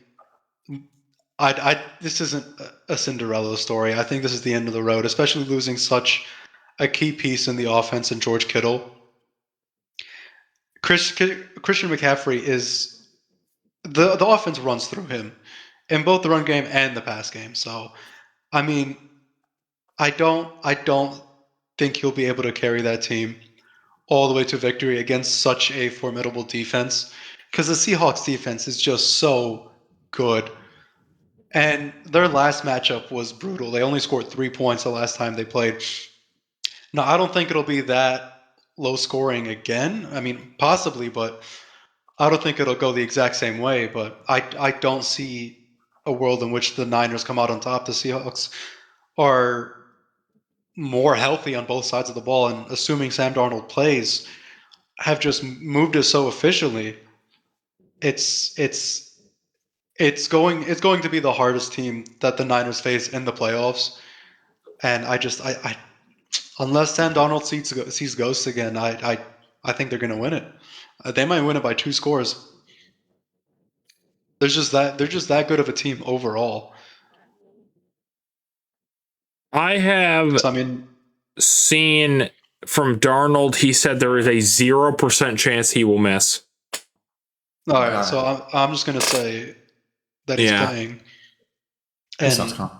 this isn't a Cinderella story. I think this is the end of the road, especially losing such a key piece in the offense in George Kittle. Christian McCaffrey is the offense runs through him in both the run game and the pass game. So, I mean, I don't think he'll be able to carry that team all the way to victory against such a formidable defense, because the Seahawks defense is just so good. And their last matchup was brutal. They only scored 3 points the last time they played. Now, I don't think it'll be that low scoring again. I mean, possibly, but I don't think it'll go the exact same way. But I don't see a world in which the Niners come out on top. The Seahawks are more healthy on both sides of the ball, and assuming Sam Darnold plays, have just moved it so efficiently. It's going to be the hardest team that the Niners face in the playoffs. And I unless Sam Darnold sees ghosts again, I think they're going to win it. They might win it by 2 scores. They're just that good of a team overall. I have seen from Darnold, he said there is a 0% chance he will miss. All right, so I'm just going to say that he's playing. And sounds calm.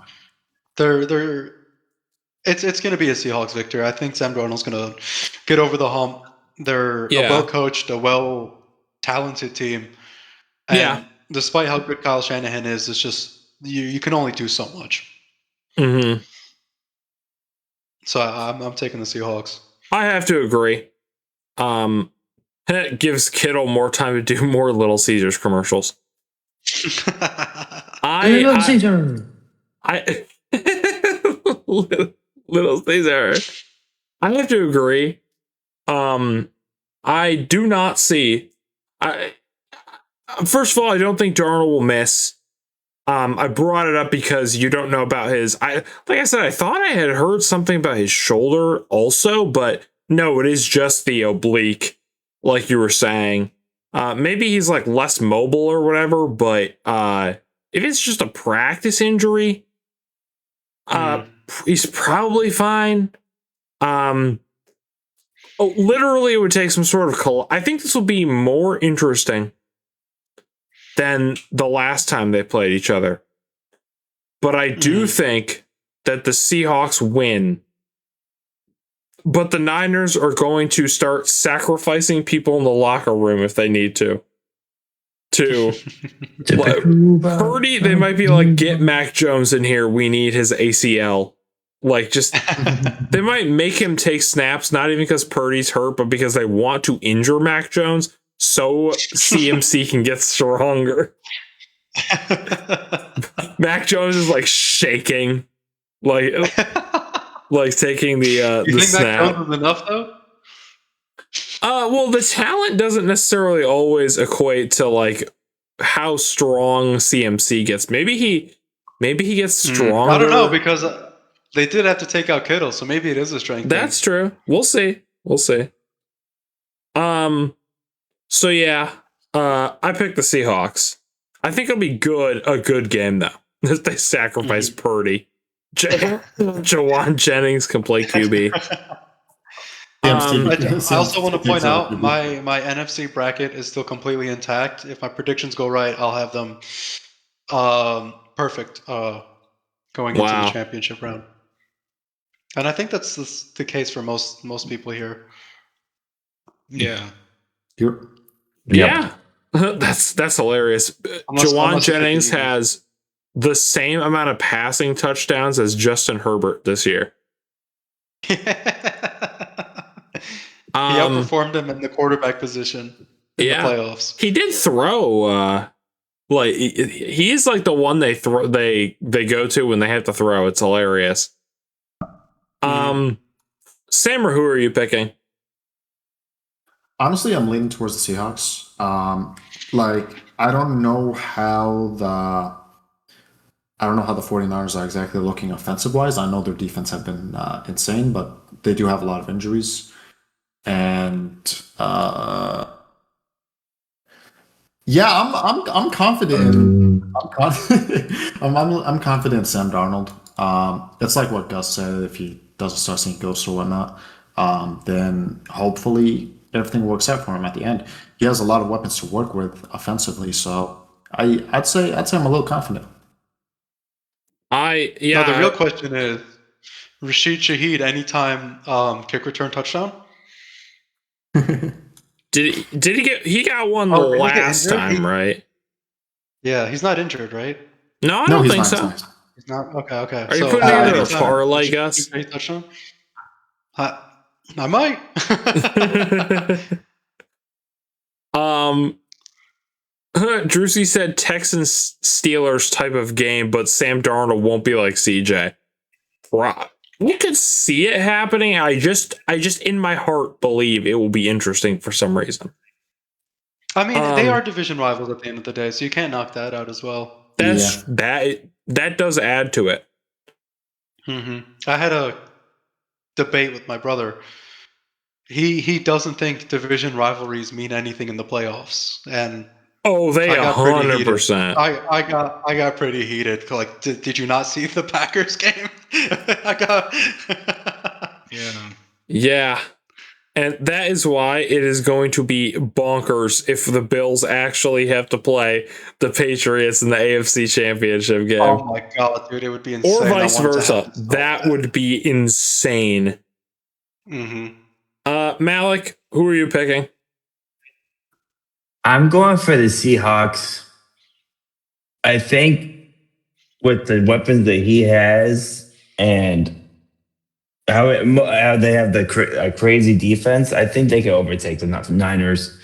It's going to be a Seahawks victory. I think Sam Darnold's going to get over the hump. They're a well-coached, a well-talented team. And despite how good Kyle Shanahan is, it's just you can only do so much. Mm-hmm. So I'm taking the Seahawks. I have to agree. It gives Kittle more time to do more Little Caesars commercials. Little Caesar. Little Caesar. I have to agree. I do not see. First of all, I don't think Darnold will miss. I brought it up because you don't know about his. Like I said, I thought I had heard something about his shoulder also, but no, it is just the oblique, like you were saying. Maybe he's like less mobile or whatever, but if it's just a practice injury, he's probably fine. Literally, it would take some sort of. I think this will be more interesting than the last time they played each other. But I do think that the Seahawks win but the Niners are going to start sacrificing people in the locker room if they need to. Like, Purdy, they might be like, get Mac Jones in here. We need his ACL. Like, just they might make him take snaps, not even because Purdy's hurt, but because they want to injure Mac Jones so CMC can get stronger. Mac Jones is like shaking, like taking the You think snap. Mac Jones is enough though? Well, the talent doesn't necessarily always equate to like how strong CMC gets. Maybe he gets stronger. I don't know, because they did have to take out Kittle, so maybe it is a strength. That's true. We'll see. So yeah, I picked the Seahawks. I think it'll be a good game though. If they sacrifice Purdy. Jawan Jennings can play QB. I also want to point out my NFC bracket is still completely intact. If my predictions go right, I'll have them perfect going into the championship round. And I think that's the case for most people here. Yeah. Yeah. That's hilarious. Jawan Jennings has the same amount of passing touchdowns as Justin Herbert this year. He outperformed him in the quarterback position in the playoffs. He did throw. Like he's like the one they go to when they have to throw. It's hilarious. Sam, or who are you picking? Honestly, I'm leaning towards the Seahawks. I don't know how the 49ers are exactly looking offensive-wise. I know their defense have been insane, but they do have a lot of injuries. And I'm confident. I'm confident in Sam Darnold. It's like what Gus said. If he doesn't start seeing ghosts or whatnot, then hopefully everything works out for him at the end. He has a lot of weapons to work with offensively, so I'd say I'm a little confident. The real question is Rashid Shaheed anytime kick return touchdown. Did he got one last time, right? Yeah, he's not injured, right? No, I don't think so. He's not. Okay. Are you putting together a parlay, Gus? Touchdown? I might. Drewsy said Texans Steelers type of game, but Sam Darnold won't be like CJ. We could see it happening. I just in my heart believe it will be interesting for some reason. I mean, they are division rivals at the end of the day, so you can't knock that out as well. That does add to it. I had a debate with my brother. He doesn't think division rivalries mean anything in the playoffs, and they 100%. I got pretty heated. Like, did you not see the Packers game? Yeah. And that is why it is going to be bonkers if the Bills actually have to play the Patriots in the AFC Championship game. Oh my god, dude, it would be insane. Or vice versa. That would be insane. Malik, who are you picking? I'm going for the Seahawks. I think with the weapons that he has and how they have the crazy defense, I think they can overtake the Niners.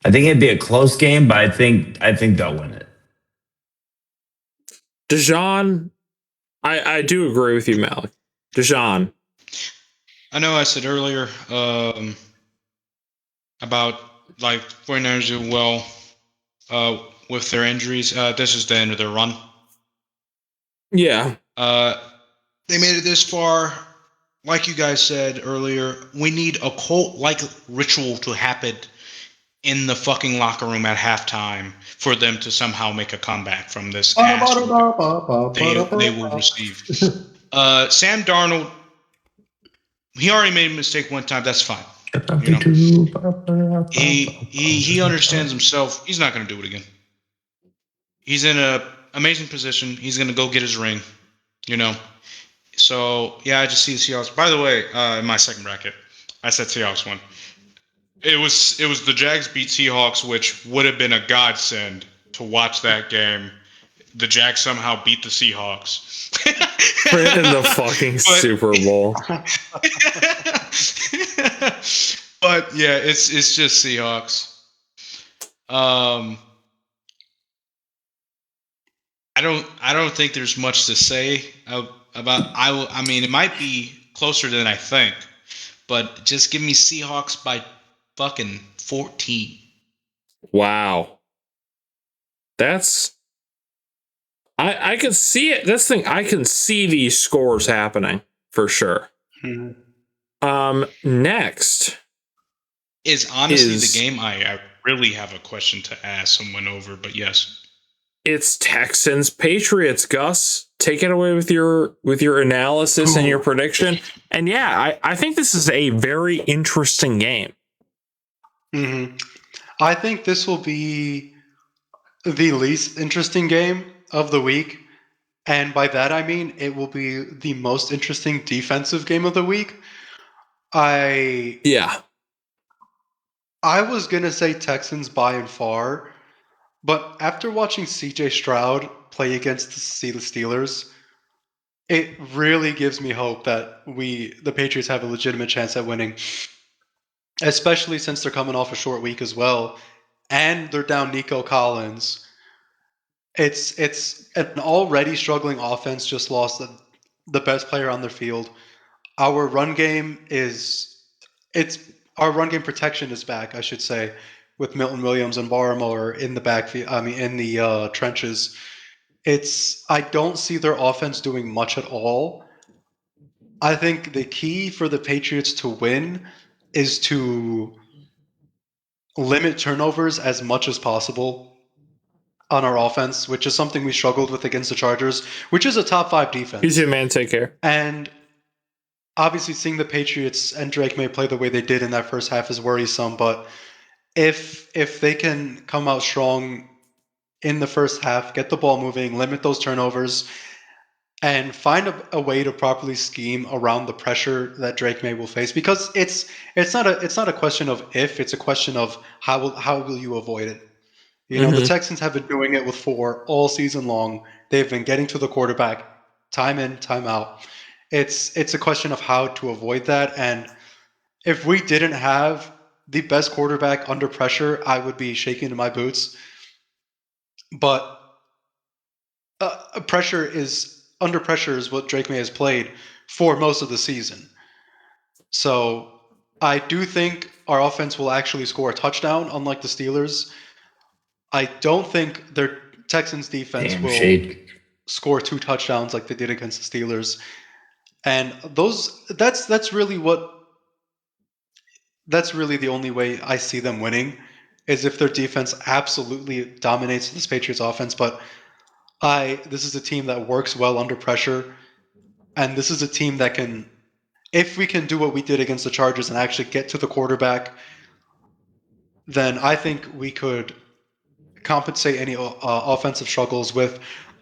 I think it'd be a close game, but I think they'll win it. Dijon, I do agree with you, Malik. Dijon. I know I said earlier about like 49ers do well with their injuries. This is the end of their run. Yeah. They made it this far. Like you guys said earlier, we need a cult-like ritual to happen in the fucking locker room at halftime for them to somehow make a comeback from this ass they will receive. Sam Darnold, he already made a mistake one time. That's fine. You know? He understands himself. He's not going to do it again. He's in an amazing position. He's going to go get his ring. You know. So, yeah, I just see the Seahawks. By the way, in my second bracket, I said Seahawks won. It was the Jags beat Seahawks, which would have been a godsend to watch that game. The Jags somehow beat the Seahawks in the fucking Super Bowl. But yeah, it's just Seahawks. I don't think there's much to say about. I mean, it might be closer than I think, but just give me Seahawks by fucking 14. Wow. That's I can see it. This thing, I can see these scores happening for sure. Next is honestly the game I really have a question to ask someone over, but yes. It's Texans Patriots. Gus, take it away with your analysis and your prediction. And yeah, I think this is a very interesting game. I think this will be the least interesting game of the week. And by that, I mean it will be the most interesting defensive game of the week. I was going to say Texans by and far, but after watching CJ Stroud play against the Steelers, it really gives me hope that the Patriots have a legitimate chance at winning, especially since they're coming off a short week as well, and they're down Nico Collins. It's an already struggling offense just lost the best player on their field. Our run game our run game protection is back, I should say, with Milton Williams and Barmore in the backfield. I mean, in the trenches. I don't see their offense doing much at all. I think the key for the Patriots to win is to limit turnovers as much as possible on our offense, which is something we struggled with against the Chargers, which is a top 5 defense. Easy, man. Take care. And obviously seeing the Patriots and Drake May play the way they did in that first half is worrisome, but if they can come out strong in the first half, get the ball moving, limit those turnovers, and find a way to properly scheme around the pressure that Drake May will face, because it's not a question of if, it's a question of how will you avoid it. You know, the Texans have been doing it with 4 all season long. They've been getting to the quarterback time in, time out. It's a question of how to avoid that. And if we didn't have the best quarterback under pressure, I would be shaking in my boots. But under pressure is what Drake May has played for most of the season. So I do think our offense will actually score a touchdown, unlike the Steelers. I don't think their Texans defense will score 2 touchdowns like they did against the Steelers. And that's really the only way I see them winning, is if their defense absolutely dominates this Patriots offense. But this is a team that works well under pressure, and this is a team that can, if we can do what we did against the Chargers and actually get to the quarterback, then I think we could compensate any offensive struggles with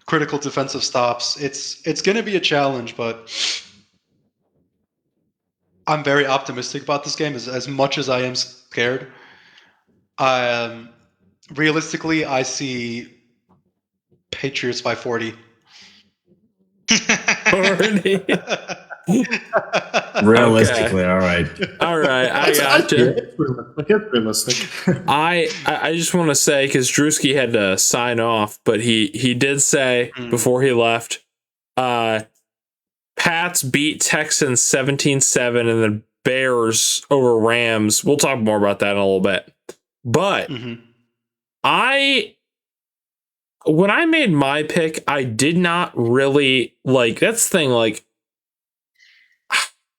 critical defensive stops. It's going to be a challenge, but I'm very optimistic about this game as much as I am scared. Realistically, I see Patriots by 40. 40. Realistically, all right. I got you. It's realistic. I just want to say, because Drewski had to sign off, but he did say before he left, Pats beat Texans 17-7, and then Bears over Rams. We'll talk more about that in a little bit. But when I made my pick, I did not really that's the thing. Like,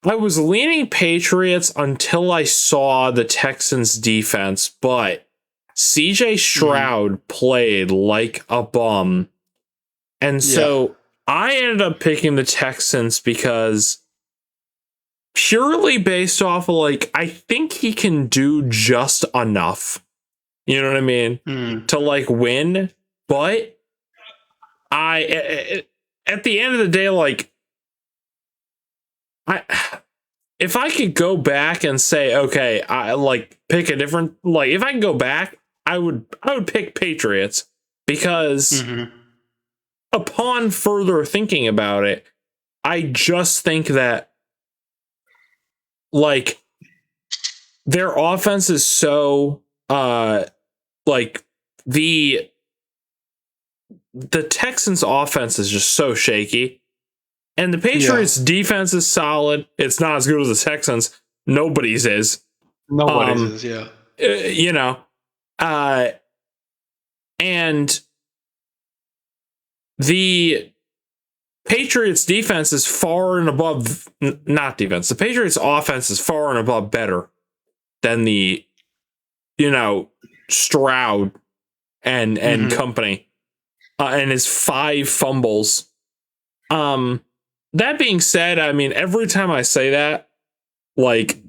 I was leaning Patriots until I saw the Texans defense, but CJ Stroud played like a bum. And so I ended up picking the Texans because purely based off of I think he can do just enough. You know what I mean? To win. But at the end of the day, if I could go back and say, okay, I like pick a different, like if I can go back, I would pick Patriots because upon further thinking about it, I just think that like their offense is so like the Texans offense is just so shaky. And the Patriots defense is solid. It's not as good as the Texans. Nobody's is. Nobody's is, yeah. You know. And the Patriots defense is far and above, not defense. The Patriots offense is far and above better than the, you know, Stroud and company. And his 5 fumbles. That being said, I mean, every time I say that, like,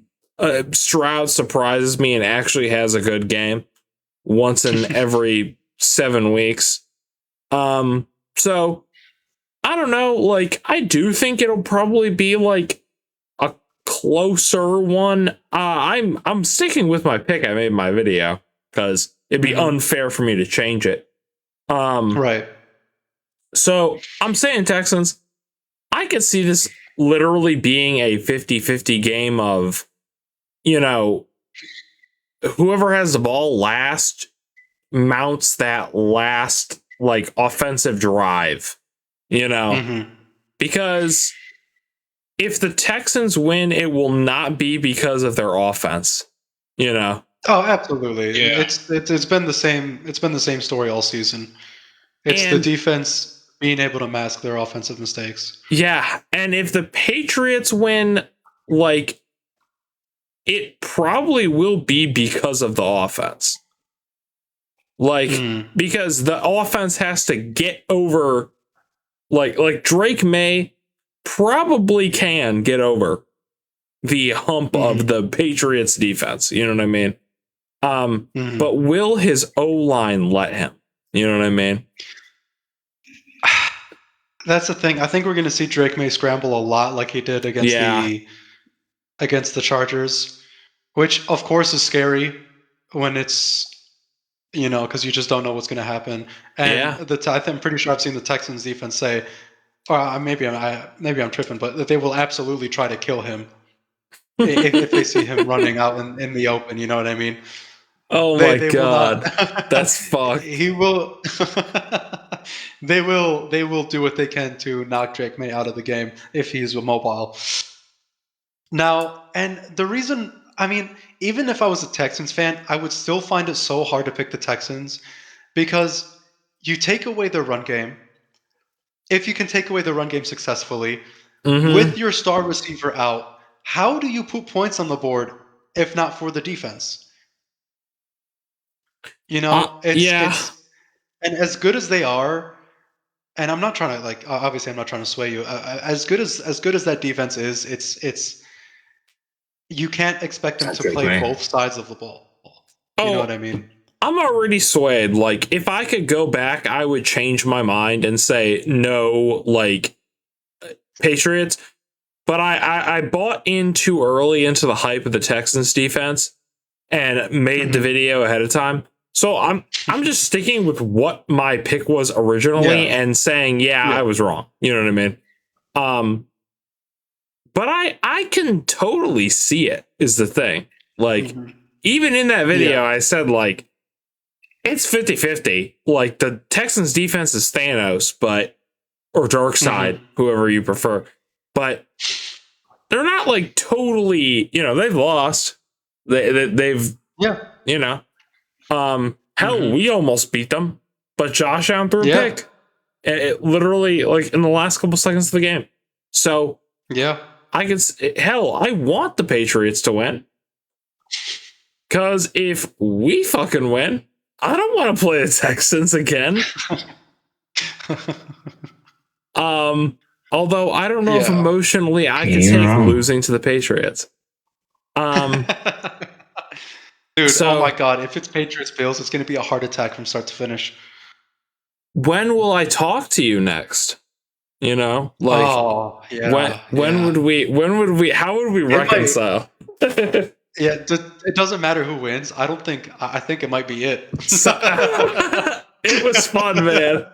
Stroud surprises me and actually has a good game once in every 7 weeks. So I don't know. Like, I do think it'll probably be like a closer one. I'm sticking with my pick I made in my video because it'd be unfair for me to change it. Right. So I'm saying Texans. I could see this literally being a 50-50 game of, you know, whoever has the ball last mounts that last like offensive drive, you know, because if the Texans win, it will not be because of their offense, you know. Oh, absolutely. Yeah. It's been the same. It's been the same story all season. It's the defense being able to mask their offensive mistakes. Yeah, and if the Patriots win, like, it probably will be because of the offense. Like, because the offense has to get over, like Drake May probably can get over the hump of the Patriots defense. You know what I mean? But will his O-line let him? You know what I mean? That's the thing. I think we're going to see Drake May scramble a lot, like he did against the Chargers, which of course is scary when it's, you know, because you just don't know what's going to happen. And I'm pretty sure I've seen the Texans defense say, or maybe I'm tripping, but they will absolutely try to kill him if they see him running out in the open. You know what I mean? Oh my God, that's fucked. He will. They will do what they can to knock Drake May out of the game if he's mobile. Now, and the reason, I mean, even if I was a Texans fan, I would still find it so hard to pick the Texans because you take away their run game. If you can take away the run game successfully with your star receiver out, how do you put points on the board if not for the defense? You know, it's and as good as they are, and I'm not trying to like obviously I'm not trying to sway you. As good as that defense is, it's you can't expect them to play both sides of the ball. You know what I mean? I'm already swayed. Like, if I could go back, I would change my mind and say no, like, Patriots. But I bought in too early into the hype of the Texans defense and made the video ahead of time. So I'm just sticking with what my pick was originally and saying, I was wrong. You know what I mean? But I can totally see it is the thing. Like, even in that video, I said, like, it's 50-50. Like, the Texans defense is Thanos, or Darkseid, whoever you prefer. But they're not, like, totally, you know, they've lost. They've, you know. Hell, we almost beat them, but Josh Allen threw a pick. It literally, like, in the last couple seconds of the game. So, I want the Patriots to win. Because if we fucking win, I don't want to play the Texans again. Although I don't know if emotionally I can take losing to the Patriots. Dude, oh my God, if it's Patriots Bills, it's going to be a heart attack from start to finish. When will I talk to you next? You know, like when would we how would we reconcile? Yeah, it doesn't matter who wins. I think it might be it. It was fun, man.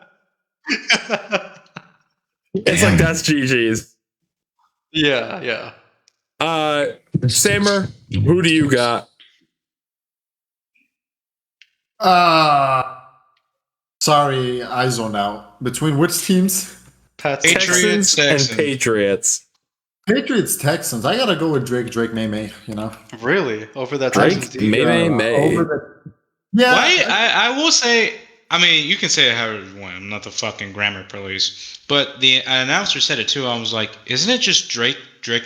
It's like that's GG's. Yeah. Samer, who do you got? Sorry, I zoned out. Between which teams? Texans and Patriots. Patriots, Texans. I gotta go with Drake, May. You know, really over that Drake, Texans team. May. Yeah, I will say. I mean, you can say it however you want. I'm not the fucking grammar police, but the announcer said it too. I was like, "Isn't it just Drake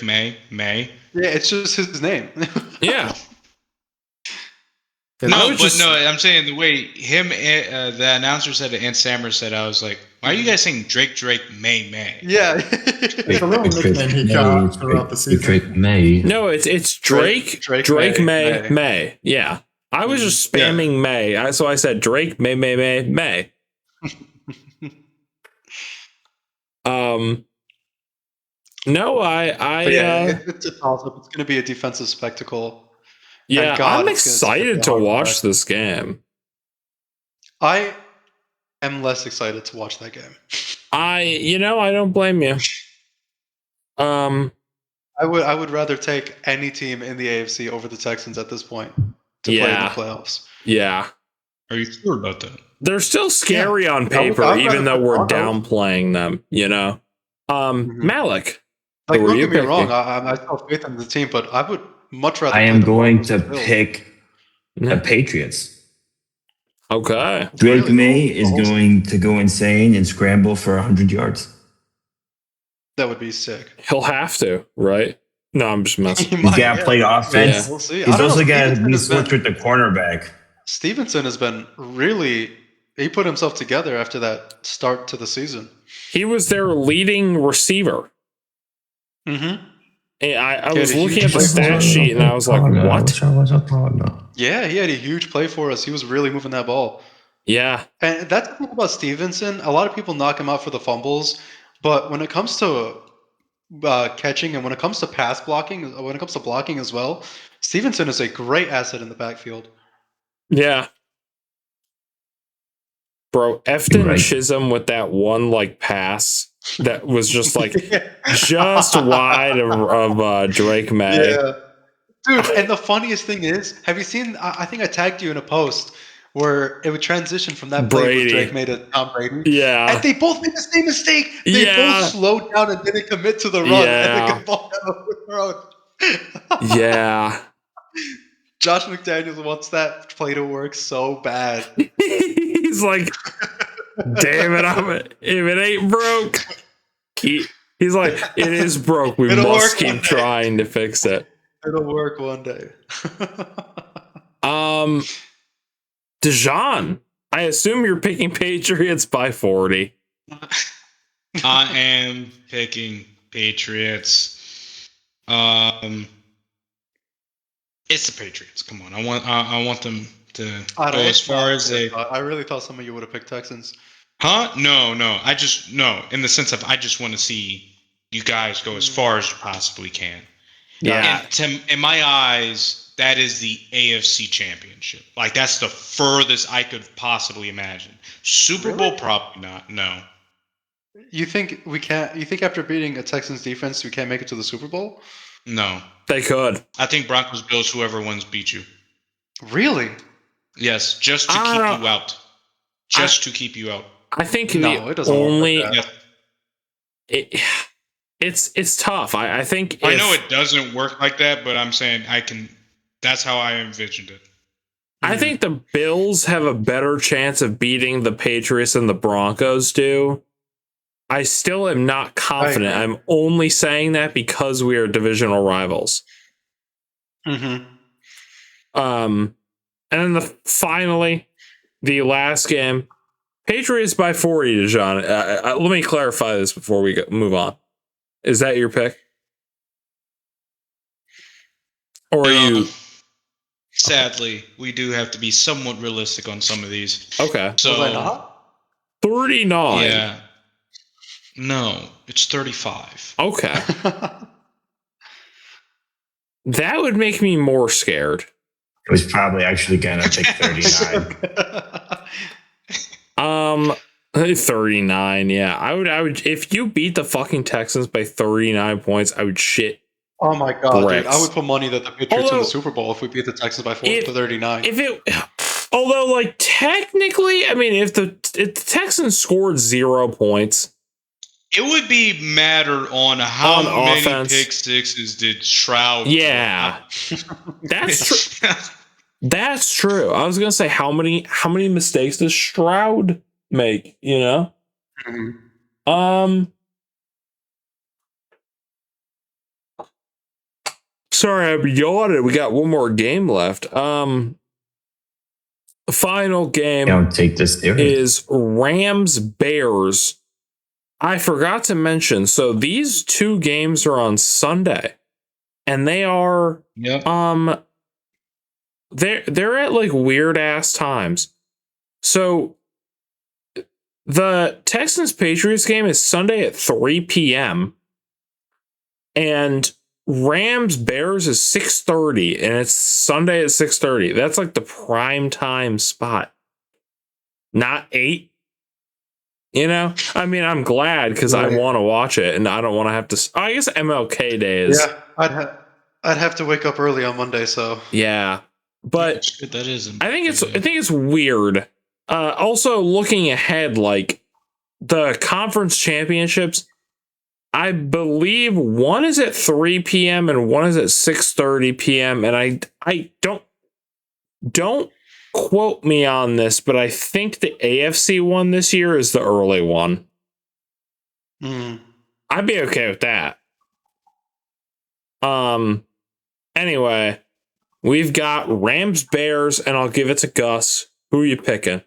May?" Yeah, it's just his name. Yeah. No, I'm saying the way the announcer said it and Sammer said it, I was like, why are you guys saying Drake, May? Yeah. It's a little nickname he got throughout the season. Drake May. No, it's Drake May. Yeah. I was just spamming May. So I said Drake, May. No, it's a toss-up. It's going to be a defensive spectacle. Yeah, I'm excited to watch this game. I am less excited to watch that game. I don't blame you. I would rather take any team in the AFC over the Texans at this point to play in the playoffs. Yeah. Are you sure about that? They're still scary on paper, even though we're downplaying them, you know? Malik. Like, don't get me wrong, I still have faith in the team, but I would much rather. I am going to pick the Patriots. Okay. Drake May is going to go insane and scramble for 100 yards. That would be sick. He'll have to, right? No, I'm just messing. He's got to play offense. Yeah. We'll see. He's also got to be switched with the cornerback. Stevenson has been he put himself together after that start to the season. He was their leading receiver. Mm-hmm. And I was looking at the stat sheet and I was like, what? Yeah, he had a huge play for us. He was really moving that ball. Yeah. And that's the thing about Stevenson. A lot of people knock him out for the fumbles, but when it comes to catching and when it comes to pass blocking, when it comes to blocking as well, Stevenson is a great asset in the backfield. Yeah. Bro, Efton Chisholm with that one pass that was just just wide of Drake May. Yeah. Dude, and the funniest thing is, have you seen, I think I tagged you in a post where it would transition from that play with Drake May to Tom Brady. Yeah. And they both made the same mistake. They both slowed down and didn't commit to the run. Yeah. And they got ball down the road. Yeah. Josh McDaniels wants that play to work so bad. He's like, damn it, if it ain't broke. He's like, it is broke. We must keep trying to fix it. It'll work one day. Dijon, I assume you're picking Patriots by 40. I am picking Patriots. It's the Patriots. Come on, I want them to go as far as they. I really thought some of you would have picked Texans. Huh? No. In the sense of I just want to see you guys go as far as you possibly can. Yeah. And in my eyes, that is the AFC Championship. That's the furthest I could possibly imagine. Super Bowl, probably not. No. You think we can't? You think after beating a Texans defense, we can't make it to the Super Bowl? No. They could. I think Broncos, Bills, whoever wins, beat you. Really? Yes, just to keep you out. To keep you out. I think it doesn't only. It's tough. I think I know it doesn't work like that, but I'm saying that's how I envisioned it. I think the Bills have a better chance of beating the Patriots than the Broncos do. I still am not confident. I'm only saying that because we are divisional rivals. Mm-hmm. And then finally, the last game, Patriots by 40, Dijon. Let me clarify this before we move on. Is that your pick? Or are you? Sadly, we do have to be somewhat realistic on some of these. Okay. So was I not? 39. Yeah. No, it's 35. Okay. That would make me more scared. It was probably actually gonna pick 39. 39. Yeah, I would. If you beat the fucking Texans by 39 points, I would shit. Oh my god, bricks. dude! I would put money that the Patriots win the Super Bowl if we beat the Texans by 39. Although, like, technically, I mean, if the Texans scored 0 points, it would be matter on how many offense. pick sixes did Shroud. Yeah, that's true. That's true. I was gonna say how many mistakes does Shroud make? You know. Mm-hmm. Sorry, I'm yawning. We got one more game left. Final game. Don't take this is Rams Bears. I forgot to mention. So these two games are on Sunday, and they are they're at like weird ass times. So the Texans Patriots game is Sunday at 3 p.m. and Rams Bears is 6:30, and it's Sunday at 6:30. That's like the prime time spot, not 8. You know, I mean, I'm glad because I want to watch it, and I don't want to have to. I guess MLK Day is. Yeah, I'd have to wake up early on Monday, so yeah. But that is. I think it's weird. Also, looking ahead, like the conference championships. I believe one is at 3 p.m. and one is at 6:30 p.m. And I don't quote me on this, but I think the AFC one this year is the early one. I'd be okay with that. Anyway, we've got Rams Bears, and I'll give it to Gus. Who are you picking?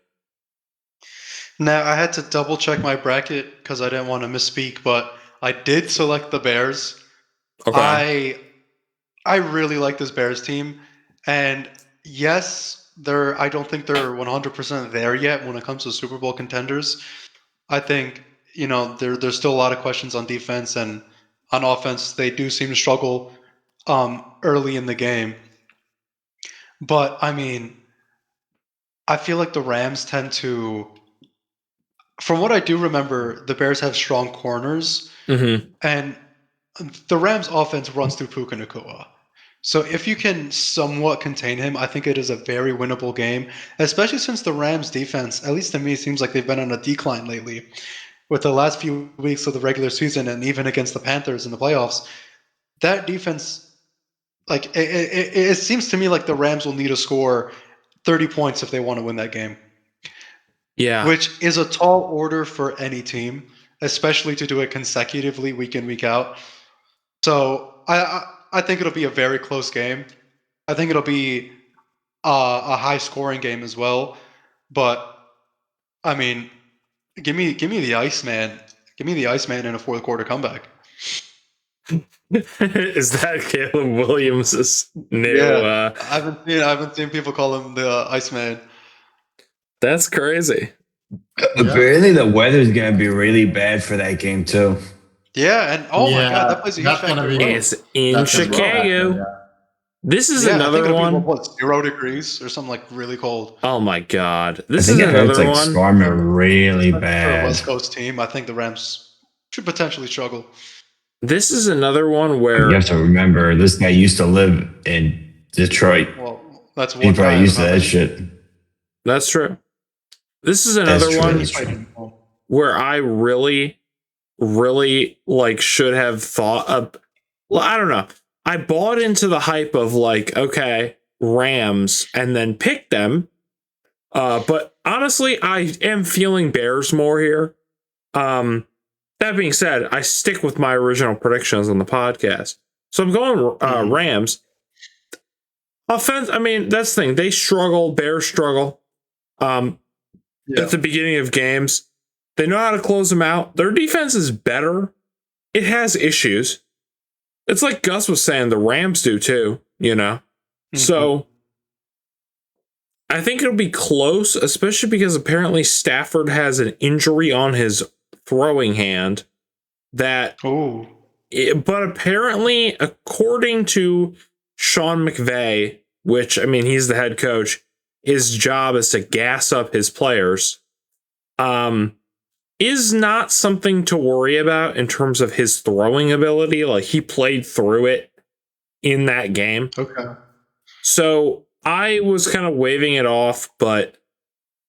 Now I had to double check my bracket because I didn't want to misspeak, but I did select the Bears. Okay. I really like this Bears team, and yes, I don't think they're 100% there yet when it comes to Super Bowl contenders. I think there's still a lot of questions on defense, and on offense they do seem to struggle early in the game. But I mean, I feel like the Rams tend to. From what I do remember, the Bears have strong corners, and the Rams' offense runs through Puka Nacua. So if you can somewhat contain him, I think it is a very winnable game, especially since the Rams' defense, at least to me, seems like they've been on a decline lately. With the last few weeks of the regular season and even against the Panthers in the playoffs, that defense, like it seems to me like the Rams will need to score 30 points if they want to win that game. Yeah. Which is a tall order for any team, especially to do it consecutively week in, week out. So I think it'll be a very close game. I think it'll be a high scoring game as well. But I mean, give me the Iceman. Give me the Iceman in a fourth quarter comeback. Is that Caleb Williams' new? Yeah, I haven't seen people call him the Iceman. That's crazy. Apparently, the weather is going to be really bad for that game too. Yeah, and my god, that plays a huge factor. It's in Chicago. This is another one. Be, 0 degrees or something like really cold. Oh my god, this is another one. Storming really bad. For a West Coast team, I think the Rams should potentially struggle. This is another one where you have to remember this guy used to live in Detroit. Well, that's he probably used to that shit. That's true. This is another one where I really like should have thought of. Well, I don't know. I bought into the hype of like, okay, Rams, and then picked them. But honestly, I am feeling Bears more here. That being said, I stick with my original predictions on the podcast. So I'm going Rams. Offense, I mean, that's the thing. They struggle. Bears struggle. At the beginning of games. They know how to close them out. Their defense is better. It has issues. It's like Gus was saying, the Rams do too, you know? So I think it'll be close, especially because apparently Stafford has an injury on his throwing hand. that. Oh. But apparently, according to Sean McVay, which, I mean, he's the head coach, his job is to gas up his players, is not something to worry about in terms of his throwing ability. Like, he played through it in that game. Okay. So I was kind of waving it off, but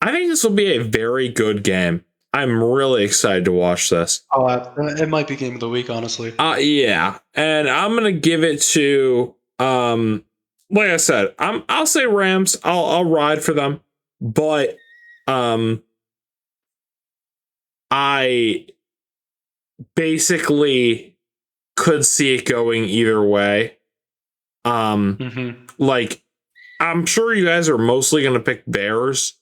I think this will be a very good game. I'm really excited to watch this. Oh, it might be game of the week, honestly. Yeah, and I'm gonna give it to like I said, I'll say Rams. I'll ride for them, but I basically could see it going either way. Like, I'm sure you guys are mostly gonna pick Bears,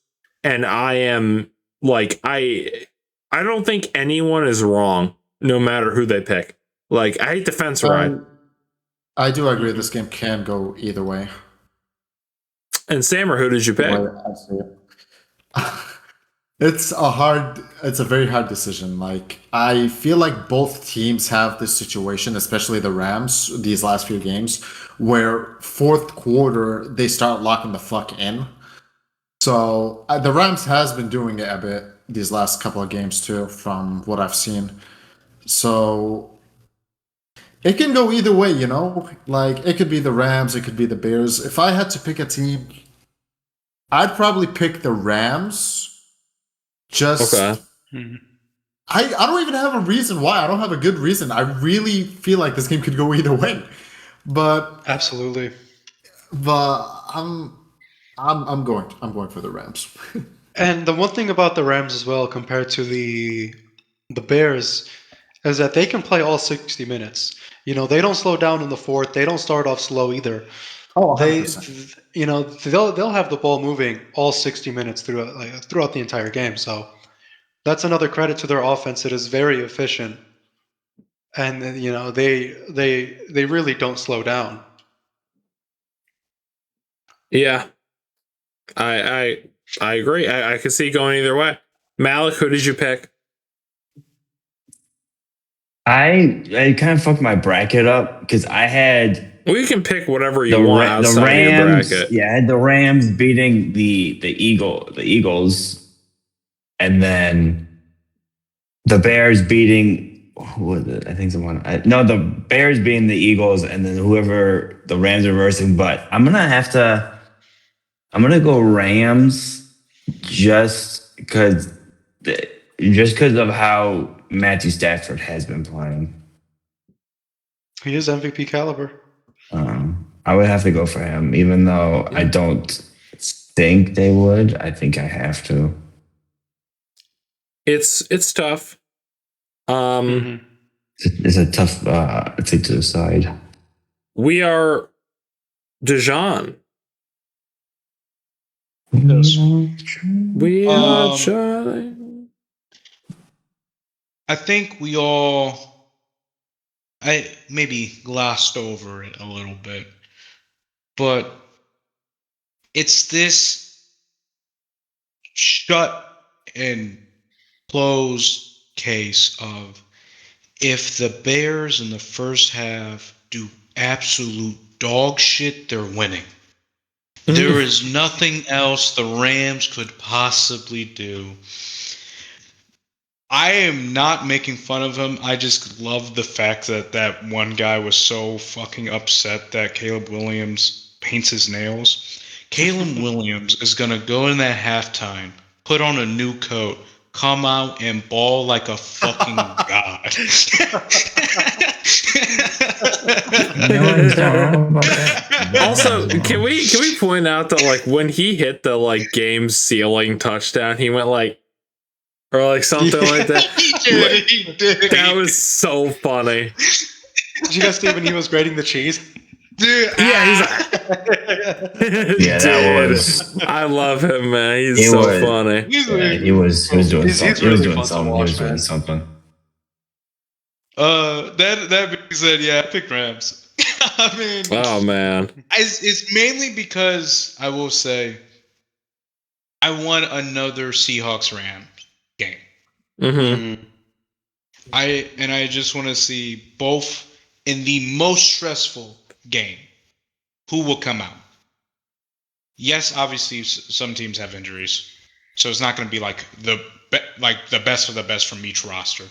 and I am like I don't think anyone is wrong, no matter who they pick. Like, I hate defense ride. I do agree this game can go either way. And Sammer, who did you pick? It's a very hard decision. Like, I feel like both teams have this situation, especially the Rams, these last few games, where fourth quarter, they start locking the fuck in. So the Rams has been doing it a bit these last couple of games too, from what I've seen. So it can go either way, you know? Like, it could be the Rams, it could be the Bears. If I had to pick a team, I'd probably pick the Rams. Just okay. I don't even have a reason why. I don't have a good reason. I really feel like this game could go either way. But absolutely. But I'm going for the Rams. And the one thing about the Rams as well, compared to the Bears, is that they can play all 60 minutes. You know, they don't slow down in the fourth. They don't start off slow either. Oh, 100%. You know, they'll have the ball moving all 60 minutes throughout the entire game. So that's another credit to their offense. It is very efficient, and you know they really don't slow down. Yeah, I agree. I could see going either way. Malik, who did you pick? I kind of fucked my bracket up because I had. Well, you can pick whatever you want outside the Rams, of your bracket. Yeah, I had the Rams beating the Eagles, and then the Bears beating. Who was it? I think someone. The Bears beating the Eagles, and then whoever the Rams are versing. But I'm gonna go Rams just because of how Matthew Stafford has been playing. He is MVP caliber. I would have to go for him, even though I don't think they would. I think I have to. It's tough. It's a tough thing to decide. We are Dijon. Yes. We are Charlie. I think we all, I maybe glossed over it a little bit, but it's this shut and close case of if the Bears in the first half do absolute dog shit, they're winning. There is nothing else the Rams could possibly do. I am not making fun of him. I just love the fact that one guy was so fucking upset that Caleb Williams paints his nails. Caleb Williams is going to go in that halftime, put on a new coat, come out and ball like a fucking god. Also, can we point out that like when he hit the like game sealing touchdown, he went like, or like something like that. He did. That was so funny. Did you guys see when he was grating the cheese? Dude, yeah, he's like, yeah, that was. I love him, man. He's so funny. He was doing something. He was doing something. That being said, yeah, I picked Rams. I mean, oh man, it's mainly because I will say I want another Seahawks Rams game. Mm-hmm. I just want to see both in the most stressful game. Who will come out? Yes, obviously some teams have injuries, so it's not going to be like the best of the best from each roster.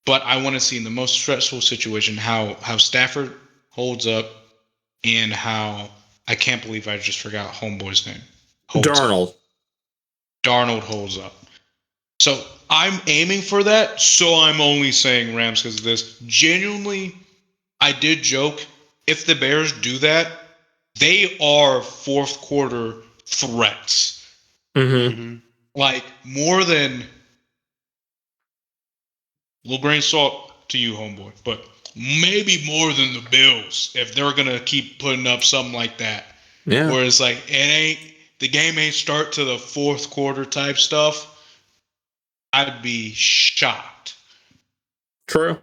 But I want to see in the most stressful situation how Stafford holds up and how I can't believe I just forgot homeboy's name. Darnold. Darnold holds up. So I'm aiming for that. So I'm only saying Rams because of this. Genuinely, I did joke. If the Bears do that, they are fourth quarter threats. Mm-hmm. Like more than little grain of salt to you, homeboy, but maybe more than the Bills if they're gonna keep putting up something like that. Yeah. Where it's like the game ain't start to the fourth quarter type stuff. I'd be shocked. True.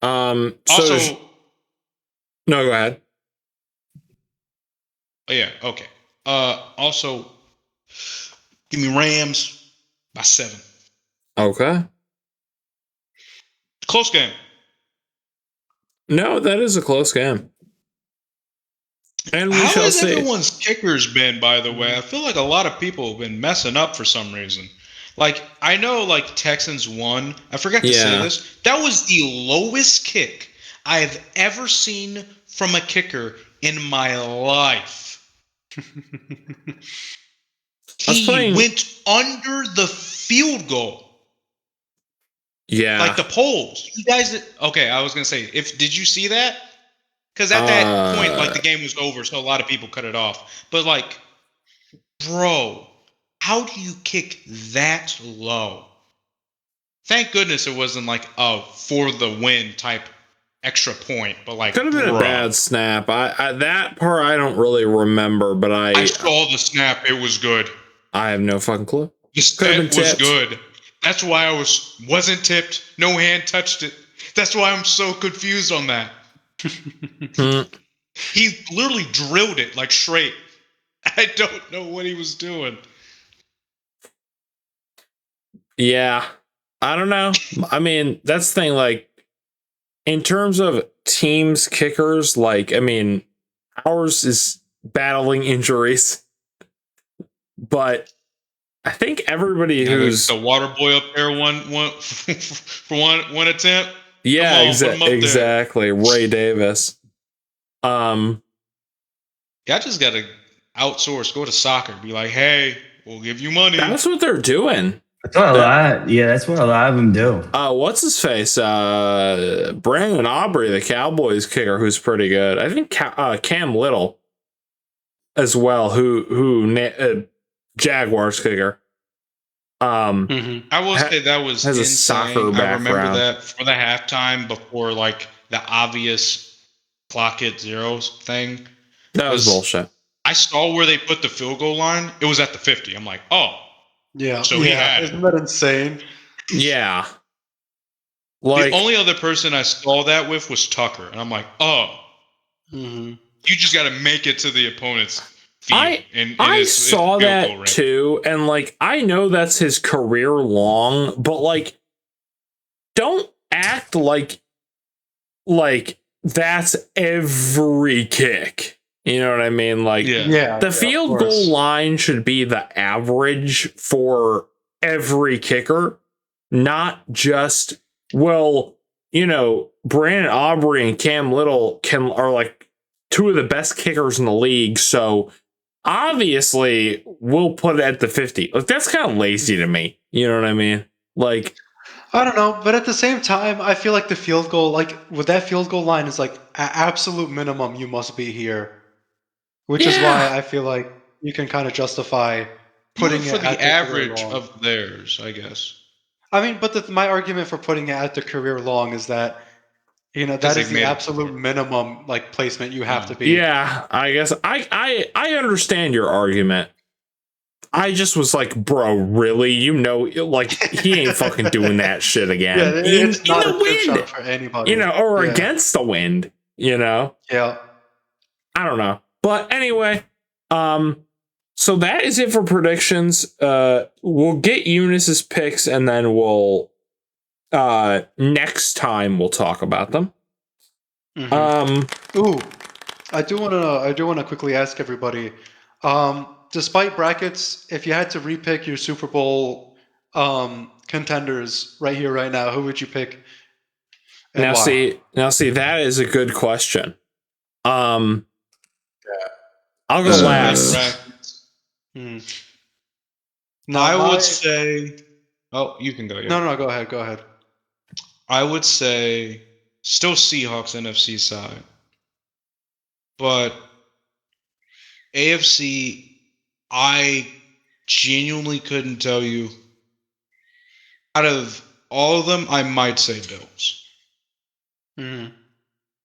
So also, no, go ahead. Oh, yeah, okay. Also, give me Rams by 7. Okay. Close game. No, that is a close game. And we How shall has see. everyone's kickers been, by the way? I feel like a lot of people have been messing up for some reason. Like, I know, like, Texans won. I forgot to say this. That was the lowest kick I have ever seen from a kicker in my life. He went under the field goal. Yeah. Like the polls. You guys, okay, I was going to say, did you see that? Because at that point, like, the game was over, so a lot of people cut it off. But, like, bro, how do you kick that low? Thank goodness it wasn't, like, a for the win type extra point, but, like, could have been a bad snap. I that part I don't really remember, but I saw the snap. It was good. I have no fucking clue. The snap was good. That's why I wasn't tipped. No hand touched it. That's why I'm so confused on that. He literally drilled it like straight. I don't know what he was doing. Yeah. I don't know. I mean, that's the thing, like, in terms of teams kickers, like, I mean, ours is battling injuries. But I think everybody who's the water boy up there for one attempt. Yeah, exactly. Ray Davis. Yeah, I just gotta outsource, go to soccer, be like, hey, we'll give you money. That's what they're doing. That's what that's what a lot of them do. What's his face? Brandon Aubrey, the Cowboys kicker, who's pretty good. I think Cam Little as well, who Jaguars kicker. I will say that was has insane. a soccer background. I remember that for the halftime before, like, the obvious clock hit zeros thing. That was bullshit. I saw where they put the field goal line. It was at the 50. I'm like, oh. Yeah. So he had Isn't that insane? Yeah. Like, the only other person I saw that with was Tucker. And I'm like, oh. You just got to make it to the opponent's field. I saw that too. And, like, I know that's his career long, but, like, don't act like that's every kick. You know what I mean? Like, the field goal line should be the average for every kicker, not just, well, you know, Brandon Aubrey and Cam Little are like two of the best kickers in the league. So obviously we'll put it at the 50. Like, that's kind of lazy to me. You know what I mean? Like, I don't know, but at the same time, I feel like the field goal, like, with that field goal line is like absolute minimum you must be here. Which is why I feel like you can kind of justify putting it for at the average of theirs, I guess. I mean, but my argument for putting it at the career long is that, you know, that is the absolute minimum, like, placement you have to be. Yeah, I guess I understand your argument. I just was like, bro, really? You know, like, he ain't fucking doing that shit again. Yeah, it's in not the a chip wind, shot for anybody. you know, or against the wind, you know? Yeah. I don't know. But anyway, so that is it for predictions. We'll get Eunice's picks and then we'll next time we'll talk about them. Ooh, I do wanna quickly ask everybody. Despite brackets, if you had to repick your Super Bowl contenders right here, right now, who would you pick? And Now why? see, that is a good question. I'll go last. No, I would say. Oh, you can go. Yeah. No, go ahead. I would say still Seahawks NFC side, but AFC. I genuinely couldn't tell you. Out of all of them, I might say Bills.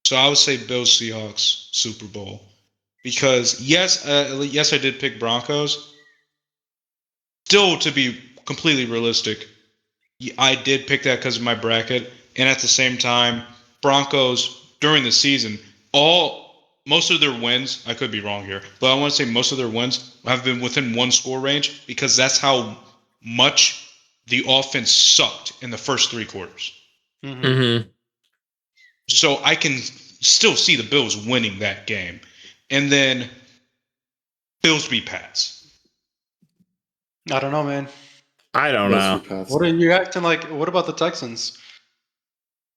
So I would say Bills Seahawks Super Bowl because yes, I did pick Broncos. Still, to be completely realistic, I did pick that because of my bracket, and at the same time, Broncos during the season, most of their wins, I could be wrong here, but I want to say most of their wins have been within one score range because that's how much the offense sucked in the first three quarters. So I can still see the Bills winning that game, and then Bills beat Pats. I don't know, man. I don't know. What are you acting like? What about the Texans?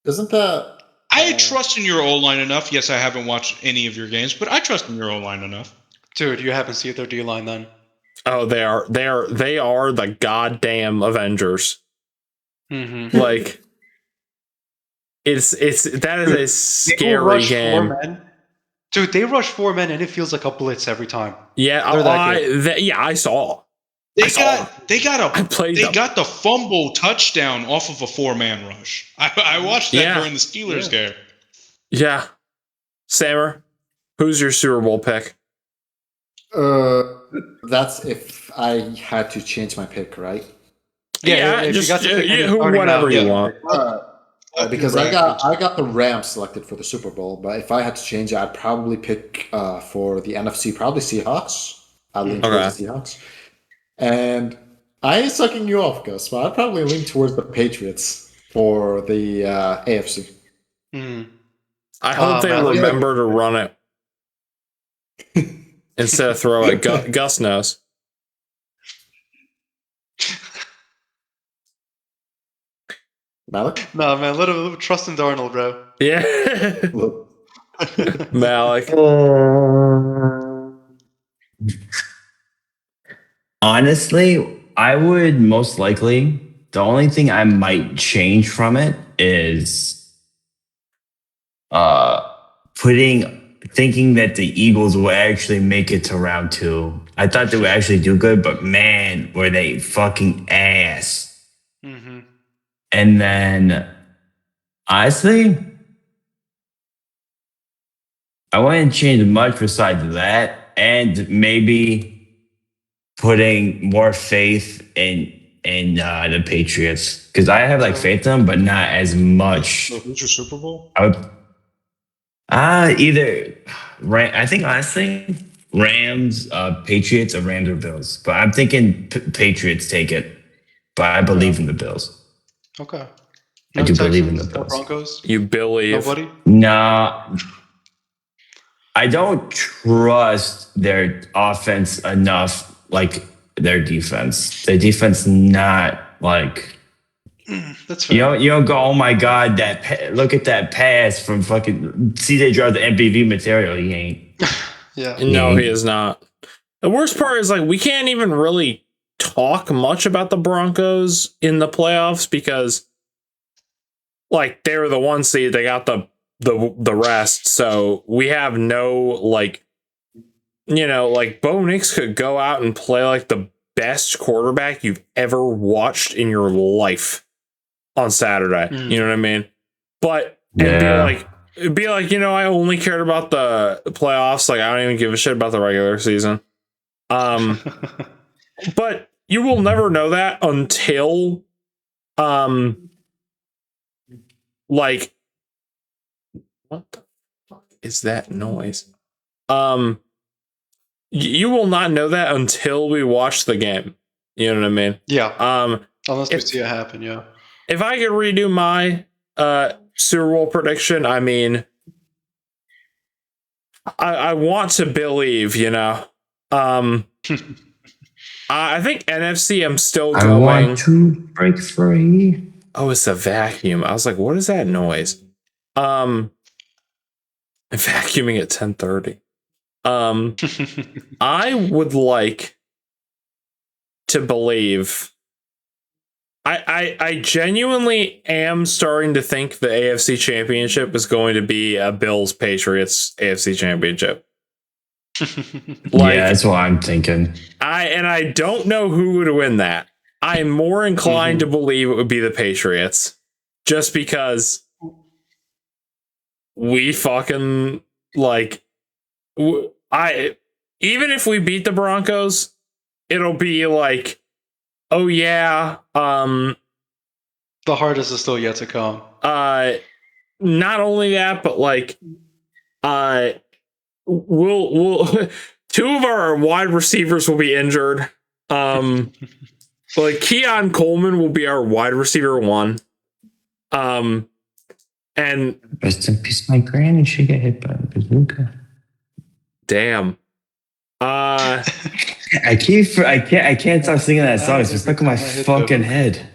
Isn't that? I trust in your O-line enough. Yes, I haven't watched any of your games, but I trust in your O-line enough. Dude, you haven't seen their D-line then. Oh, they are the goddamn Avengers. Like that is a scary game. Dude, they rush 4 men and it feels like a blitz every time. Yeah, I saw. They got the fumble touchdown off of a 4-man rush. I watched that during the Steelers game. Yeah. Sammer, who's your Super Bowl pick? That's if I had to change my pick, right? Whatever you want. Because I got the Rams selected for the Super Bowl, but if I had to change it, I'd probably pick for the NFC, probably Seahawks. I'd lean towards the Seahawks. And I ain't sucking you off, Gus, but I'd probably lean towards the Patriots for the AFC. I hope they remember to run it instead of throw it. Gus knows. Malik? No, man, let him trust in Darnold, bro. Yeah. Malik. Honestly, I would most likely. The only thing I might change from it is thinking that the Eagles will actually make it to round 2. I thought they would actually do good, but man, were they fucking ass. And then, honestly, I wouldn't change much besides that, and maybe putting more faith in the Patriots, because I have faith in them, but not as much. So who's your Super Bowl? I would I think honestly Rams, Patriots, or Rams or Bills, but I'm thinking Patriots take it. But I believe in the Bills. Okay. I do believe in the Bills. Broncos? You believe? Nobody? No. I don't trust their offense enough like their defense. Their defense not like... That's fair. You don't go, oh my God, look at that pass from fucking CJ Stroud, the MPV material. He ain't. Yeah. No, he is not. The worst part is we can't even really talk much about the Broncos in the playoffs because they were the 1 seed. They got the rest. So we have no Bo Nix could go out and play the best quarterback you've ever watched in your life on Saturday. You know what I mean? But it'd be I only cared about the playoffs. I don't even give a shit about the regular season. But you will never know that until what the fuck is that noise? You will not know that until we watch the game. You know what I mean? Yeah. Unless we see it happen, yeah. if I could redo my Super Bowl prediction, I mean, I want to believe, you know. I think NFC. I'm still going. I want to break free. Oh, it's a vacuum. I was like, what is that noise? Vacuuming at 10:30. I would like to believe. I genuinely am starting to think the AFC Championship is going to be a Bills Patriots AFC Championship. Yeah, that's what I'm thinking. I don't know who would win that. I'm more inclined to believe it would be the Patriots, just because we fucking like. Even if we beat the Broncos, it'll be like, oh yeah, the hardest is still yet to come. Not only that, but like, we'll two of our wide receivers will be injured. Like Keon Coleman will be our wide receiver 1. And rest in peace, my granny. She got hit by a bazooka. Damn. I can't stop singing that song. It's just stuck in my fucking head.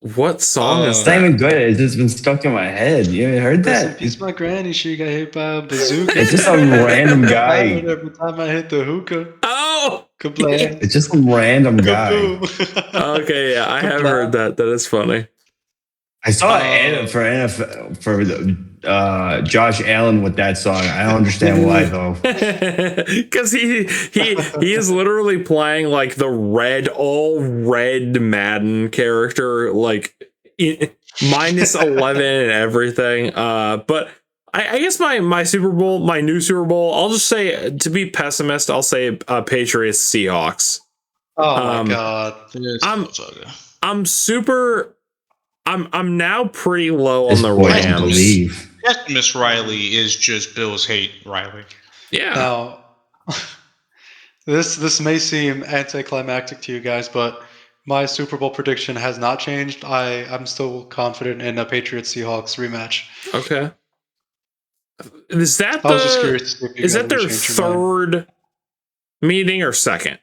What song is it's that? not even good. It's just been stuck in my head. You haven't heard that? It's my granny. She got hit by a bazooka. It's just some random guy. Every time I hit the hookah. Oh! Kablam. It's just some random guy. Okay, yeah, I have heard that. That is funny. I saw an ad for Josh Allen with that song. I don't understand why though. Because he is literally playing like the all red Madden character, like minus 11 and everything. But I guess my new Super Bowl, I'll just say, to be pessimist, I'll say Patriots Seahawks. Oh my god! I'm now pretty low on the Rams. Miss Riley is just Bills hate Riley. Yeah. Now, this may seem anticlimactic to you guys, but my Super Bowl prediction has not changed. I'm still confident in a Patriots Seahawks rematch. Okay. Is that I was just curious to see if you is guys that their would change your mind. third meeting or second?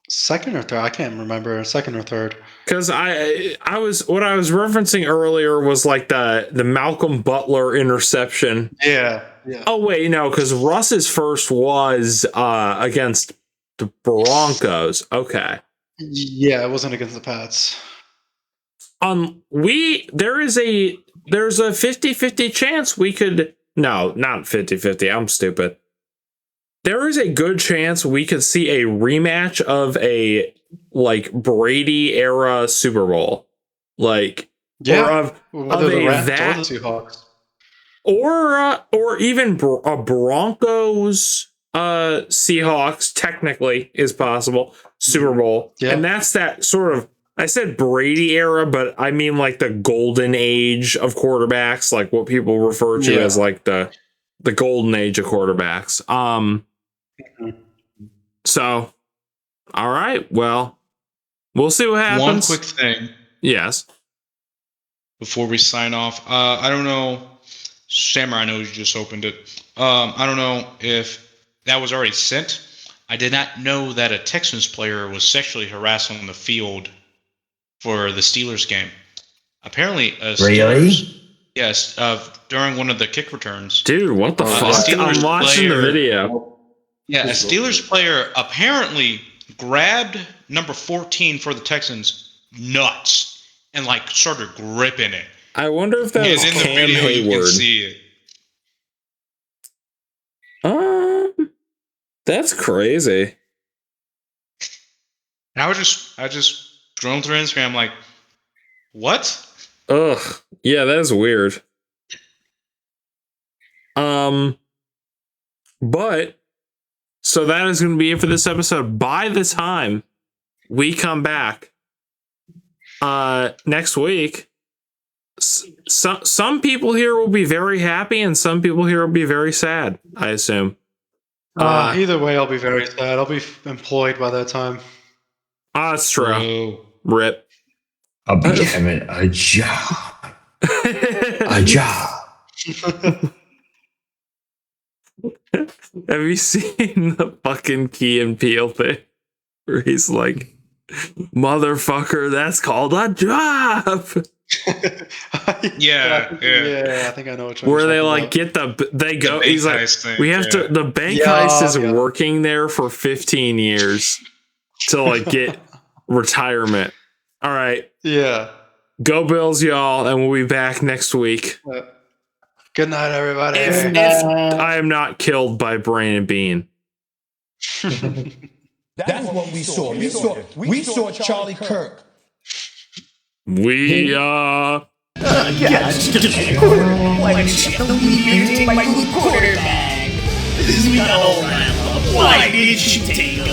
Second or third? I can't remember. Second or third? Because what I was referencing earlier was like the Malcolm Butler interception. Yeah. Oh wait, no, because Russ's first was against the Broncos. Okay. Yeah, it wasn't against the Pats. There's a 50-50 chance we could. No, not 50-50. I'm stupid. There is a good chance we could see a rematch of a like Brady era Super Bowl, like or the Seahawks, or even a Broncos Seahawks technically is possible Super Bowl, and that's that sort of. I said Brady era, but I mean like the golden age of quarterbacks, like what people refer to as like the golden age of quarterbacks. So, all right. Well, we'll see what happens. One quick thing. Yes. Before we sign off, I don't know. Samurai, I know you just opened it. I don't know if that was already sent. I did not know that a Texans player was sexually harassed on the field for the Steelers game. Apparently, yes, during one of the kick returns. Dude, what the fuck? I'm watching the video. Yeah, a Steelers player apparently grabbed number 14 for the Texans nuts and like started gripping it. I wonder if that was Cam Hayward. You can see it. That's crazy. And I just scrolling through Instagram like, what? Ugh. Yeah, that is weird. But so that is going to be it for this episode. By the time we come back next week, some people here will be very happy and some people here will be very sad, I assume. Either way, I'll be very sad. I'll be employed by that time. That's true. Rip. I'll be having a job. A job. Have you seen the fucking Key and Peele thing? Where he's like, motherfucker, that's called a job. Yeah. I think I know what you're Where they talking like about. get they go. bank He's like, heist thing, we have to. The bank heist is working there for 15 years to like get retirement. All right. Yeah. Go Bills, y'all, and we'll be back next week. Good night, everybody. If I am not killed by Brain Bean. That's what we saw. We saw Charlie Kirk. We Like quarterback. This week all around. Why did she take him?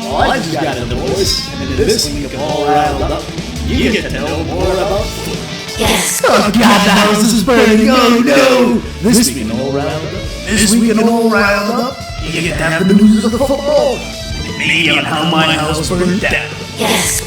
Well, I just got a divorce, and in this week of All Riled Up, you get to know more about football. Yes! Oh God, the house is burning! Oh no! This week in All Riled Up, you get to have the news of the football. Maybe on how my house burned down. Yes!